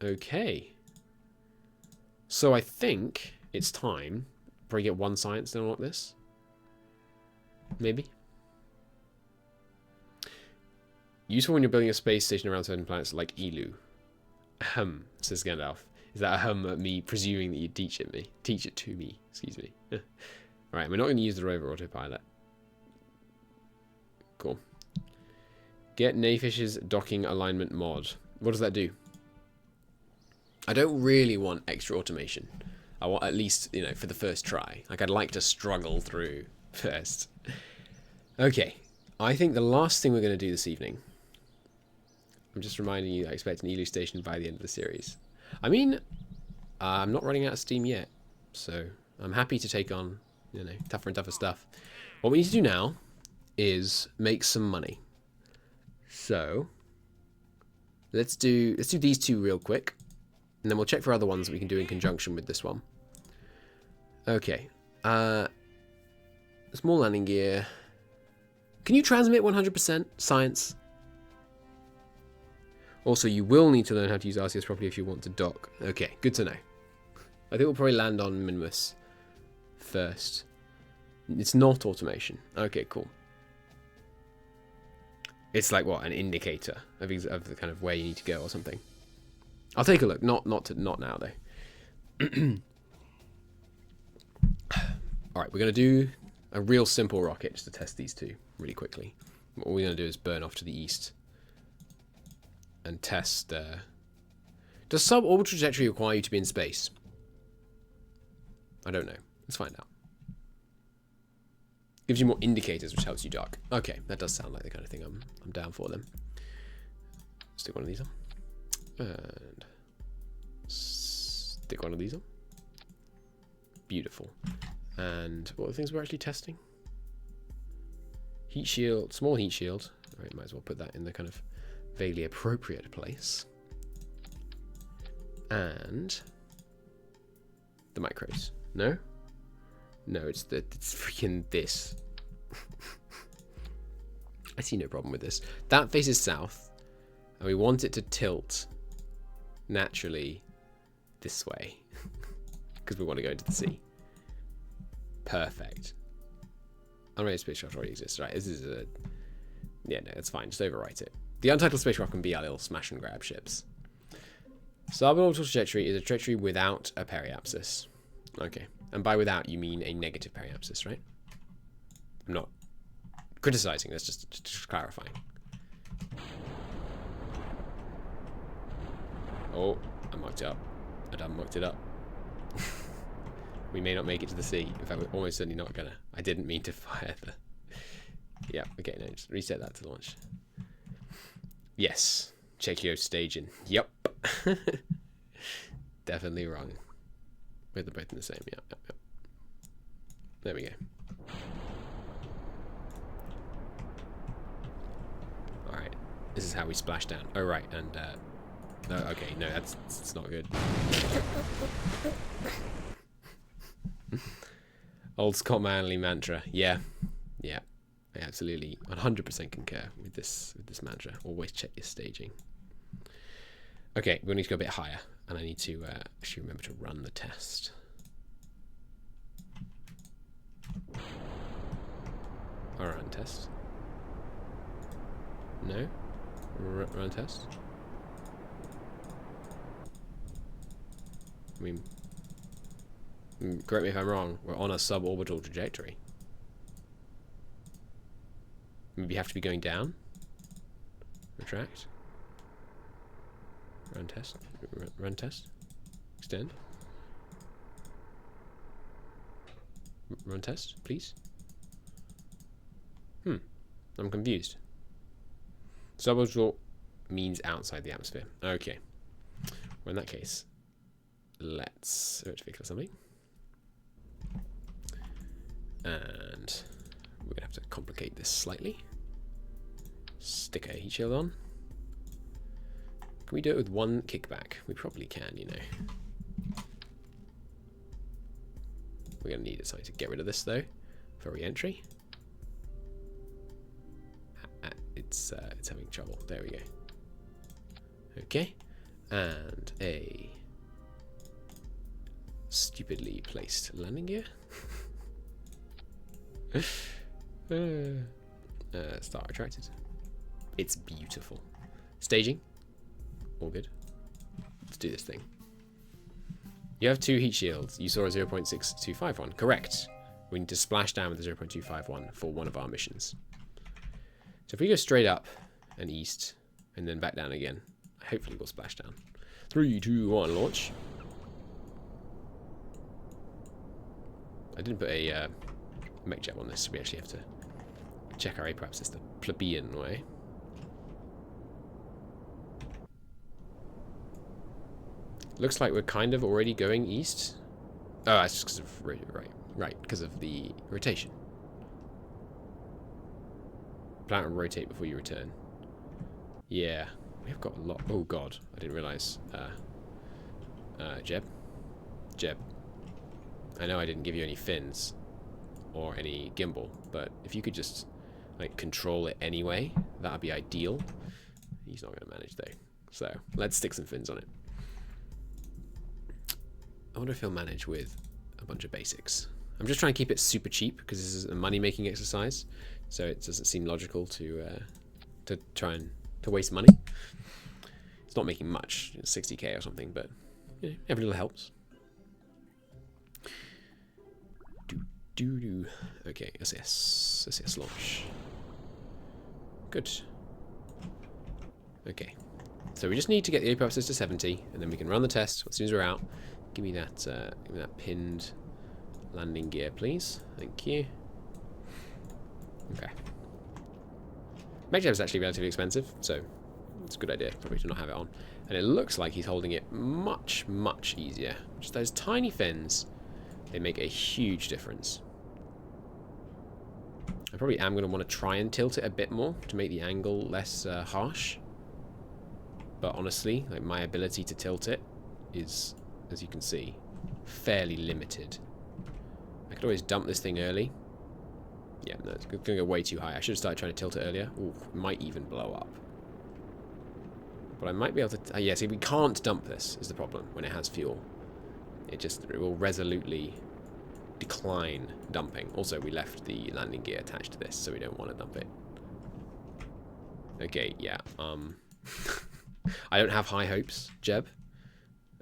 Okay. So I think it's time. Probably get one science to unlock this. Maybe. Useful when you're building a space station around certain planets like Elu. Says Gandalf. Is that at me presuming that you teach it me? Teach it to me, excuse me. Right, we're not going to use the rover autopilot. Cool. Get Nayfish's docking alignment mod. What does that do? I don't really want extra automation. I want at least, you know, for the first try. Like, I'd like to struggle through first. Okay. I think the last thing we're going to do this evening... I'm just reminding you I expect an Elu station by the end of the series. I mean, I'm not running out of steam yet. So, I'm happy to take on, you know, tougher and tougher stuff. What we need to do now is make some money. So, let's do these two real quick. And then we'll check for other ones that we can do in conjunction with this one. Okay. Small landing gear. Can you transmit 100% science? Also, you will need to learn how to use RCS properly if you want to dock. Okay, good to know. I think we'll probably land on Minimus first. It's not automation. Okay, cool. It's like, what, an indicator of the kind of where you need to go or something. I'll take a look. Not now, though. Alright, we're going to do a real simple rocket just to test these two really quickly. What we're going to do is burn off to the east. And test... Does suborbital trajectory require you to be in space? I don't know. Let's find out. Gives you more indicators, which helps you dock. Okay, that does sound like the kind of thing I'm down for then. Stick one of these on. And stick one of these on. Beautiful. And what are the things we're actually testing? Heat shield, small heat shield. Right, might as well put that in the kind of vaguely appropriate place. And the micros. No? No, it's freaking this. I see no problem with this. That faces south, and we want it to tilt naturally this way because we want to go into the sea. Perfect. Unrated spacecraft already exists. Right, this is a... Yeah, no, it's fine. Just overwrite it. The untitled spacecraft can be our little smash and grab ships. Suborbital trajectory is a trajectory without a periapsis. Okay. And by without, you mean a negative periapsis, right? I'm not criticizing. That's just clarifying. Oh, I mucked it up. I done mucked it up. We may not make it to the sea. In fact, we're almost certainly not gonna. I didn't mean to fire the... Yeah, okay, no, just reset that to launch. Yes. Check your staging. Yep. Definitely wrong. They're both in the same. Yep. There we go. Alright. This is how we splash down. Oh, right. And, no, okay. No, that's not good. Old Scott Manley mantra. Yeah. Yeah. I absolutely 100% concur with this mantra. Always check your staging. Okay, we need to go a bit higher, and I need to actually remember to run the test. Run test. No? Run test? I mean, correct me if I'm wrong, we're on a suborbital trajectory. Maybe you have to be going down? Retract? Run test? Run test? Extend? Run test, please? I'm confused. Suborbital means outside the atmosphere. Okay. Well, in that case, let's rectific something. And we're going to have to complicate this slightly. Stick a heat shield on. Can we do it with one kickback? We probably can, you know. We're going to need something to get rid of this, though, for re-entry. It's having trouble. There we go. Okay. And a stupidly placed landing gear. Start retracted. It's beautiful. Staging. All good. Let's do this thing. You have 2 heat shields. You saw a 0.6251. Correct. We need to splash down with a 0.251 for one of our missions. So if we go straight up and east and then back down again, hopefully we'll splash down. 3, 2, 1, launch. I didn't put a mech jet on this, so we actually have to check our A. Perhaps it's the plebeian way. Looks like we're kind of already going east. Oh, that's just because of right, because of the rotation. Plan and rotate before you return. Yeah, we've got a lot. Oh god, I didn't realize. Jeb. I know I didn't give you any fins or any gimbal, but if you could just like control it anyway, that would be ideal. He's not going to manage though, so let's stick some fins on it. I wonder if he'll manage with a bunch of basics. I'm just trying to keep it super cheap because this is a money-making exercise, so it doesn't seem logical to try and waste money. It's not making much, 60k or something, but you know, every little helps. Okay, SS launch. Good. Okay, so we just need to get the apex to 70, and then we can run the test as soon as we're out. Give me that pinned landing gear, please. Thank you. Okay. Mech Jab is actually relatively expensive, so it's a good idea probably to not have it on. And it looks like he's holding it much, much easier. Just those tiny fins, they make a huge difference. I probably am going to want to try and tilt it a bit more to make the angle less harsh. But honestly, like my ability to tilt it is, as you can see, fairly limited. I could always dump this thing early. Yeah, no, it's going to go way too high. I should have started trying to tilt it earlier. Ooh, it might even blow up. But I might be able to... yeah, see, we can't dump this is the problem when it has fuel. It will resolutely decline dumping. Also, we left the landing gear attached to this, so we don't want to dump it. Okay, yeah. I don't have high hopes, Jeb.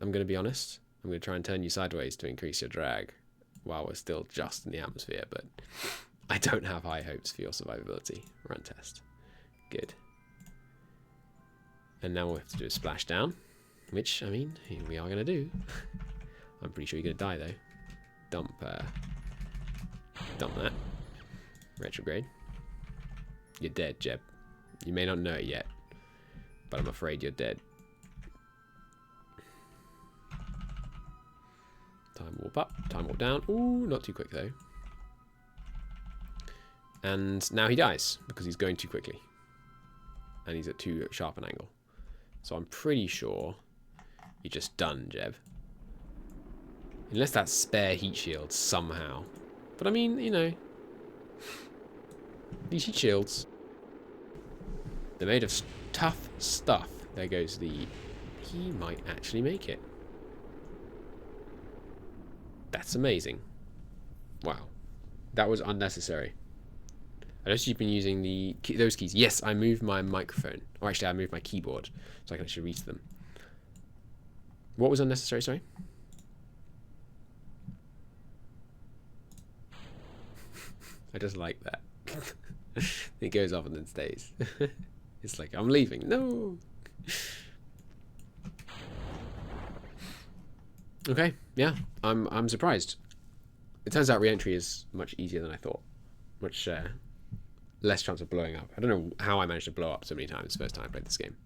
I'm going to be honest. I'm going to try and turn you sideways to increase your drag while we're still just in the atmosphere, but I don't have high hopes for your survivability. Run test. Good. And now all we have to do is splash down, which, I mean, we are going to do. I'm pretty sure you're going to die, though. Dump that. Retrograde. You're dead, Jeb. You may not know it yet, but I'm afraid you're dead. Time warp up, time warp down. Ooh, not too quick, though. And now he dies, because he's going too quickly. And he's at too sharp an angle. So I'm pretty sure you're just done, Jeb. Unless that's spare heat shields somehow. But I mean, you know, these heat shields, they're made of tough stuff. There goes the... He might actually make it. That's amazing. Wow. That was unnecessary. I noticed you've been using those keys. Yes, I moved my microphone. Or actually, I moved my keyboard so I can actually reach them. What was unnecessary, sorry? I just like that. It goes off and then stays. It's like, I'm leaving. No! Okay, yeah. I'm surprised. It turns out re-entry is much easier than I thought. Much less chance of blowing up. I don't know how I managed to blow up so many times the first time I played this game.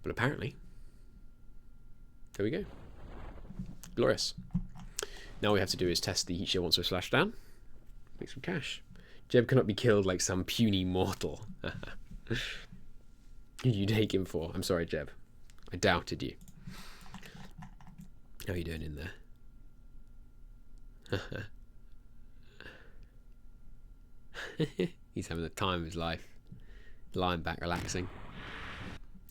But apparently, there we go. Glorious. Now all we have to do is test the heat shield once we're slashed down. Make some cash. Jeb cannot be killed like some puny mortal. Who do you take him for? I'm sorry, Jeb. I doubted you. How are you doing in there? He's having the time of his life. Lying back, relaxing.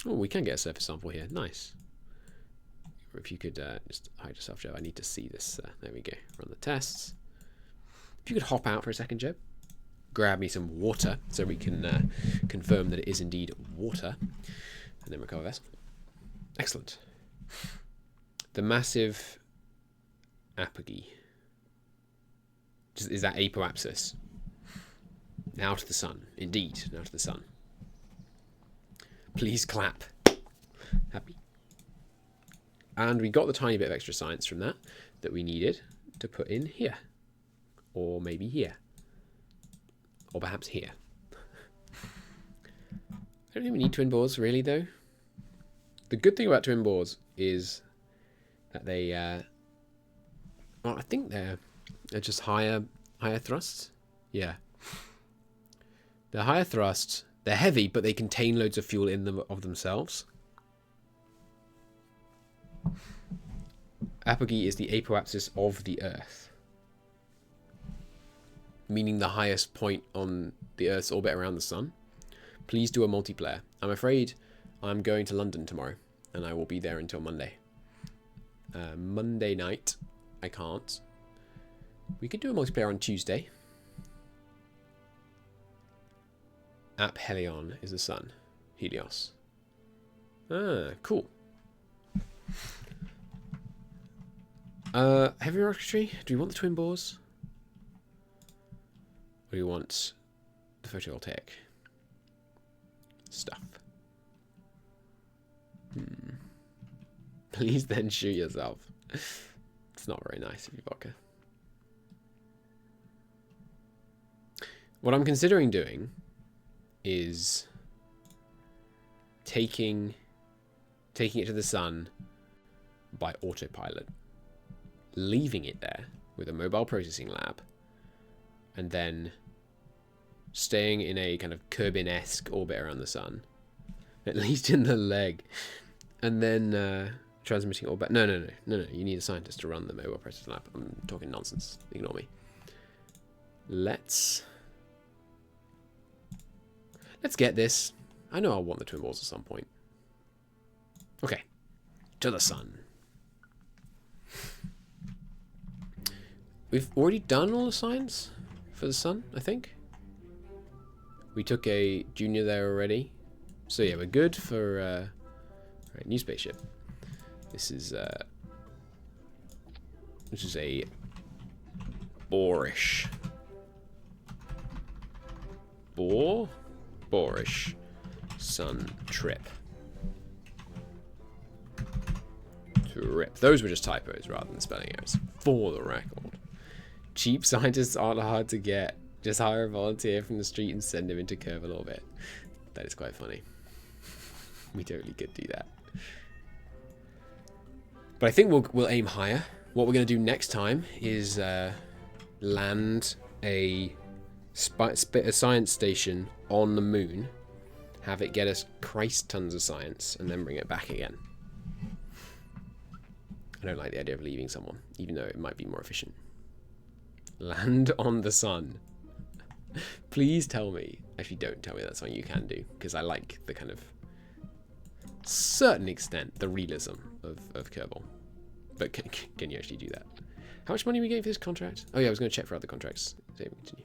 Oh, we can get a surface sample here. Nice. if you could just hide yourself, Joe. I need to see this. There we go. Run the tests. If you could hop out for a second, Joe. Grab me some water so we can confirm that it is indeed water. And then recover vessel. Excellent. The massive apogee. Is that apoapsis? Now to the sun. Indeed, now to the sun. Please clap. Happy. And we got the tiny bit of extra science from that we needed to put in here. Or maybe here. Or perhaps here. I don't think we need twin bores, really, though. The good thing about twin bores is that they... well, I think they're just higher thrusts. Yeah. They're higher thrusts. They're heavy, but they contain loads of fuel in them of themselves. Apogee is the apoapsis of the Earth. Meaning the highest point on the Earth's orbit around the Sun. Please do a multiplayer. I'm afraid I'm going to London tomorrow, and I will be there until Monday. Monday night, I can't. We could do a multiplayer on Tuesday. Aphelion is the sun. Helios. Ah, cool. Heavy rocketry? Do we want the twin bores? Or do we want the photovoltaic stuff? Please then shoot yourself. It's not very nice of you, Vodka. What I'm considering doing is taking it to the sun by autopilot, leaving it there with a mobile processing lab, and then staying in a kind of Kerbin-esque orbit around the sun, at least in the leg, and then transmitting all back. No. You need a scientist to run the mobile processing lab. I'm talking nonsense. Ignore me. Let's get this. I know I'll want the twin balls at some point. Okay. To the sun. We've already done all the science for the sun, I think. We took a junior there already. So yeah, we're good for... Right, new spaceship. This is a boorish. Boorish sun trip. Those were just typos rather than spelling errors. For the record. Cheap scientists aren't hard to get. Just hire a volunteer from the street and send him into Kerbal orbit. That is quite funny. We totally could do that. But I think we'll aim higher. What we're going to do next time is land a science station on the moon, have it get us Christ tons of science, and then bring it back again. I don't like the idea of leaving someone, even though it might be more efficient. Land on the sun. Please tell me, if you don't tell me that's something you can do, because I like the kind of certain extent the realism of Kerbal. But can you actually do that? How much money are we getting for this contract? Oh yeah, I was going to check for other contracts. Continue.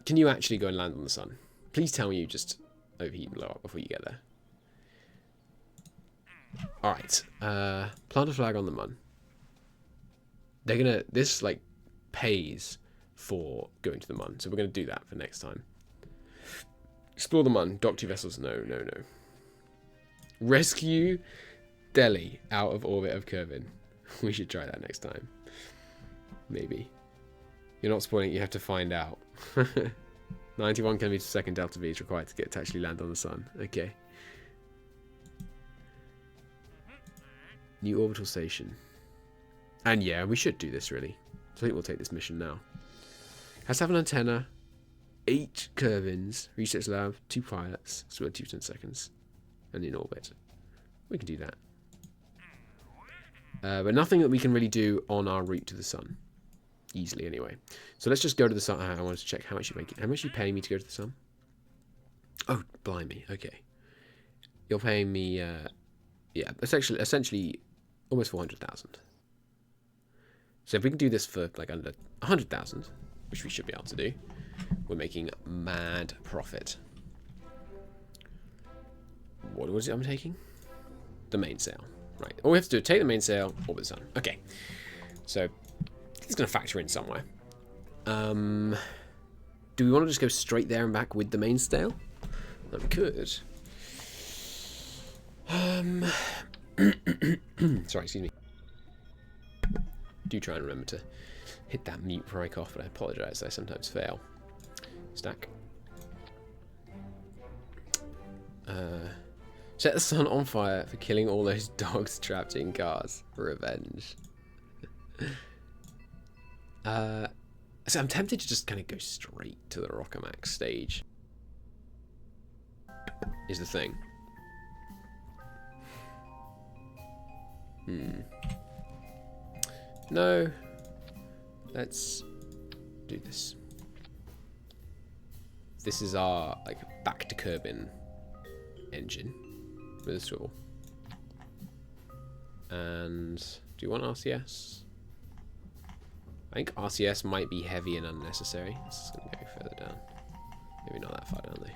Can you actually go and land on the sun? Please tell me you just overheat and blow up before you get there. Alright. Plant a flag on the mun. This like pays for going to the mun, so we're gonna do that for next time. Explore the mun. Dock 2 vessels. No. Rescue Delhi out of orbit of Kerbin. We should try that next time. Maybe. You're not spoiling it, you have to find out. 91 kilometers per second delta V is required to get to actually land on the sun. Okay. New orbital station. And yeah, we should do this really. So I think we'll take this mission now. Has to have an antenna, 8 Kerbins, research lab, 2 pilots, so we're 2 seconds, and in orbit. We can do that. But nothing that we can really do on our route to the sun. Easily, anyway. So let's just go to the sun. I wanted to check how much you make it. How much are you paying me to go to the sun? Oh, blimey. Okay. You're paying me Yeah, essentially almost 400,000. So if we can do this for like under 100,000, which we should be able to do, we're making mad profit. What was it I'm taking? The mainsail. Right. All we have to do is take the mainsail, orbit the sun. Okay. So it's going to factor in somewhere. Do we want to just go straight there and back with the mainsail? We could. Sorry, excuse me. Do try and remember to hit that mute mic off, but I apologise. I sometimes fail. Stack. Set the sun on fire for killing all those dogs trapped in cars. Revenge. So I'm tempted to just kind of go straight to the Rockomax stage. Is the thing. No. Let's do this. This is our like back to Kerbin engine with a swivel. And do you want RCS? I think RCS might be heavy and unnecessary. This is going to go further down. Maybe not that far down though.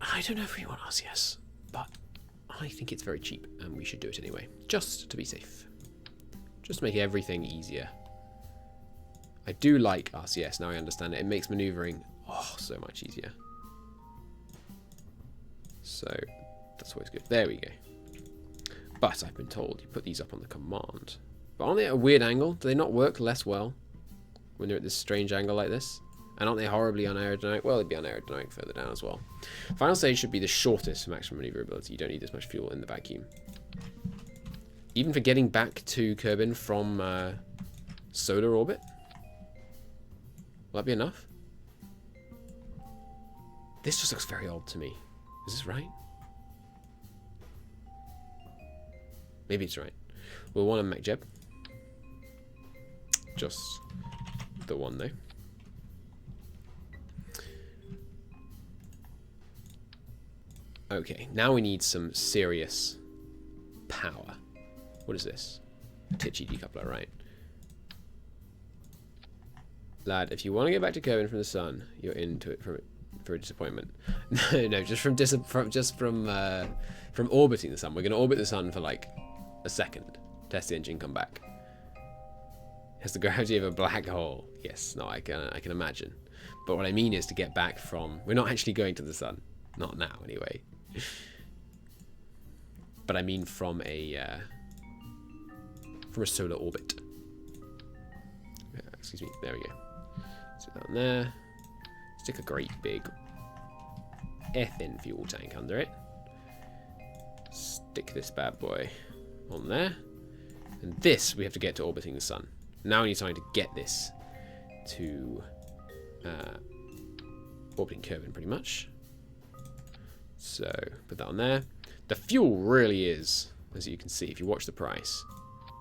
I don't know if we want RCS, but I think it's very cheap and we should do it anyway. Just to be safe. Just to make everything easier. I do like RCS, now I understand it. It makes maneuvering so much easier. So that's always good. There we go. But I've been told you put these up on the command. But aren't they at a weird angle? Do they not work less well when they're at this strange angle like this? And aren't they horribly unaerodynamic? Well, they'd be unaerodynamic further down as well. Final stage should be the shortest for maximum maneuverability. You don't need this much fuel in the vacuum. Even for getting back to Kerbin from solar orbit? Will that be enough? This just looks very odd to me. Is this right? Maybe it's right. We'll want a MacJeb. Just the one though. Okay, now we need some serious power. What is this? Titchy decoupler, right? Lad, if you want to get back to Kerbin from the sun, you're into it for a disappointment. No, just from orbiting the sun. We're going to orbit the sun for like a second. Test the engine, come back. Has the gravity of a black hole. Yes, no, I can imagine. But what I mean is to get back from... We're not actually going to the sun. Not now, anyway. But I mean from a solar orbit. Excuse me. There we go. Sit down there. Stick a great big effing fuel tank under it. Stick this bad boy on there. And this we have to get to orbiting the sun. Now we need time to get this to orbiting Kerbin pretty much. So put that on there. The fuel really is, as you can see, if you watch the price,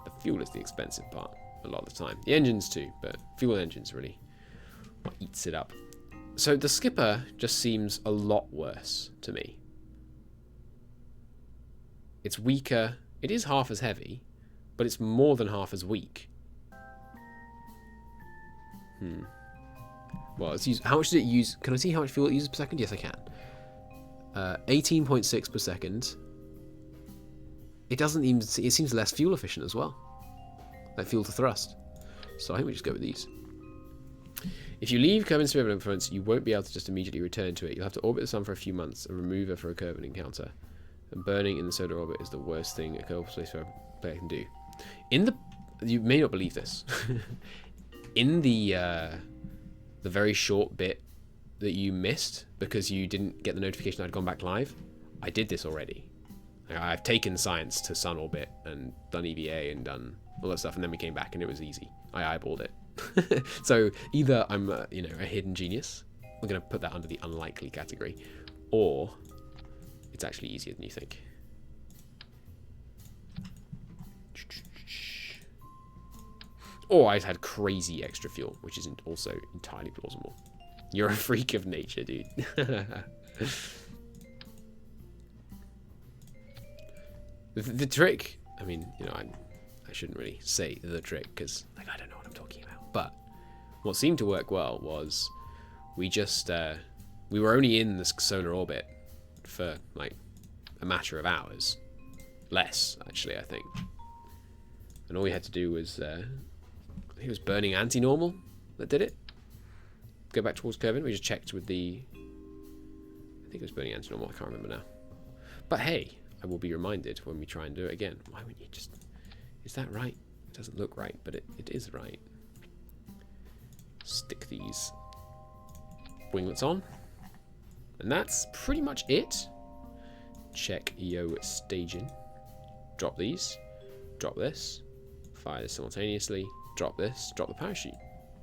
the fuel is the expensive part a lot of the time. The engines too, but fuel engines really what eats it up. So the skipper just seems a lot worse to me. It's weaker. It is half as heavy, but it's more than half as weak. Well, let's use. How much does it use? Can I see how much fuel it uses per second? Yes, I can. 18.6 per second. It doesn't even. It seems less fuel efficient as well. Like fuel to thrust. So I think we just go with these. If you leave Kerbin's sphere of influence, you won't be able to just immediately return to it. You'll have to orbit the sun for a few months and remove her for a Kerbin encounter. And burning in the solar orbit is the worst thing a Kerbal Space Program player can do. You may not believe this. In the very short bit that you missed because you didn't get the notification I'd gone back live, I did this already. I've taken science to sun orbit and done EVA and done all that stuff, and then we came back and it was easy. I eyeballed it. So either I'm a hidden genius, we're going to put that under the unlikely category, or it's actually easier than you think. Or I've had crazy extra fuel, which isn't also entirely plausible. You're a freak of nature, dude. The trick, I mean, you know, I shouldn't really say the trick because like I don't know what I'm talking about. But what seemed to work well was we just we were only in the solar orbit for like a matter of hours, less actually, I think. And all we had to do was I think it was burning anti-normal that did it. Go back towards Kerbin. We just checked with the. I think it was burning anti-normal. I can't remember now. But hey, I will be reminded when we try and do it again. Why wouldn't you just... Is that right? It doesn't look right, but it is right. Stick these winglets on. And that's pretty much it. Check yo staging. Drop these. Drop this. Fire this simultaneously. Drop this. Drop the parachute.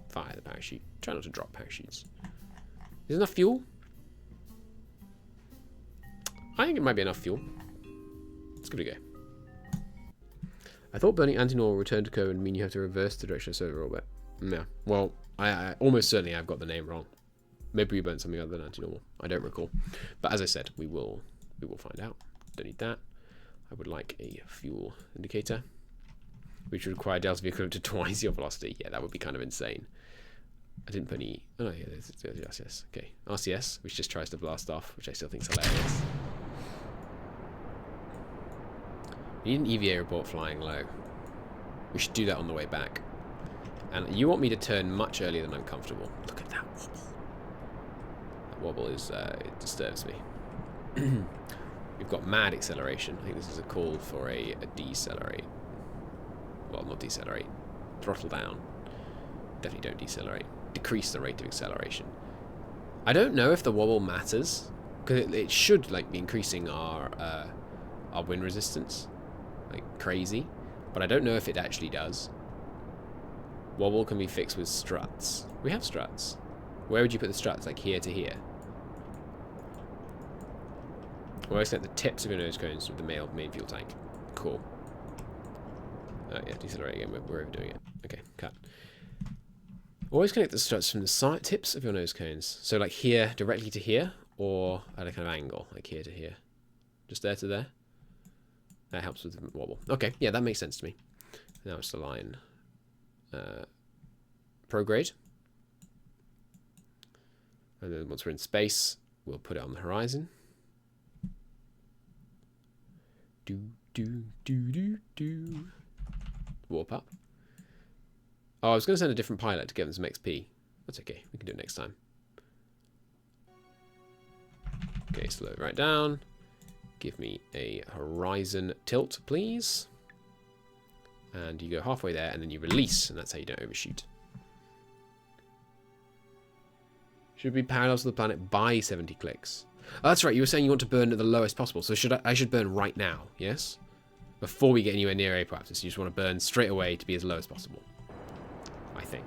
Fire the parachute. Try not to drop parachutes. Is enough fuel? I think it might be enough fuel. Let's give it a go. I thought burning anti-normal return to Kerbin would mean you have to reverse the direction of solar orbit. No. Well, I almost certainly have got the name wrong. Maybe we burned something other than anti-normal. I don't recall. But as I said, we will find out. Don't need that. I would like a fuel indicator, which would require delta V equivalent to twice your velocity. Yeah, that would be kind of insane. I didn't put any... Oh, yeah, there's RCS. Okay, RCS, which just tries to blast off, which I still think is hilarious. We need an EVA report flying low. We should do that on the way back. And you want me to turn much earlier than I'm comfortable. Look at that wobble. That wobble is... it disturbs me. We've got mad acceleration. I think this is a call for a decelerate. Well, not decelerate. Throttle down. Definitely don't decelerate. Decrease the rate of acceleration. I don't know if the wobble matters, because it should like be increasing our wind resistance like crazy, but I don't know if it actually does. Wobble can be fixed with struts. We have struts. Where would you put the struts? Like here to here? Well, except the tips of your nose cones with the main fuel tank. Cool. Yeah, decelerate again. We're overdoing it. Okay, cut. Always connect the struts from the side tips of your nose cones. So like here, directly to here, or at a kind of angle, like here to here. Just there to there. That helps with the wobble. Okay, yeah, that makes sense to me. Now it's align prograde. And then once we're in space, we'll put it on the horizon. Do. Warp up. Oh, I was going to send a different pilot to give them some XP. That's okay. We can do it next time. Okay, slow it right down. Give me a horizon tilt, please. And you go halfway there, and then you release, and that's how you don't overshoot. Should be parallel to the planet by 70 clicks. Oh, that's right. You were saying you want to burn at the lowest possible. So I should burn right now, yes? Before we get anywhere near apoapsis, you just want to burn straight away to be as low as possible. I think.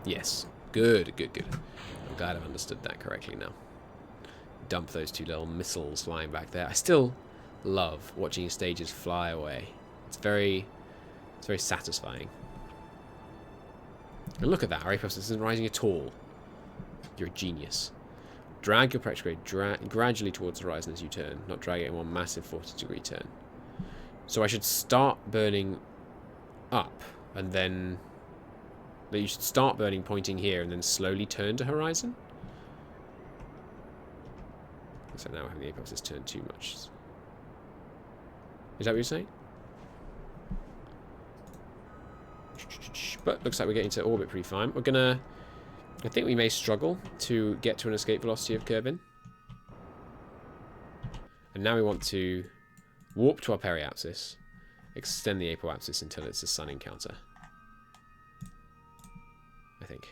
Yes. Good. I'm glad I've understood that correctly now. Dump those two little missiles flying back there. I still love watching your stages fly away. It's very satisfying. And look at that. Our apoapsis isn't rising at all. You're a genius. Drag your retrograde gradually towards the horizon as you turn, not drag it in one massive 40-degree turn. So I should start burning up, and then... You should start burning pointing here, and then slowly turn to horizon? So now we're having the apoapsis turn too much. Is that what you're saying? But looks like we're getting to orbit pretty fine. We're gonna... I think we may struggle to get to an escape velocity of Kerbin. And now we want to warp to our periapsis, extend the apoapsis until it's a sun encounter. I think.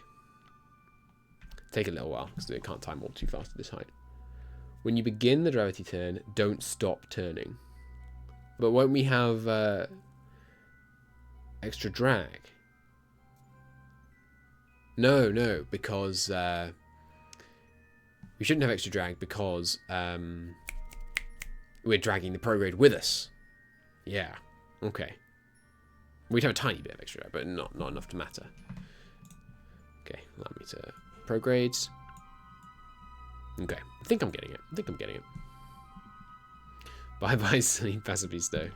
Take a little while, because it can't time warp too fast at this height. When you begin the gravity turn, don't stop turning. But won't we have extra drag? No, because we shouldn't have extra drag because we're dragging the prograde with us. Yeah, okay. We'd have a tiny bit of extra drag, but not enough to matter. Okay, allow me to prograde. Okay, I think I'm getting it. I think I'm getting it. Bye bye, Sunny Pacifisto.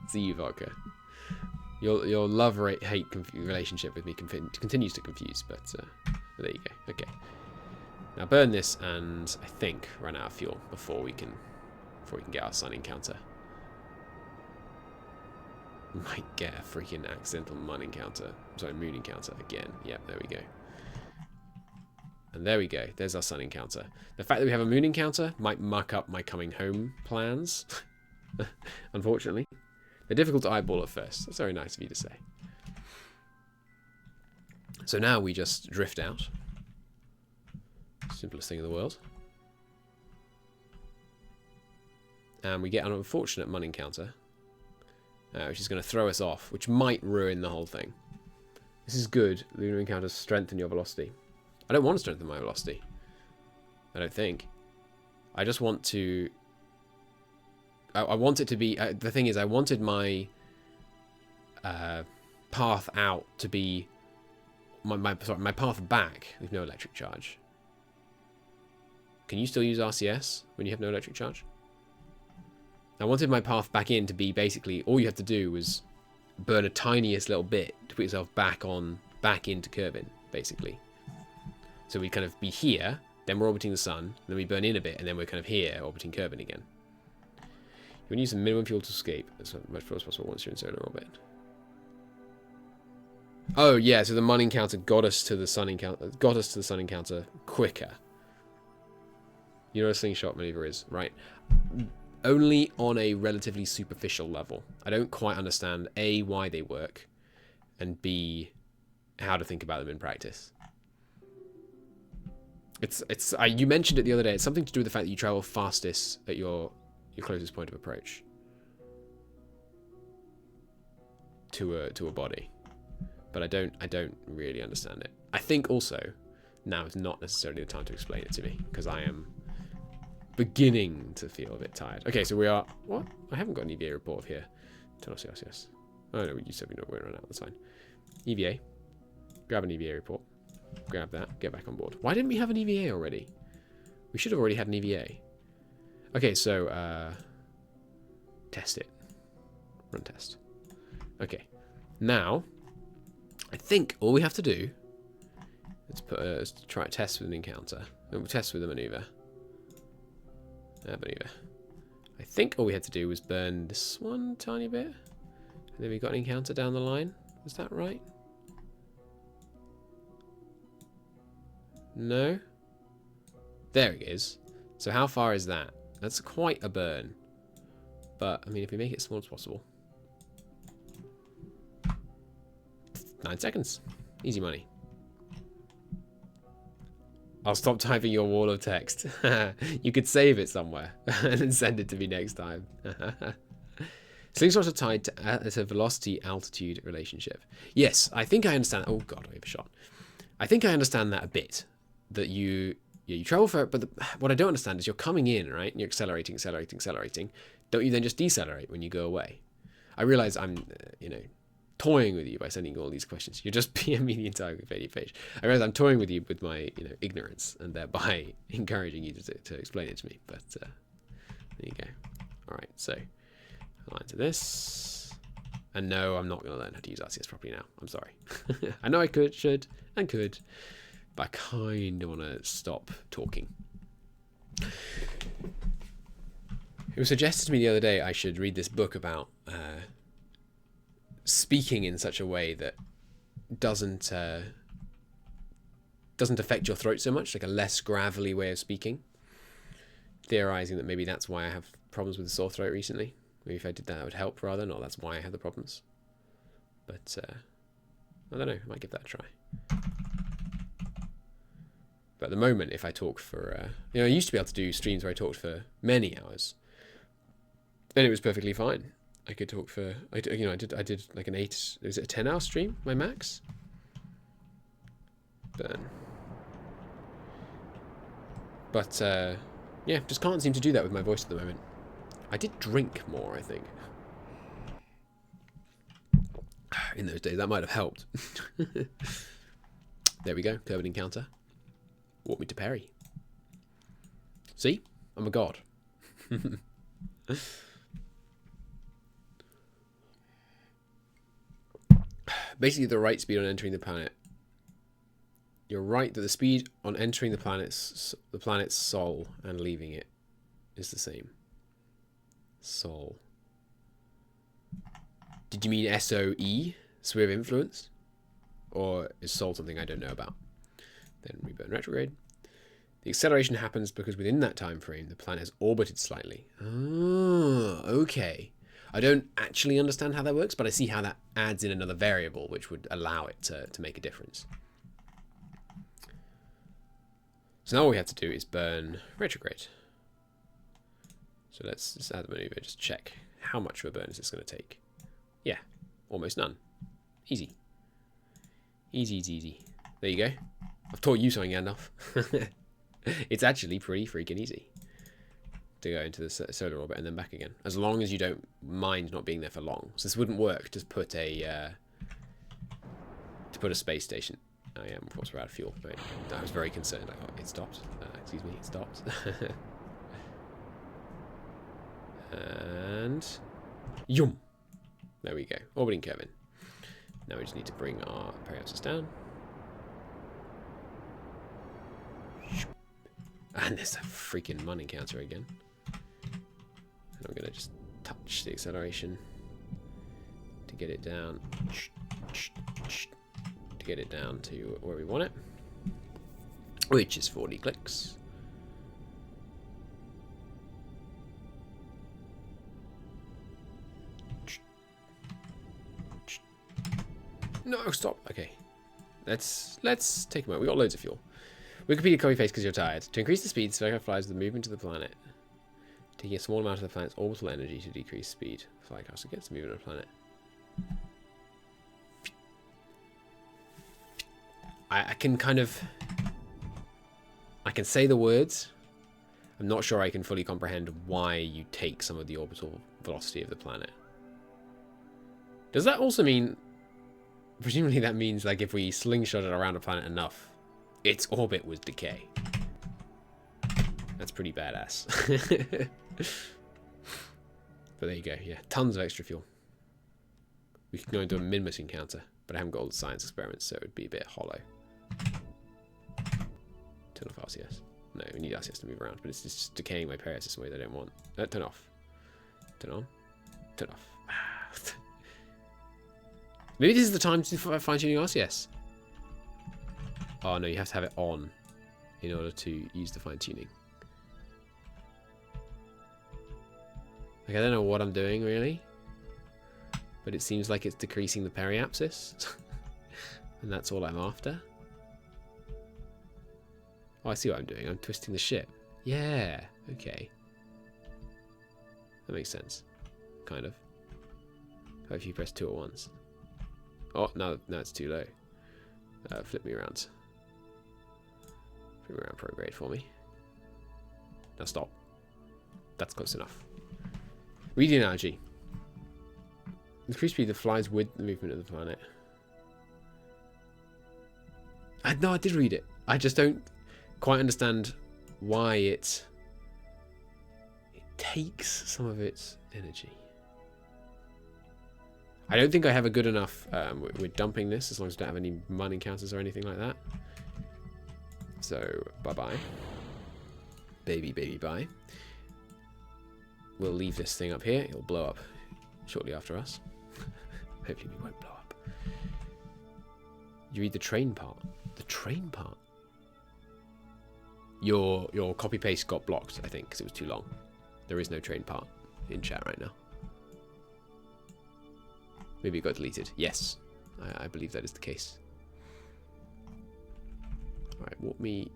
See you, vodka. Your love-hate relationship with me continues to confuse, but there you go. Okay. Now burn this and I think run out of fuel before we can get our sun encounter. Might get a freaking accidental moon encounter again. Yep, there we go. And there we go. There's our sun encounter. The fact that we have a moon encounter might muck up my coming home plans. Unfortunately. They're difficult to eyeball at first. That's very nice of you to say. So now we just drift out. Simplest thing in the world. And we get an unfortunate moon encounter. Which is going to throw us off, which might ruin the whole thing. This is good. Lunar encounters strengthen your velocity. I don't want to strengthen my velocity. I don't think. I just want to... I want it to be... the thing is, I wanted my path out to be... My path back with no electric charge. Can you still use RCS when you have no electric charge? I wanted my path back in to be basically all you have to do was burn a tiniest little bit to put yourself back into Kerbin, basically. So we kind of be here, then we're orbiting the sun, then we burn in a bit, and then we're kind of here orbiting Kerbin again. You want to use the minimum fuel to escape as much fuel as possible once you're in solar orbit. Oh yeah, so the Mun encounter got us to the sun encounter quicker. You know what a slingshot maneuver is, right? Only on a relatively superficial level. I don't quite understand A, why they work, and B, how to think about them in practice. You mentioned it the other day. It's something to do with the fact that you travel fastest at your closest point of approach to a body. But I don't really understand it. I think also now is not necessarily the time to explain it to me because I am beginning to feel a bit tired. Okay, so we are... What? I haven't got an EVA report here. Turn off CRCS. Oh, no, you said we know we're running out. That's fine. EVA. Grab an EVA report. Grab that. Get back on board. Why didn't we have an EVA already? We should have already had an EVA. Okay, so... test it. Run test. Okay. Now, I think all we have to do... Let's try a test with an encounter. We'll test with a maneuver. Maneuver. I think all we had to do was burn this one tiny bit. And then we got an encounter down the line. Was that right? No? There it is. So how far is that? That's quite a burn. But, I mean, if we make it as small as possible. 9 seconds. Easy money. I'll stop typing your wall of text. You could save it somewhere and then send it to me next time. Slingshots are tied to a velocity-altitude relationship. Yes, I think I understand. Oh god, I overshot. I think I understand that a bit. That you travel for it, but what I don't understand is you're coming in, right? And you're accelerating. Don't you then just decelerate when you go away? I realize I'm, toying with you by sending you all these questions. You're just PMing me the entire Wikipedia page. I realize I'm toying with you with my, ignorance and thereby encouraging you to explain it to me. But there you go. All right, so align to this. And no, I'm not going to learn how to use RCS properly now. I'm sorry. I know I should, but I kind of want to stop talking. It was suggested to me the other day I should read this book about speaking in such a way that doesn't affect your throat so much, like a less gravelly way of speaking. Theorizing that maybe that's why I have problems with a sore throat recently. Maybe if I did that, it would help rather. No, that's why I have the problems. But I don't know. I might give that a try. But at the moment, if I talk for, I used to be able to do streams where I talked for many hours, and it was perfectly fine. I could talk for, I did like an 10-hour stream, my max. Burn. But yeah, just can't seem to do that with my voice at the moment. I did drink more, I think. In those days, that might have helped. There we go, Kerbin encounter. Walk me to Perry. See? I'm a god. Basically, the right speed on entering the planet. You're right that the speed on entering the planet's sol and leaving it is the same. Sol. Did you mean SOE? Sphere of influence? Or is Sol something I don't know about? Then reburn retrograde. The acceleration happens because within that time frame, the planet has orbited slightly. Oh, okay. I don't actually understand how that works, but I see how that adds in another variable, which would allow it to make a difference. So now all we have to do is burn retrograde. So let's just add the maneuver, just check how much of a burn is this going to take. Yeah, almost none. Easy. Easy, easy, easy. There you go. I've taught you something, enough. It's actually pretty freaking easy to go into the solar orbit and then back again, as long as you don't mind not being there for long. So this wouldn't work. Just put a space station. I am, of course, we're out of fuel. Right. I was very concerned. Like, oh, it stopped. Excuse me, it stopped. And yum. There we go. Orbiting Kerbin. Now we just need to bring our periapsis down. And there's a freaking mun encounter again. And I'm going to just touch the acceleration to get it down. To get it down to where we want it. Which is 40 clicks. No, stop. Okay. Let's take a moment. We got loads of fuel. Wikipedia copy paste because you're tired. To increase the speed, Spherical flies the movement of the planet, taking a small amount of the planet's orbital energy to decrease speed. Flycast against the movement of the planet. I can kind of... I can say the words. I'm not sure I can fully comprehend why you take some of the orbital velocity of the planet. Does that also mean... Presumably that means, like, if we slingshot it around a planet enough, its orbit would decay. That's pretty badass. But there you go. Yeah, tons of extra fuel. We can go into a Minmus encounter, but I haven't got all the science experiments, so it would be a bit hollow. Turn off RCS. No, we need RCS to move around, but it's just decaying my periapsis in ways I don't want. Turn off. Turn on. Turn off. Maybe this is the time to fine-tuning RCS. Oh no, you have to have it on in order to use the fine-tuning. Like, I don't know what I'm doing really, but it seems like it's decreasing the periapsis, and that's all I'm after. Oh, I see what I'm doing. I'm twisting the ship. Yeah, okay. That makes sense, kind of. How if you press 2 at once? Oh, no, it's too low. Flip me around. Flip me around prograde for me. Now stop. That's close enough. Read the analogy. Increased speed that flies with the movement of the planet. No, I did read it. I just don't quite understand why it takes some of its energy. I don't think I have a good enough... we're dumping this as long as we don't have any mun encounters or anything like that. So, bye-bye. Baby, baby, bye. We'll leave this thing up here. It'll blow up shortly after us. Hopefully we won't blow up. You read the train part. The train part? Your copy-paste got blocked, I think, because it was too long. There is no train part in chat right now. Maybe it got deleted. Yes, I believe that is the case. Alright, walk me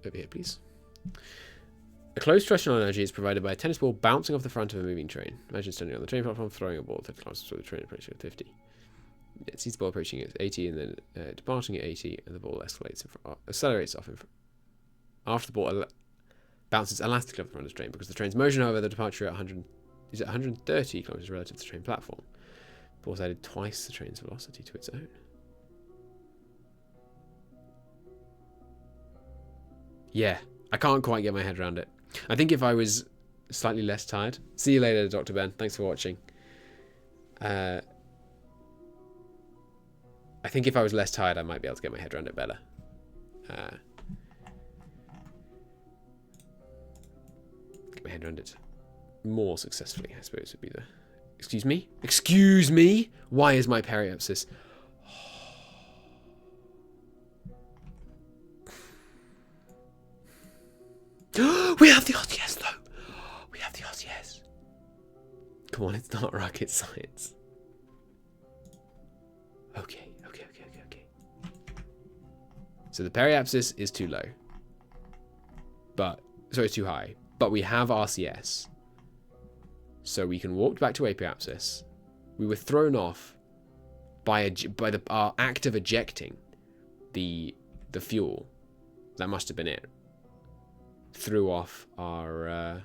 over here, please. A closed terrestrial energy is provided by a tennis ball bouncing off the front of a moving train. Imagine standing on the train platform, throwing a ball 30 kilometers through the train approaching at 50. It sees the ball approaching at 80 and then departing at 80, and the ball accelerates off in front. After the ball bounces elastically off the front of the train, because the train's motion, however, the departure is at 130 kilometers relative to the train platform. The ball's added twice the train's velocity to its own. Yeah, I can't quite get my head around it. I think if I was slightly less tired... See you later, Dr. Ben. Thanks for watching. I think if I was less tired, I might be able to get my head around it better. Get my head around it more successfully, I suppose, would be the... Excuse me? Excuse me? Why is my periapsis... We have the RTS, though! We have the RTS. Come on, it's not rocket science. Okay. So the periapsis is too low. It's too high. But we have RCS. So we can walk back to apiapsis. We were thrown off by our act of ejecting the fuel. That must have been it. Threw off our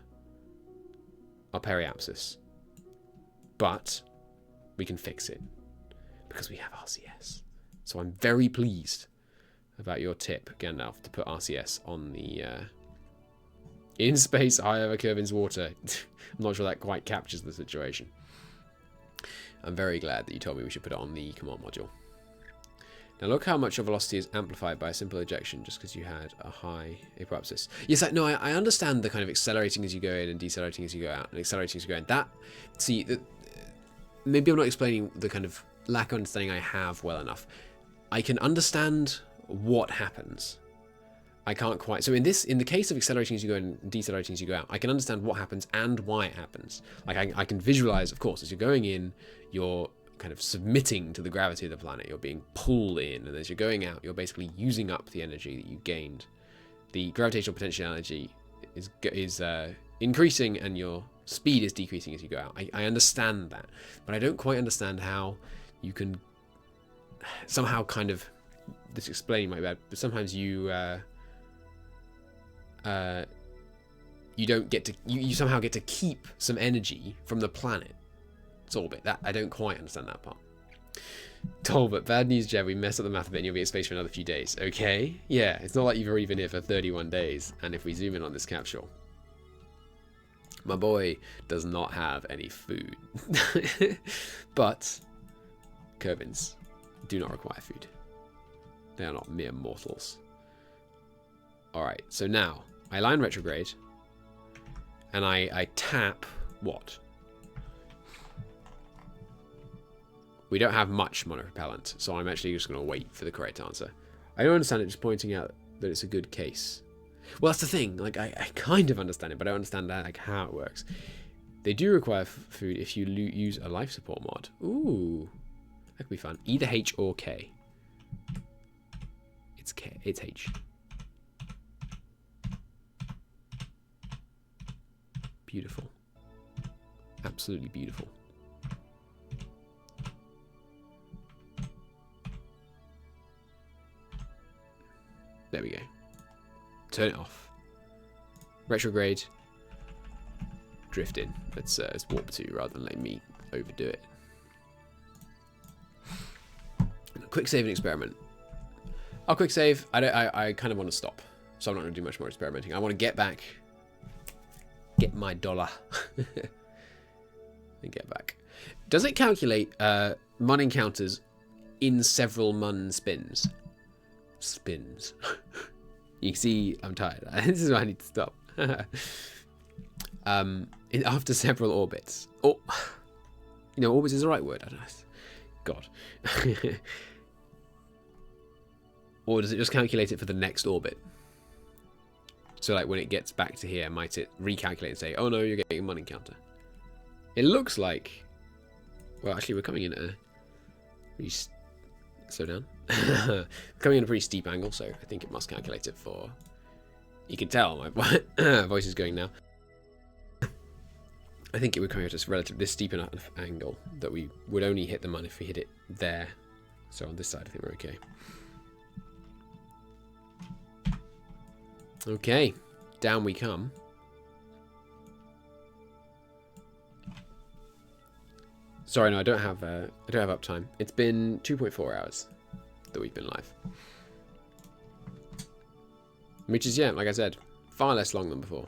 periapsis. But we can fix it because we have RCS. So I'm very pleased about your tip, Gandalf, to put RCS on the in space high over Kerbin's water. I'm not sure that quite captures the situation. I'm very glad that you told me we should put it on the command module. Now look how much your velocity is amplified by a simple ejection just because you had a high apoapsis. Yes, I understand the kind of accelerating as you go in and decelerating as you go out and accelerating as you go in. Maybe I'm not explaining the kind of lack of understanding I have well enough. I can understand what happens. I can't quite. So in the case of accelerating as you go in and decelerating as you go out, I can understand what happens and why it happens. Like I can visualize, of course, as you're going in, you're kind of submitting to the gravity of the planet. You're being pulled in, and as you're going out, you're basically using up the energy that you gained. The gravitational potentiality is increasing, and your speed is decreasing as you go out. I understand that, but I don't quite understand how you can somehow kind of, this explaining my bad, but sometimes you don't get to, you somehow get to keep some energy from the planet's orbit. That I don't quite understand that part. Tolbert, bad news, Jeb. We messed up the math a bit and you'll be in space for another few days. Okay, yeah, it's not like you've already been here for 31 days. And if we zoom in on this capsule, my boy does not have any food. But Kerbins do not require food. They are not mere mortals. Alright, so now I line retrograde and I tap what? We don't have much monopropellant, so I'm actually just going to wait for the correct answer. I don't understand it, just pointing out that it's a good case. Well, that's the thing. Like, I kind of understand it, but I don't understand that, like, how it works. They do require food if you use a life support mod. Ooh, that could be fun. Either H or K. It's K. It's H. Beautiful. Absolutely beautiful. There we go. Turn it off. Retrograde. Drift in. Let's warp 2 rather than let me overdo it. Quick save and experiment. I'll quick save. I kind of want to stop, so I'm not going to do much more experimenting. I want to get back, get my dollar, and get back. Does it calculate mun encounters in several mun spins? Spins. You can see I'm tired. This is why I need to stop. After several orbits. Oh, you know, orbits is the right word. I don't know. God. Or does it just calculate it for the next orbit? So like when it gets back to here, might it recalculate and say, oh no, you're getting a mun encounter? It looks like, well, actually we're coming in at a pretty, slow down. Coming in a pretty steep angle, so I think it must calculate it for, you can tell my voice is going now. I think it would come out as this steep enough angle that we would only hit the mun if we hit it there. So on this side, I think we're okay. Okay, down we come. Sorry, no, I don't have uptime. It's been 2.4 hours that we've been live, which is, yeah, like I said, far less long than before.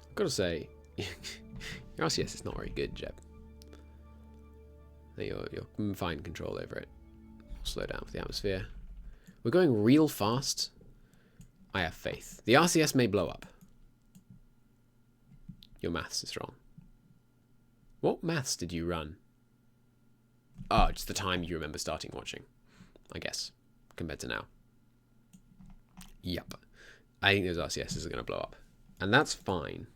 I've got to say, your RCS is not very good, Jeb. You're in fine control over it. Slow down for the atmosphere. We're going real fast. I have faith. The RCS may blow up. Your maths is wrong. What maths did you run? Oh, just the time you remember starting watching, I guess, compared to now. Yep. I think those RCSs are going to blow up. And that's fine.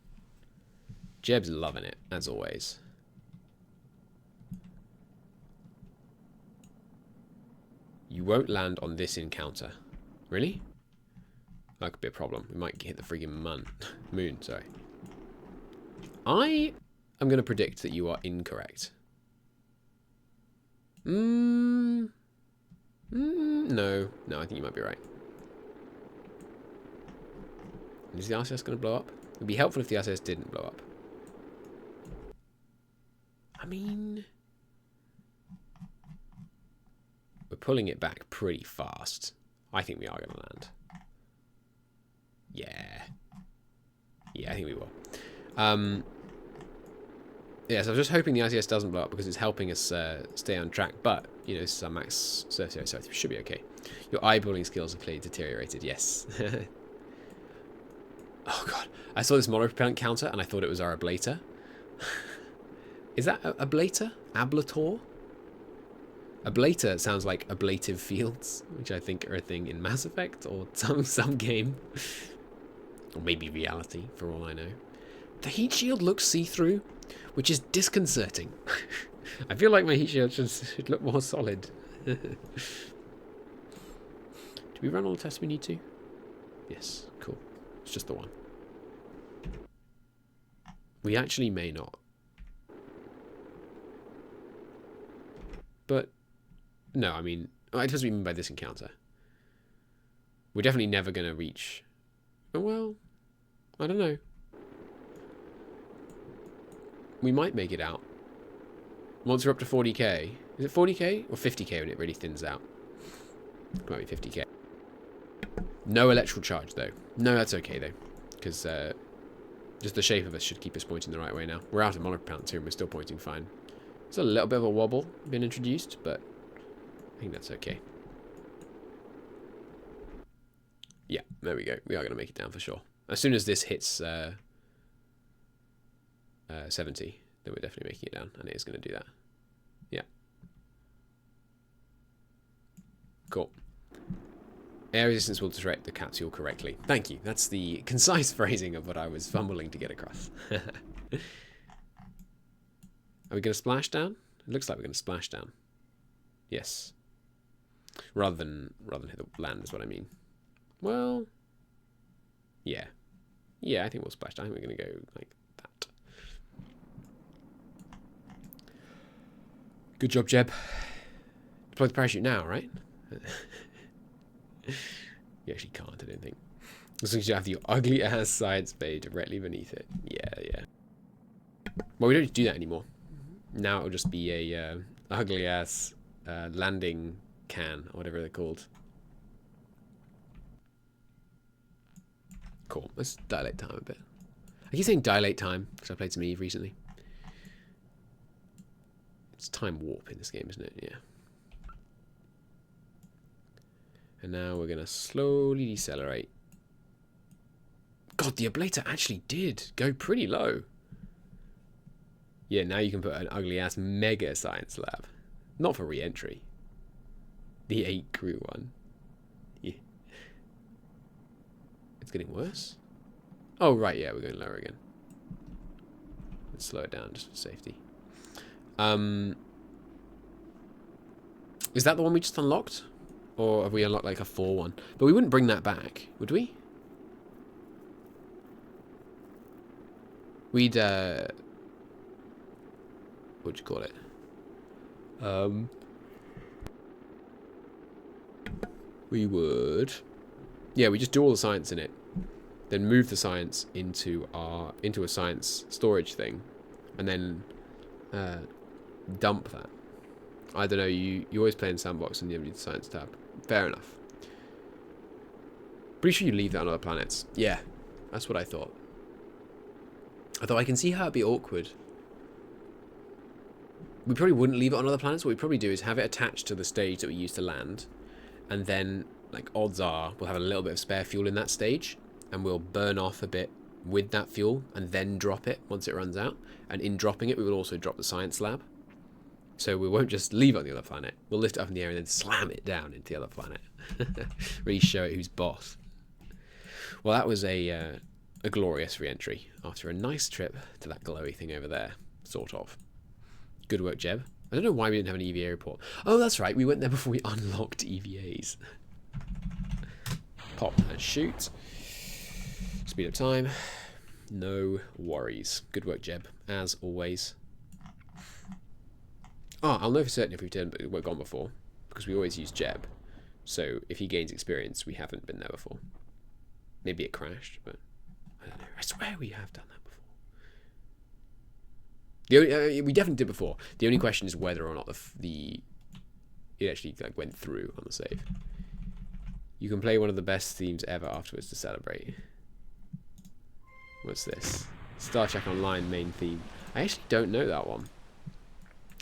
Jeb's loving it, as always. You won't land on this encounter. Really? That could be a problem. We might hit the freaking moon, sorry. I am going to predict that you are incorrect. No, I think you might be right. Is the RCS going to blow up? It would be helpful if the RCS didn't blow up. I mean, we're pulling it back pretty fast. I think we are going to land. Yeah. Yeah, I think we will. Yeah, so I was just hoping the RCS doesn't blow up because it's helping us stay on track. But, you know, this is our max surface area, so it should be okay. Your eyeballing skills have clearly deteriorated, yes. Oh, God. I saw this monopropellant counter and I thought it was our ablator. Is that ablator? Ablator? Ablator sounds like ablative fields, which I think are a thing in Mass Effect or some game. Or maybe reality, for all I know. The heat shield looks see-through, which is disconcerting. I feel like my heat shield should look more solid. Do we run all the tests we need to? Yes, cool. It's just the one. We actually may not. But, no, I mean, it depends what you mean by this encounter. We're definitely never going to reach... Oh, well, I don't know. We might make it out. Once we're up to 40k. Is it 40k or 50k when it really thins out? It might be 50k. No electrical charge, though. No, that's okay, though. Because just the shape of us should keep us pointing the right way now. We're out of monopropellant too, and we're still pointing fine. There's a little bit of a wobble been introduced, but I think that's okay. Yeah, there we go. We are going to make it down for sure. As soon as this hits 70, then we're definitely making it down, and it is going to do that. Yeah. Cool. Air resistance will direct the capsule correctly. Thank you. That's the concise phrasing of what I was fumbling to get across. Are we going to splash down? It looks like we're going to splash down. Yes. Rather than hit the land is what I mean. Well, yeah. Yeah, I think we'll splash down. I think we're going to go like that. Good job, Jeb. Deploy the parachute now, right? You actually can't, I don't think. As long as you have the ugly ass science bay directly beneath it. Yeah. Well, we don't need to do that anymore. Now it'll just be a ugly ass landing can, or whatever they're called. Cool. Let's dilate time a bit. I keep saying dilate time because I played some Eve recently. It's time warp in this game, isn't it? Yeah. And now we're going to slowly decelerate. God, the ablator actually did go pretty low. Yeah, now you can put an ugly-ass mega science lab. Not for re-entry. The 8 crew one. Yeah. It's getting worse? Oh, right, yeah, we're going lower again. Let's slow it down just for safety. Is that the one we just unlocked? Or have we unlocked like a 4 one? But we wouldn't bring that back, would we? We'd, what'd you call it? We would... Yeah, we just do all the science in it. Then move the science into a science storage thing. And then dump that. I don't know, you always play in Sandbox and you never do the science tab. Fair enough. Pretty sure you leave that on other planets. Yeah. That's what I thought. Although I can see how it'd be awkward. We probably wouldn't leave it on other planets. What we'd probably do is have it attached to the stage that we use to land. And then, like, odds are, we'll have a little bit of spare fuel in that stage. And we'll burn off a bit with that fuel and then drop it once it runs out. And in dropping it, we will also drop the science lab. So we won't just leave it on the other planet. We'll lift it up in the air and then slam it down into the other planet. Really show it who's boss. Well, that was a glorious re-entry after a nice trip to that glowy thing over there, sort of. Good work, Jeb. I don't know why we didn't have an EVA report. Oh, that's right. We went there before we unlocked EVAs. Pop and shoot. Speed up time. No worries. Good work, Jeb, as always. Oh, I'll know for certain if we've gone before, because we always use Jeb. So if he gains experience, we haven't been there before. Maybe it crashed, but I don't know. I swear we have done that before. We definitely did before. The only question is whether or not it actually like went through on the save. You can play one of the best themes ever afterwards to celebrate. What's this? Star Trek Online main theme. I actually don't know that one.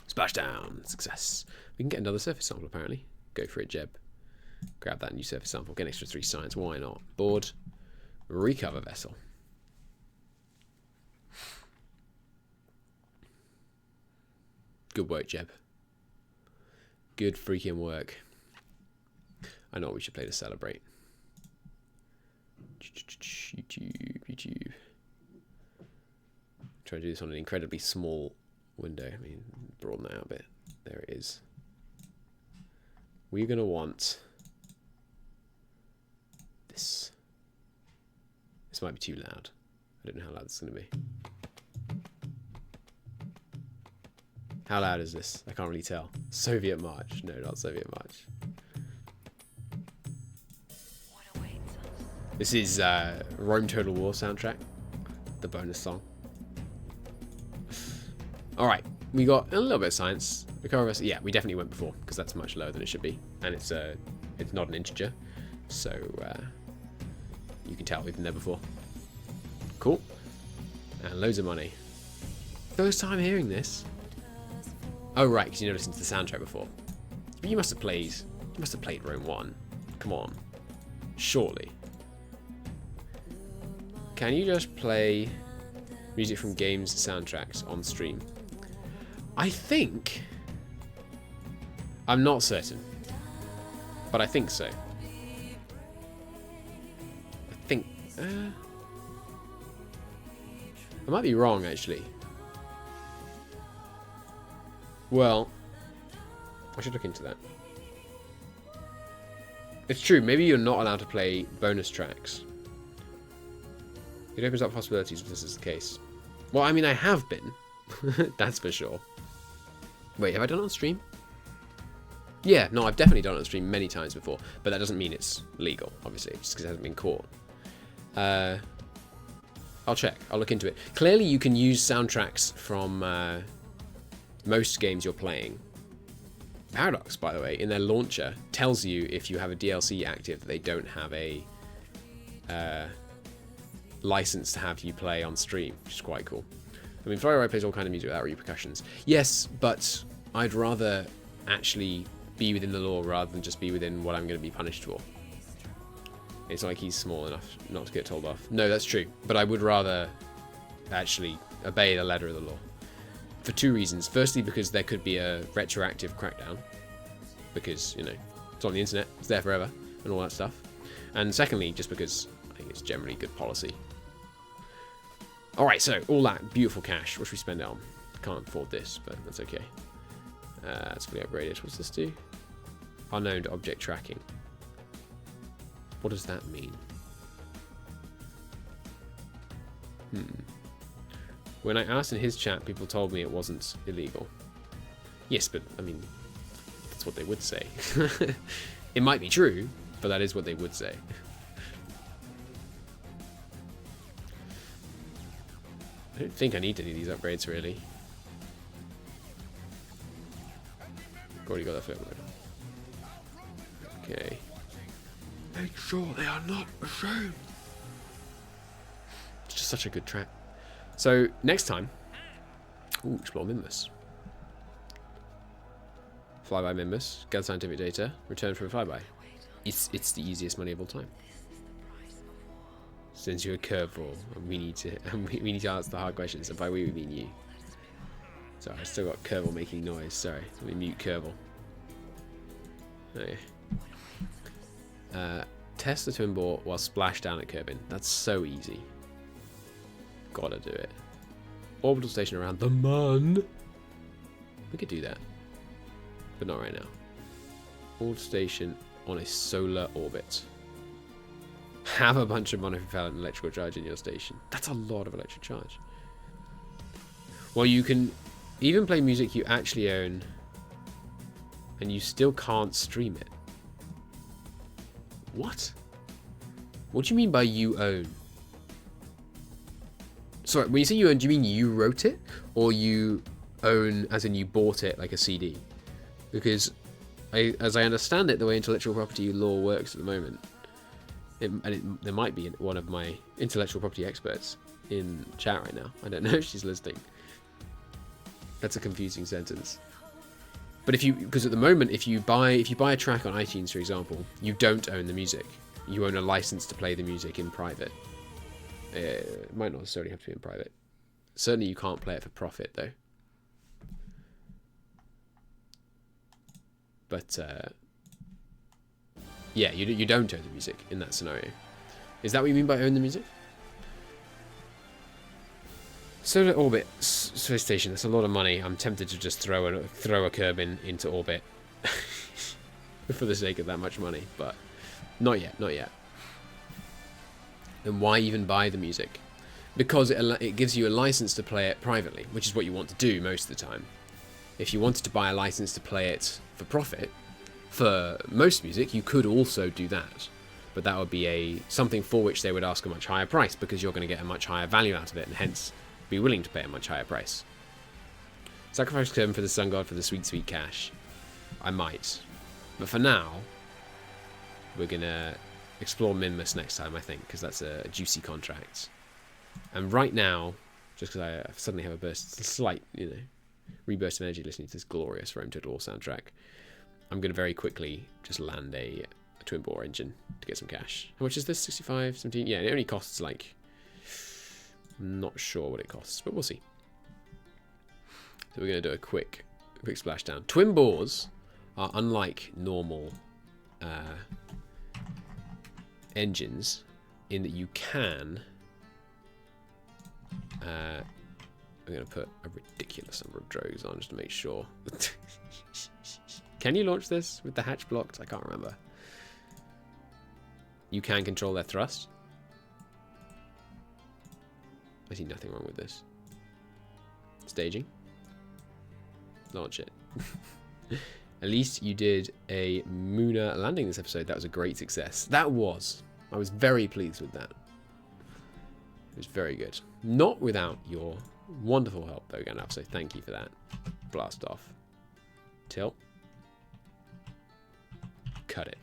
Splashdown. Success. We can get another surface sample, apparently. Go for it, Jeb. Grab that new surface sample. Get an extra 3 science. Why not? Board. Recover vessel. Good work, Jeb. Good freaking work. I know what we should play to celebrate. YouTube. Try to do this on an incredibly small window. I mean, broaden that out a bit. There it is. We're going to want this. This might be too loud. I don't know how loud this is going to be. How loud is this? I can't really tell. Soviet March. No, not Soviet March. This is Rome Total War soundtrack. The bonus song. Alright, we got a little bit of science. Recover us. Yeah, we definitely went before, because that's much lower than it should be. And it's not an integer. So, you can tell we've been there before. Cool. And loads of money. First time hearing this. Oh, right, because you never listened to the soundtrack before. But you must have played Rome 1. Come on. Surely. Can you just play music from games soundtracks on stream? I think... I'm not certain. But I think so. I think... I might be wrong, actually. Well, I should look into that. It's true, maybe you're not allowed to play bonus tracks. It opens up possibilities if this is the case. Well, I mean, I have been. That's for sure. Wait, have I done it on stream? Yeah, no, I've definitely done it on stream many times before, but that doesn't mean it's legal, obviously, just because it hasn't been caught. I'll check. I'll look into it. Clearly, you can use soundtracks from most games you're playing. Paradox, by the way, in their launcher, tells you if you have a DLC active that they don't have a license to have you play on stream, which is quite cool. I mean, Flywright plays all kind of music without repercussions. Yes, but I'd rather actually be within the law rather than just be within what I'm going to be punished for. It's not like he's small enough not to get told off. No, that's true. But I would rather actually obey the letter of the law. For 2 reasons. Firstly, because there could be a retroactive crackdown. Because, you know, it's on the internet, it's there forever, and all that stuff. And secondly, just because I think it's generally good policy. Alright, so all that beautiful cash, what should we spend it on? Can't afford this, but that's okay. It's fully upgraded. What's this do? Unknown object tracking. What does that mean? When I asked in his chat, people told me it wasn't illegal. Yes, but, I mean, that's what they would say. It might be true, but that is what they would say. I don't think I need any of these upgrades, really. Already got that flip mode. Okay. Make sure they are not ashamed. such a good track. So next time, ooh, explore Mimbus. Flyby Mimbus, gather scientific data, return from a flyby. It's the easiest money of all time. Since you're a curveball, and we need to answer the hard questions. And by we mean you. Sorry, I still got Kerbal making noise. Sorry, let me mute Kerbal. Okay. Test the twin bore while splash down at Kerbin. That's so easy. Gotta do it. Orbital station around the moon. We could do that, but not right now. Orbital station on a solar orbit. Have a bunch of monopropellant electrical charge in your station. That's a lot of electric charge. Well, you can even play music you actually own, and you still can't stream it. What? What do you mean by you own? Sorry, when you say you own, do you mean you wrote it? Or you own as in you bought it like a CD? Because as I understand it, the way intellectual property law works at the moment, there might be one of my intellectual property experts in chat right now. I don't know if she's listening. That's a confusing sentence. But because at the moment, if you buy a track on iTunes, for example, you don't own the music. You own a license to play the music in private. It might not necessarily have to be in private. Certainly, you can't play it for profit, though. But yeah, you don't own the music in that scenario. Is that what you mean by own the music? Solar orbit space station. That's a lot of money. I'm tempted to just throw a Kerbin into orbit for the sake of that much money, but not yet. Not yet. Then why even buy the music? Because it gives you a license to play it privately, which is what you want to do most of the time. If you wanted to buy a license to play it for profit, for most music, you could also do that. But that would be something for which they would ask a much higher price, because you're going to get a much higher value out of it, and hence be willing to pay a much higher price. Sacrifice Kerbin for the sun god for the sweet, sweet cash. I might. But for now, we're going to explore Minmus next time, I think, because that's a juicy contract. And right now, just because I suddenly have a slight, reburst of energy listening to this glorious Rome Total War soundtrack, I'm going to very quickly just land a twin bore engine to get some cash. How much is this? 65, 17? Yeah, it only costs like... I'm not sure what it costs, but we'll see. So we're going to do a quick splashdown. Twin bores are unlike normal engines in that you can... I'm going to put a ridiculous number of drogues on just to make sure. Can you launch this with the hatch blocked? I can't remember. You can control their thrust. I see nothing wrong with this. Staging. Launch it. At least you did a Mooner landing this episode. That was a great success. That was. I was very pleased with that. It was very good. Not without your wonderful help, though, Gandalf, so thank you for that. Blast off. Tilt. Cut it.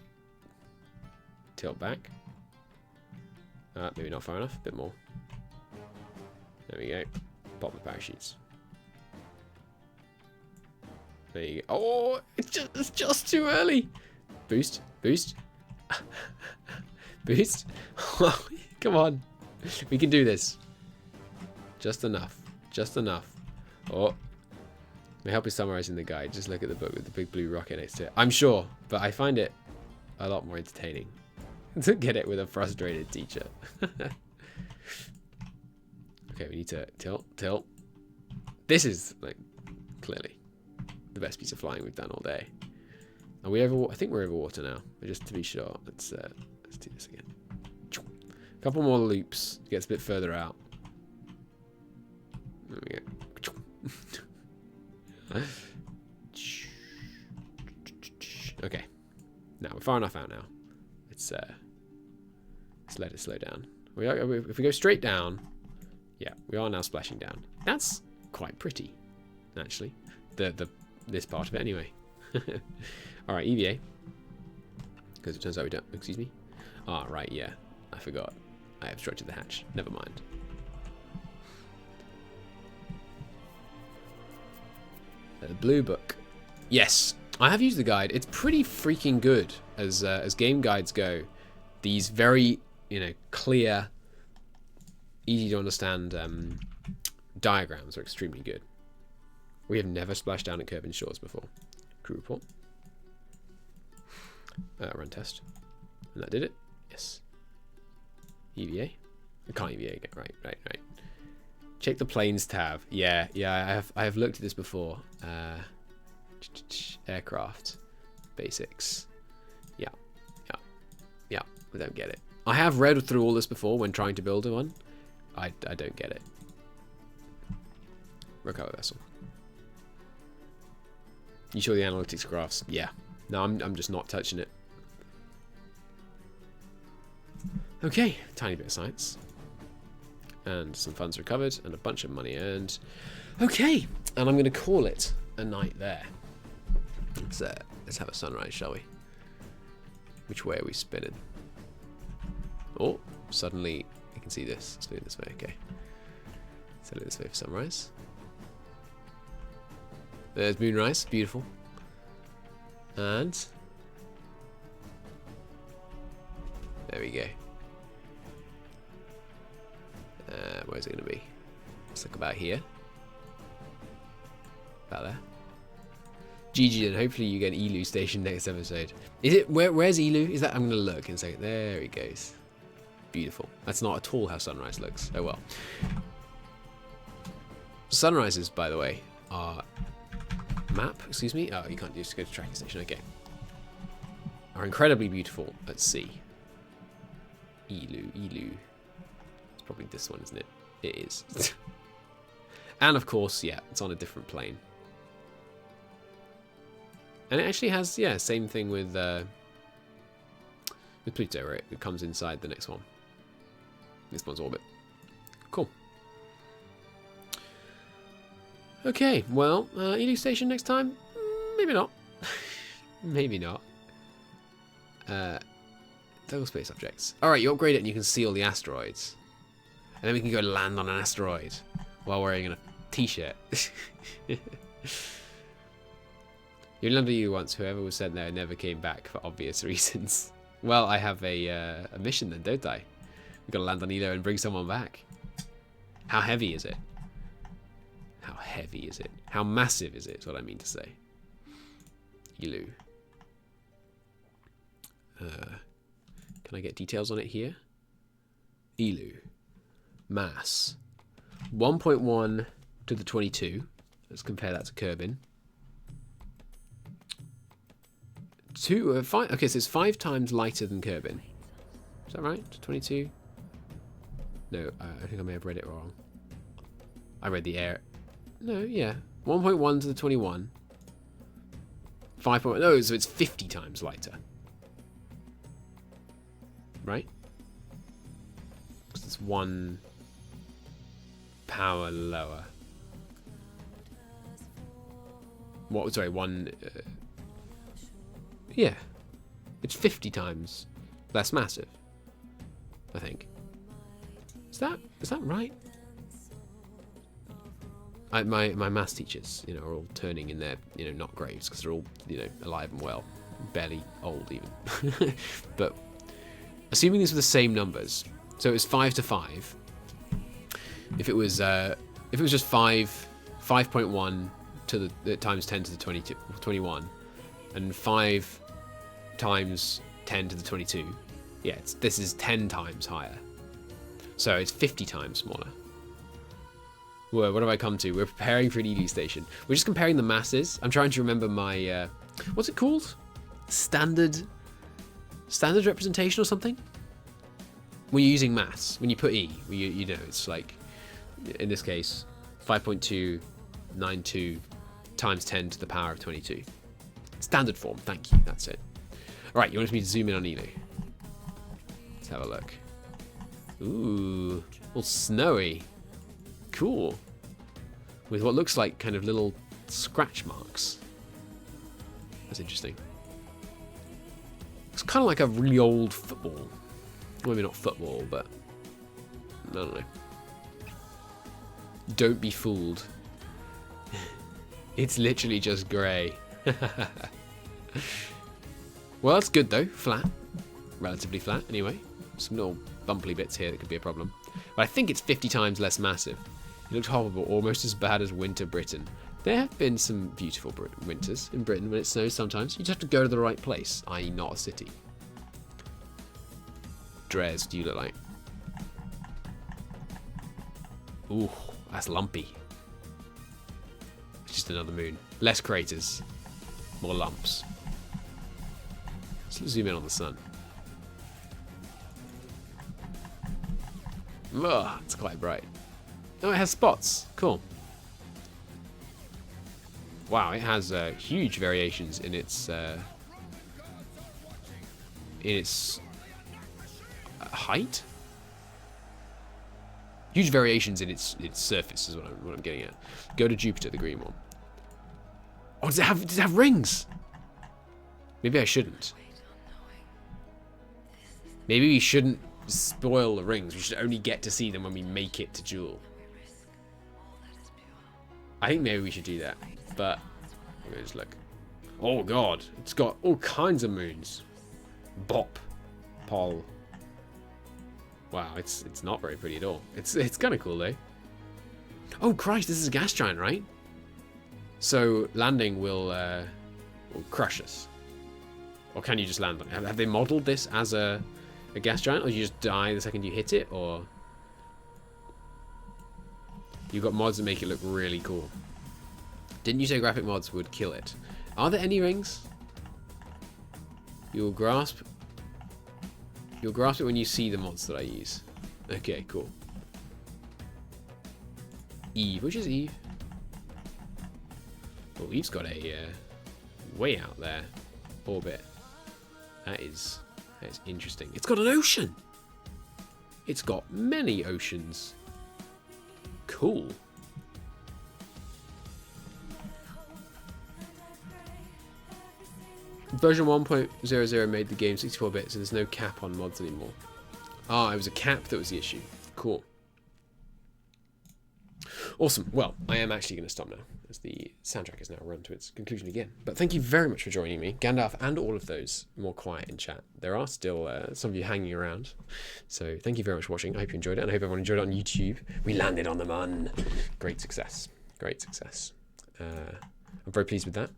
Tilt back. Maybe not far enough. A bit more. There we go. Pop the parachutes. There you go. Oh, it's just too early. Boost. Boost. Boost. Come on. We can do this. Just enough. Just enough. Oh. My help is summarizing the guide. Just look at the book with the big blue rocket next to it. I'm sure, but I find it a lot more entertaining to get it with a frustrated teacher. Okay, we need to tilt. This is, like, clearly the best piece of flying we've done all day. Are we over? I think we're over water now. But just to be sure, let's do this again. A couple more loops. Gets a bit further out. There we go. Okay. Now we're far enough out now. Let's let it slow down. If we go straight down, yeah, we are now splashing down. That's quite pretty, actually. This part of it anyway. All right, EVA. Because it turns out we don't. Excuse me. Ah, right, yeah. I forgot. I obstructed the hatch. Never mind. Blue book. Yes, I have used the guide. It's pretty freaking good as game guides go. These very, clear, easy to understand diagrams are extremely good. We have never splashed down at Kerbin Shores before. Crew report. Run test. And that did it. Yes. EVA. I can't EVA again. Right. Check the planes tab. Yeah. I have looked at this before. Aircraft. Basics. Yeah. I don't get it. I have read through all this before when trying to build one. I don't get it. Recover vessel. You show the analytics graphs? Yeah. No, I'm just not touching it. Okay, tiny bit of science. And some funds recovered and a bunch of money earned. Okay, and I'm going to call it a night there. Let's have a sunrise, shall we? Which way are we spinning? Oh, suddenly I can see this. Spin it this way, okay. Set it this way for sunrise. There's moonrise, beautiful. And there we go. Where's it going to be? Let's look about here. About there. GG, and hopefully you get an Elu station next episode. Is it? Where's Elu? Is that? I'm going to look and say, there he goes. Beautiful. That's not at all how sunrise looks. Oh well. Sunrises, by the way, are map. Excuse me. Oh, you can't just go to tracking station. Okay. Are incredibly beautiful at sea. Elu. It's probably this one, isn't it? It is. And of course, yeah, it's on a different plane. And it actually has, yeah, same thing with Pluto, right? It comes inside the next one. This one's orbit. Cool. Okay, well, Elu Station next time? Maybe not. Maybe not. Kerbal Space Objects. Alright, you upgrade it and you can see all the asteroids. And then we can go land on an asteroid while wearing a t-shirt. You remember you once, whoever was sent there never came back for obvious reasons. Well, I have a mission then, don't I? We've got to land on Elo and bring someone back. How heavy is it? How heavy is it? How massive is it, is what I mean to say. Elu. Can I get details on it here? Elu. Mass. 1.1 to the 22. Let's compare that to Kerbin. 5. Okay, so it's 5 times lighter than Kerbin. Is that right? 22? No, I think I may have read it wrong. I read the air. No, yeah. 1.1 to the 21. 5. No, so it's 50 times lighter. Right? Because it's 1 power lower. What? Sorry, 1. Yeah, it's 50 times less massive. I think. Is that right? My maths teachers, are all turning in their, not graves because they're all, alive and well, barely old even. But assuming these were the same numbers, so it was 5 to 5. If it was just 5.1 to the times 10 to the 21, and 5 times 10 to the 22. Yeah, this is 10 times higher. So it's 50 times smaller. Whoa, what have I come to? We're preparing for an ED station. We're just comparing the masses. I'm trying to remember my... what's it called? Standard representation or something? When you're using maths, when you put E, it's like, in this case, 5.292 times 10 to the power of 22. Standard form, thank you, that's it. Alright, you want me to zoom in on Elu? Let's have a look. Ooh, all snowy. Cool. With what looks like kind of little scratch marks. That's interesting. It's kind of like a really old football. Well, maybe not football, but I don't know. Don't be fooled. It's literally just grey. Well, that's good though. Flat. Relatively flat, anyway. Some little bumpy bits here that could be a problem. But I think it's 50 times less massive. It looks horrible, almost as bad as winter Britain. There have been some beautiful winters in Britain when it snows sometimes. You just have to go to the right place, i.e. not a city. Dres, what do you look like? Ooh, that's lumpy. It's just another moon. Less craters. More lumps. Let's zoom in on the sun. Ugh, it's quite bright. Oh, it has spots. Cool. Wow, it has huge variations in its height. Huge variations in its surface is what I'm getting at. Go to Jupiter, the green one. Oh, does it have rings? Maybe I shouldn't. Maybe we shouldn't spoil the rings. We should only get to see them when we make it to Jewel. I think maybe we should do that. But let me just look. Oh god, it's got all kinds of moons. Bop, Pol. Wow, it's not very pretty at all. It's kind of cool though. Oh Christ, this is a gas giant, right? So landing will crush us. Or can you just land on it? Have they modelled this as a gas giant, or you just die the second you hit it, or you've got mods that make it look really cool? Didn't you say graphic mods would kill it? Are there any rings? You'll grasp it when you see the mods that I use. Okay, cool. Eve, which is Eve? Oh, Eve's got a way out there orbit. That is interesting. It's got an ocean. It's got many oceans. Cool. Version 1.00 made the game 64-bit, so there's no cap on mods anymore. Ah, it was a cap that was the issue. Cool. Awesome. Well, I am actually going to stop now, as the soundtrack has now run to its conclusion again. But thank you very much for joining me, Gandalf, and all of those more quiet in chat. There are still some of you hanging around. So thank you very much for watching. I hope you enjoyed it, and I hope everyone enjoyed it on YouTube. We landed on the moon. Great success. Great success. I'm very pleased with that.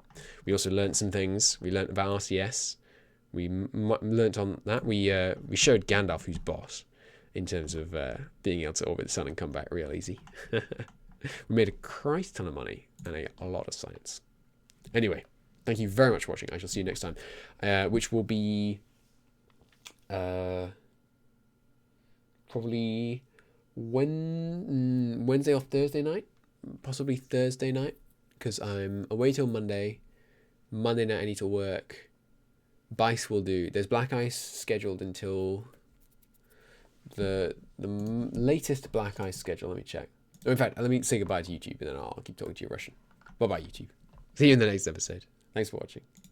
We also learnt some things. We learnt about RCS. We learnt on that. We showed Gandalf who's boss in terms of being able to orbit the sun and come back real easy. We made a Christ ton of money and a lot of science. Anyway, thank you very much for watching. I shall see you next time, which will be probably Wednesday or Thursday night, possibly Thursday night, because I'm away till Monday. Monday night I need to work. Bice will do. There's Black Ice scheduled until the latest Black Ice schedule. Let me check. Oh, in fact, let me say goodbye to YouTube, and then I'll keep talking to you Russian. Bye bye, YouTube. See you in the next episode. Thanks for watching.